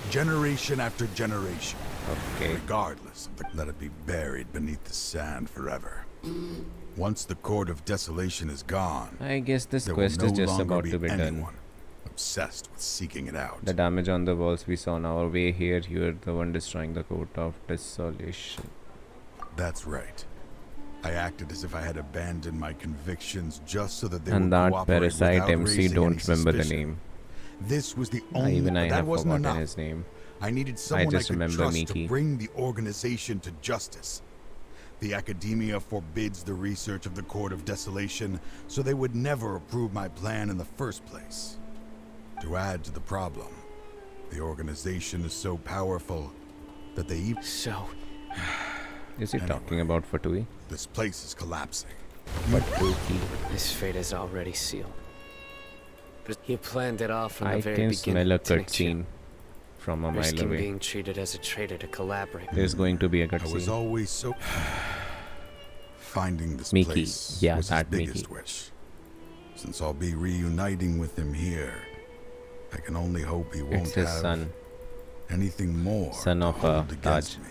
generation after generation. Okay. Regardless of the, let it be buried beneath the sand forever. Once the Court of Desolation is gone, I guess this there quest will is no just longer about be to be done. anyone obsessed with seeking it out. The damage on the walls we saw on our way here, you're the one destroying the Court of Desolation. That's right. I acted as if I had abandoned my convictions just so that they And would that cooperate parasite without MC raising don't any remember the suspicion. name. This was the Ah, only. even I that have wasn't forgotten enough. his name. I needed someone I just could remember trust Miki. to bring the organization to justice. The academia forbids the research of the Court of Desolation, so they would never approve my plan in the first place. To add to the problem, the organization is so powerful that they even... So... Is he talking about Fatui? This place is collapsing. Fatui. His fate is already sealed. But you planned it all from I the very can beginning, smell a didn't you? cutscene from a mile Risking away. being treated as a traitor to collaborate. There's going to be a I was cutscene. always so... Finding this Miki. place Yeah, was his that biggest Miki. wish. Since I'll be reuniting with him here, I can only hope he won't It's his have son. anything more Son to of hold a against Taj. me.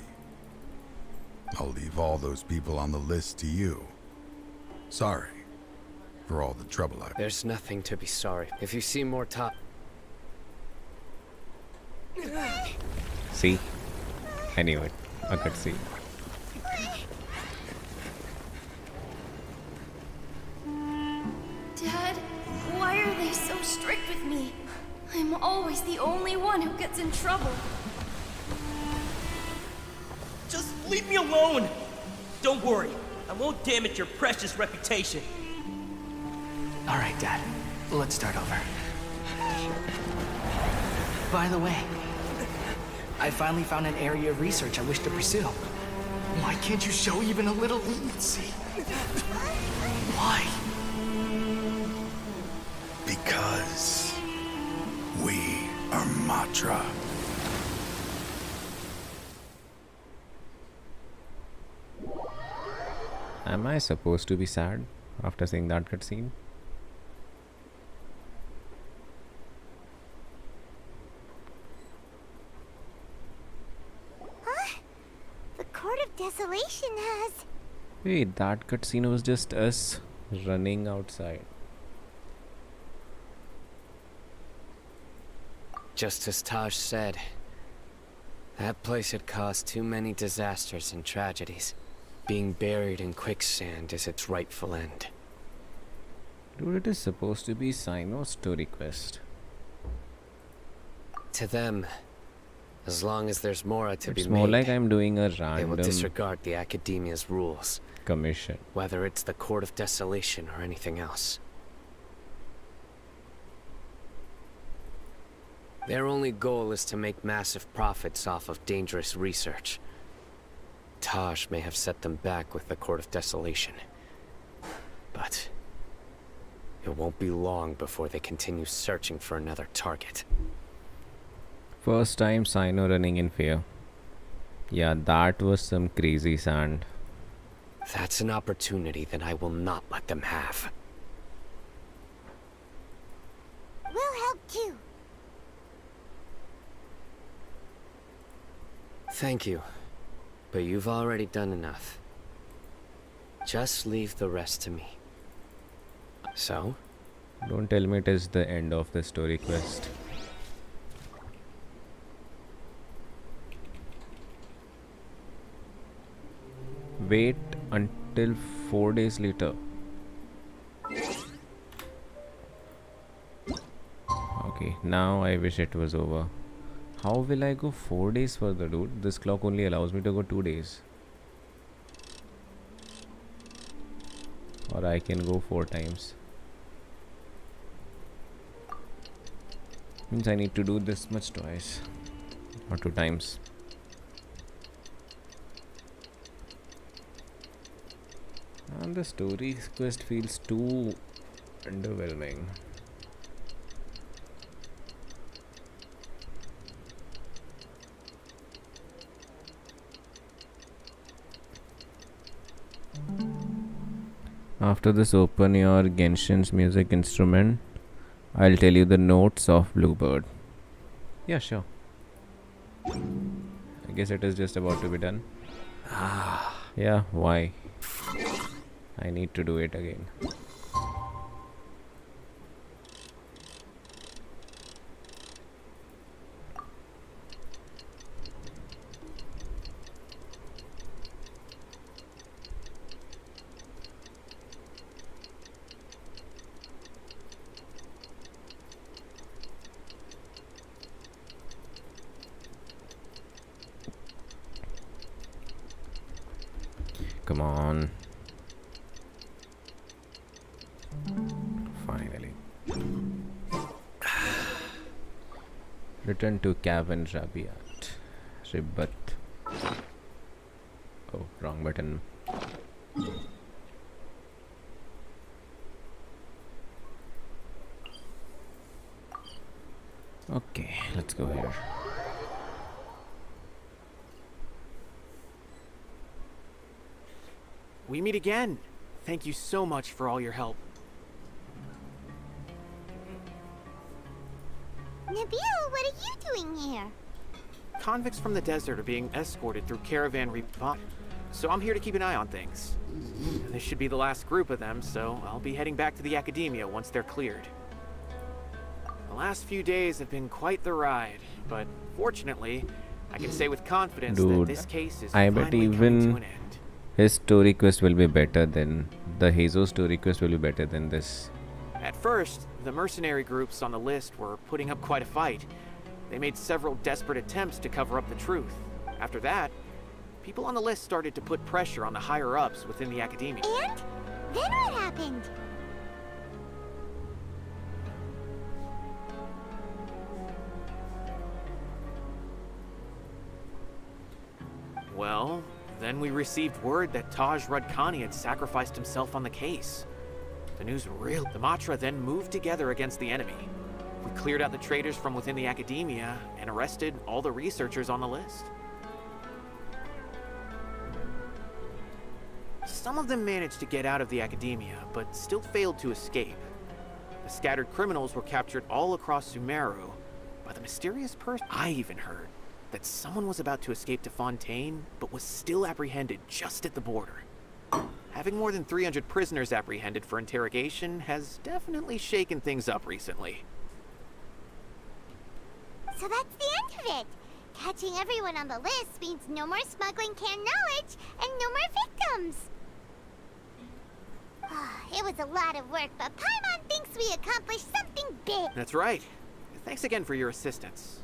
I'll leave all those people on the list to you. Sorry for all the trouble I've... There's nothing to be sorry. If you see more top... See? I knew it. A cutscene. Dad, why are they so strict with me? I'm always the only one who gets in trouble. Just leave me alone! Don't worry, I won't damage your precious reputation. Alright, Dad. Let's start over. By the way, I finally found an area of research I wish to pursue. Why can't you show even a little leniency? Why? Because we are Matra. Am I supposed to be sad after seeing that cutscene? Huh? The Court of Desolation has... Wait, that cutscene was just us running outside. Just as Taj said, that place had caused too many disasters and tragedies. Being buried in quicksand is its rightful end. Dude, it is supposed to be Cyno's story quest. To them, as long as there's more to be It's made, more like I'm doing a they will random disregard the Academia's rules, commission. whether it's the Court of Desolation or anything else. Their only goal is to make massive profits off of dangerous research. Taj may have set them back with the Court of Desolation, but it won't be long before they continue searching for another target. First time Cyno running in fear. Yeah, that was some crazy sand. That's an opportunity that I will not let them have. We'll help too. Thank you, but you've already done enough. Just leave the rest to me. So? Don't tell me it is the end of the story quest. Wait until 4 days later. Okay, now I wish it was over. How will I go 4 days further, dude? This clock only allows me to go 2 days. Or I can go 4 times. Means I need to do this much twice. Or 2 times. And the story quest feels too underwhelming. After this, open your Genshin's music instrument. I'll tell you the notes of Bluebird. Yeah, sure. I guess it is just about to be done. Yeah, why? I need to do it again. come on. Finally. Return to Cavern Rabiat. Ribat. Oh, wrong button. Okay, let's go here. We meet again. Thank you so much for all your help. Nabil, what are you doing here? Convicts from the desert are being escorted through caravan rebot, so I'm here to keep an eye on things. This should be the last group of them, so I'll be heading back to the academia once they're cleared. The last few days have been quite the ride, but fortunately, I can say with confidence that this case is I bet finally coming to even an end. his story quest will be better than the Hazo story quest will be better than this. At first, the mercenary groups on the list were putting up quite a fight. They made several desperate attempts to cover up the truth. After that, people on the list started to put pressure on the higher-ups within the academia. And? Then what happened? Well, then we received word that Taj Rudkani had sacrificed himself on the case. The news really... The Matra then moved together against the enemy. We cleared out the traitors from within the academia and arrested all the researchers on the list. Some of them managed to get out of the academia, but still failed to escape. The scattered criminals were captured all across Sumeru by the mysterious person. I even heard that someone was about to escape to Fontaine, but was still apprehended just at the border. Having more than 300 prisoners apprehended for interrogation has definitely shaken things up recently. So that's the end of it. Catching everyone on the list means no more smuggling canned knowledge and no more victims. It was a lot of work, but Paimon thinks we accomplished something big. That's right. Thanks again for your assistance.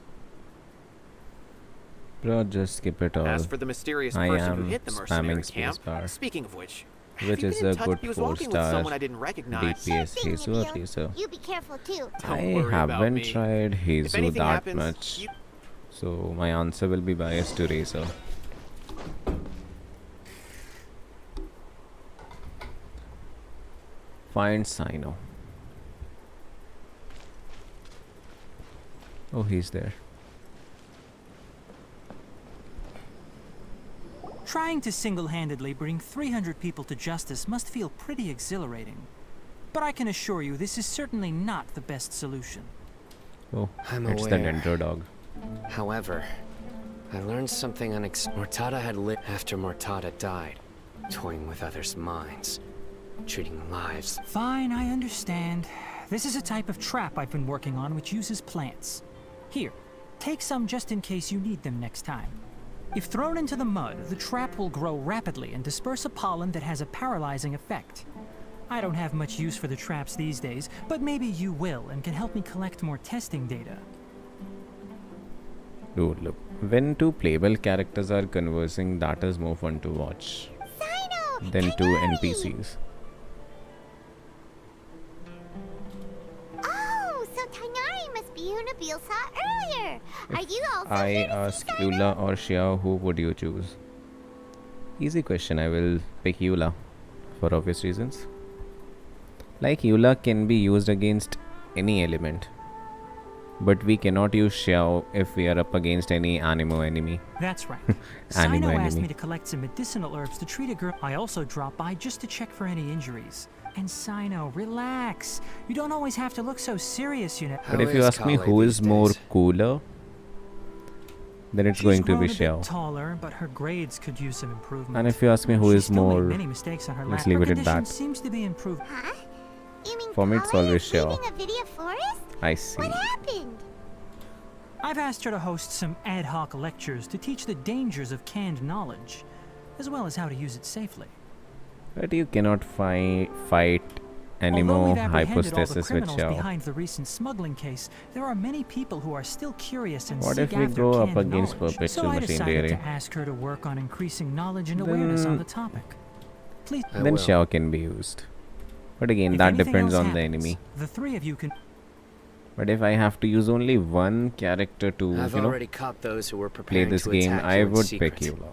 Bro, just skip it all. As for the mysterious I person who am hit the mercenary spamming camp, spacebar, speaking of which, which is a good he was walking with 4-star someone I didn't recognize. DPS Hazo or Hazo. You be careful too. I worry about haven't me. tried If Hazo anything that happens, much, so my answer will be biased to Hazo. Find Cyno. Oh, he's there. Trying to single-handedly bring 300 people to justice must feel pretty exhilarating. But I can assure you this is certainly not the best solution. Oh, I'm it's the aware. Dendro dog. However, I learned something Mortada had lit after Mortada died, toying with others' minds, treating lives. Fine, I understand. This is a type of trap I've been working on which uses plants. Here, take some just in case you need them next time. If thrown into the mud, the trap will grow rapidly and disperse a pollen that has a paralyzing effect. I don't have much use for the traps these days, but maybe you will and can help me collect more testing data. Dude, look. When two playable characters are conversing, that is more fun to watch than two NPCs. Oh, so Tainari must be who Nabil saw earlier. Are you also I here to ask see Cyno? Eula or Xia, who would you choose? Easy question. I will pick Eula for obvious reasons. Like, Eula can be used against any element, but we cannot use Xiao if we are up against any Animo enemy. That's right. Animo Cyno asked enemy. me to collect some medicinal herbs to treat a girl. I also dropped by just to check for any injuries. And Cyno, relax. You don't always have to look so serious, you know. But if you ask me who is more cooler, then it's going to be She's grown a Xiao. bit taller, but her grades could use some improvement. And if you ask me who She is still made more, many mistakes on her let's lap. leave Her it at condition that. seems to be improved. Huh? You mean For me, it's Kala always is Xiao. leaving Avidia Forest? I see. What happened? I've asked her to host some ad hoc lectures to teach the dangers of canned knowledge, as well as how to use it safely. But you cannot fight Although Animo we've apprehended all the hypostasis with criminals Xiao. behind the recent smuggling case, there are many people who are still curious and What seek if we after go up canned against knowledge. perpetual So I machine decided theory? to ask her to work on increasing knowledge and awareness on Then the topic. Please. I Then will. Xiao can be used. But again, If that anything depends else on the happens, enemy. The three of you can. But if I have to use only one character to, I've you know, already caught those who were play preparing this to game, attack I you in would secret. pick Eula.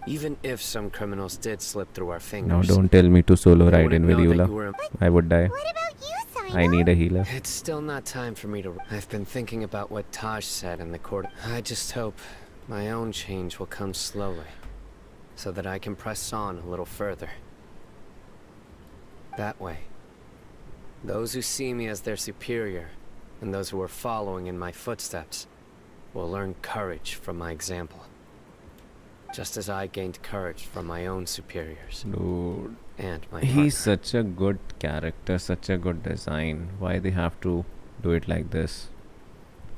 Even if some criminals did slip through our Now fingers. don't tell me to solo I ride wouldn't in with know that Eula. you were- I would die. What about you, Cyno? I need a healer. It's still not time for me to. I've been thinking about what Taj said in the court. I just hope my own change will come slowly, so that I can press on a little further. That way, those who see me as their superior, and those who are following in my footsteps, will learn courage from my example. Just as I gained courage from my own superiors. Dude. And my He's partner. such a good character, such a good design. Why they have to do it like this?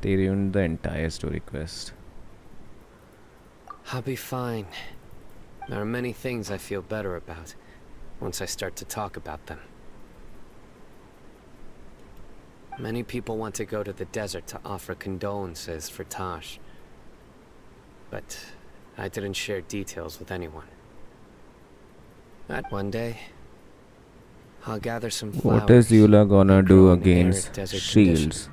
They ruined the entire story quest. I'll be fine. There are many things I feel better about once I start to talk about them. Many people want to go to the desert to offer condolences for Taj. But I didn't share details with anyone. That one day, I'll gather some flowers. What is Eula gonna and do grow in arid against desert shields? conditions.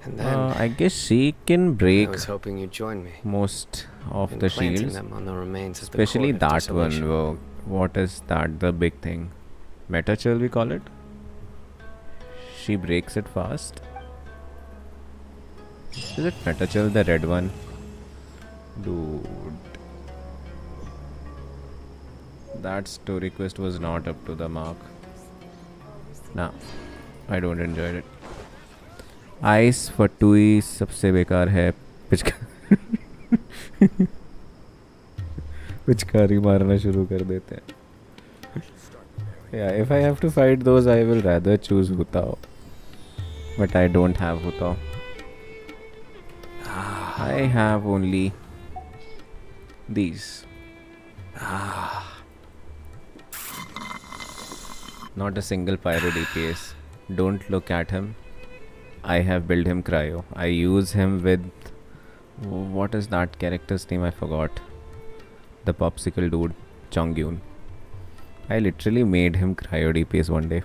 And then, I guess she can I break was hoping you'd join me most of in the planting shields. them on the remains of Especially the Court of that one. Desolation. Whoa. What is that? The big thing. Meta chill we call it? She breaks it fast. Is it Meta chill, the red one? Dude. That story quest was not up to the mark. Nah. I don't enjoy it. Ice फटुई सबसे बेकार है पिचकारी मारना शुरू कर देते हैं. Yeah, if I have to fight those, I will rather choose Hutao. But I don't have Hutao. I have only these. Not a single pyro DPS. Don't look at him. I have built him cryo. I use him with... What is that character's name? I forgot. The popsicle dude. Chongyun. I literally made him cryo DPS one day.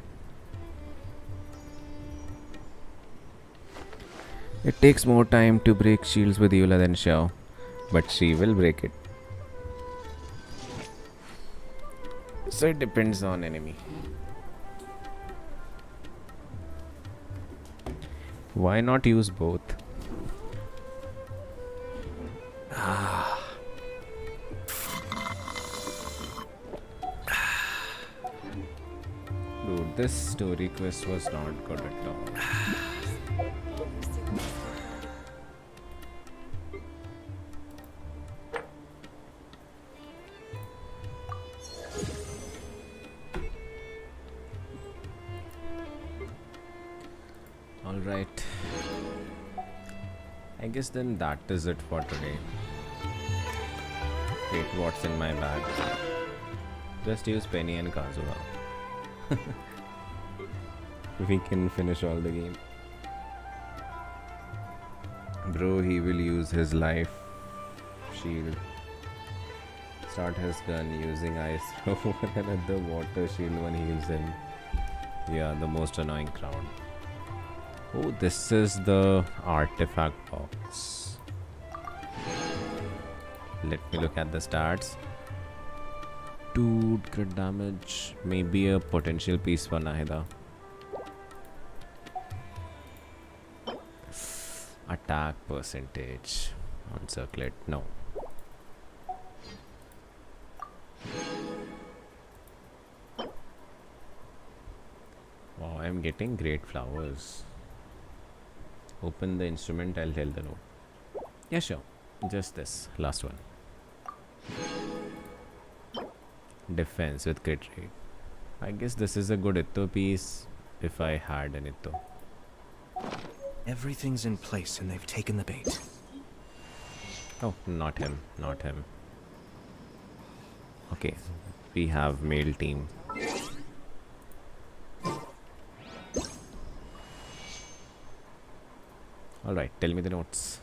It takes more time to break shields with Eula than Xiao. But she will break it. So it depends on enemy. Why not use both? Dude, this story quest was not good at all. Alright. I guess then that is it for today. Wait, what's in my bag? Just use Penny and Kazuha. We can finish all the game. Bro, he will use his life shield. Start his gun using ice throw and another water shield when heals him. Yeah, the most annoying crowd. Oh, this is the artifact box. Let me look at the stats. Dude, crit damage. Maybe a potential piece for Nahida. Attack percentage. On circlet. No. Wow, I'm getting great flowers. Open the instrument, I'll tell the note. Yeah, sure. Just this. Last one. Defense with crit rate. I guess this is a good Itto piece if I had an Itto. Everything's in place and they've taken the bait. Oh, not him. Not him. Okay. We have male team. Alright, tell me the notes.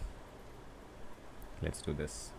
Let's do this.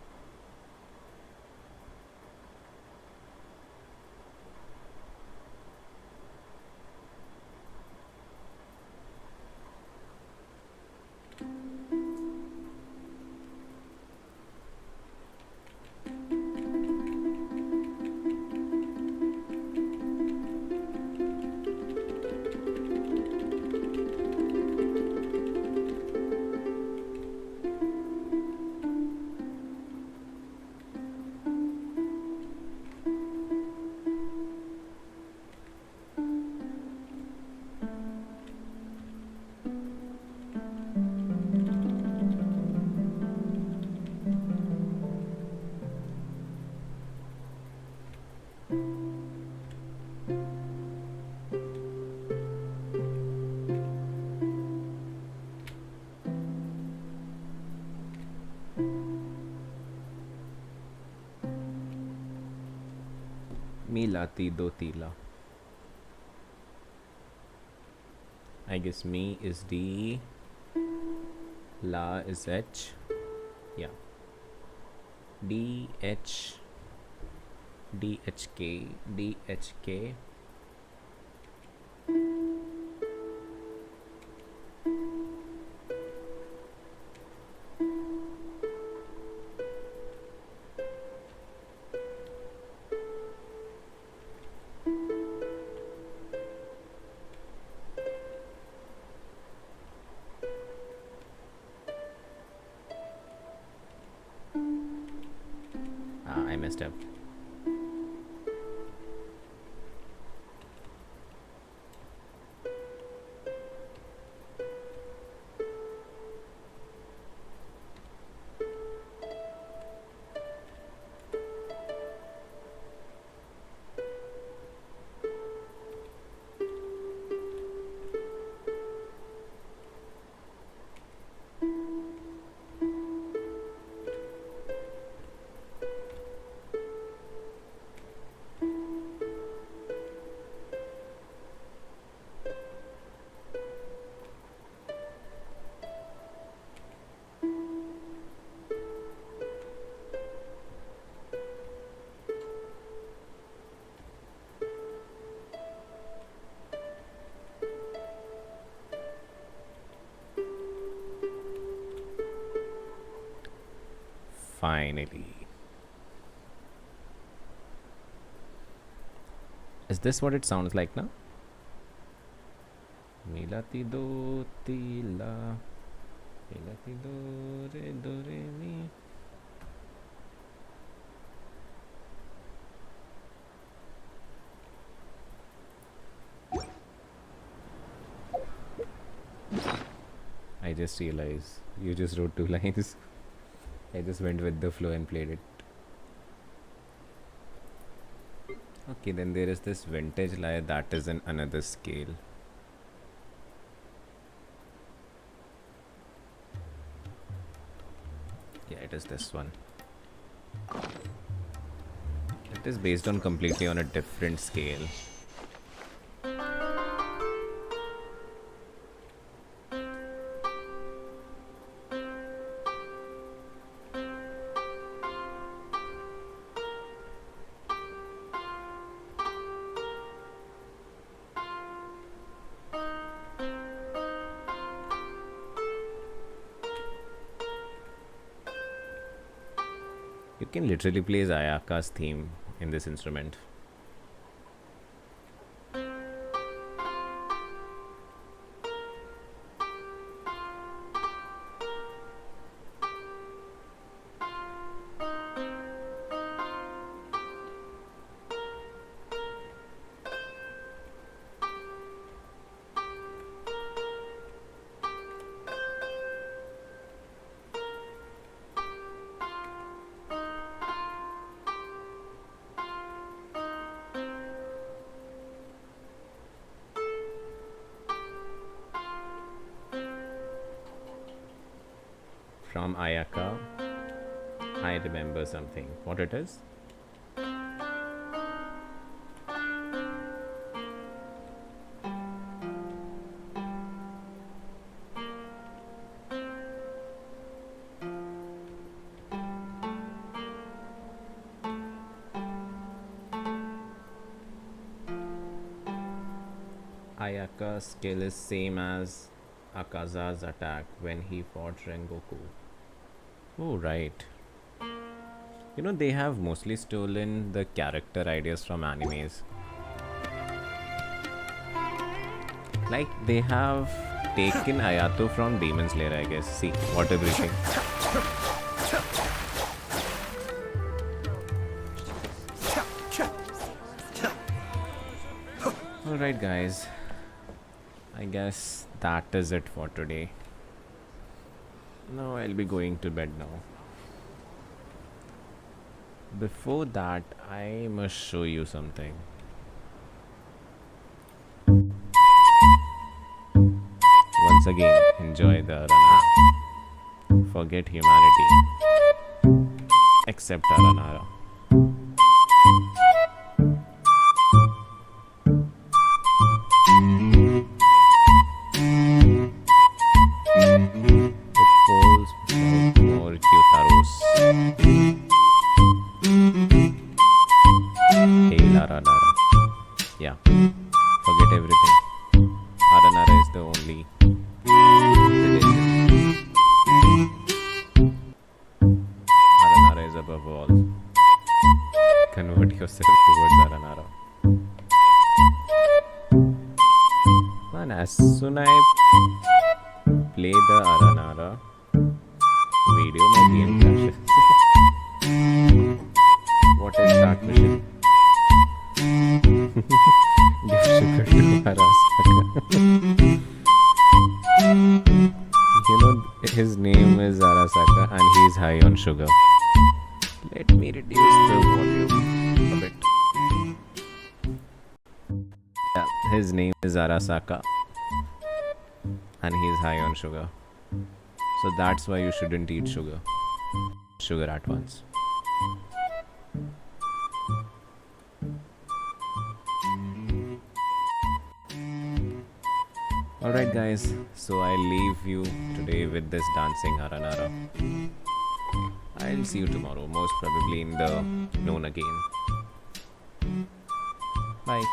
Milati do tila. I guess me is D, La is H. Yeah. D H D H K D H K. I messed up. Finally. Is this what it sounds like now? Milati do tila. Milati do re mi. I just realized you just wrote 2 lines. I just went with the flow and played it. Okay, then there is this vintage lyre that is in another scale. Yeah, it is this one. It is based on completely on a different scale. You can literally play Ayaka's theme in this instrument. From Ayaka, I remember something. What it is? Ayaka's skill is same as Akaza's attack when he fought Rengoku. Oh, right. You know, they have mostly stolen the character ideas from animes. Like, they have taken Ayato from Demon Slayer, I guess. See, water breathing. Alright, guys. I guess that is it for today. Now I'll be going to bed now. Before that, I must show you something. Once again, enjoy the Aranara. Forget humanity. Accept Aranara. It falls without more Kyutaros. Hail Aranara. Yeah, forget everything. Aranara is the only religion. Aranara is above all. Convert yourself towards Aranara. Man, as soon as I play the Aranara video, my game crashes. What is that mission? Give sugar to Arasaka. You know, his name is Arasaka and he is high on sugar. Let me reduce the volume a bit. Yeah, his name is Arasaka and he is high on sugar. So that's why you shouldn't eat sugar at once. Alright guys, so I leave you today with this dancing Aranara. I'll see you tomorrow, most probably in the noon again. Bye.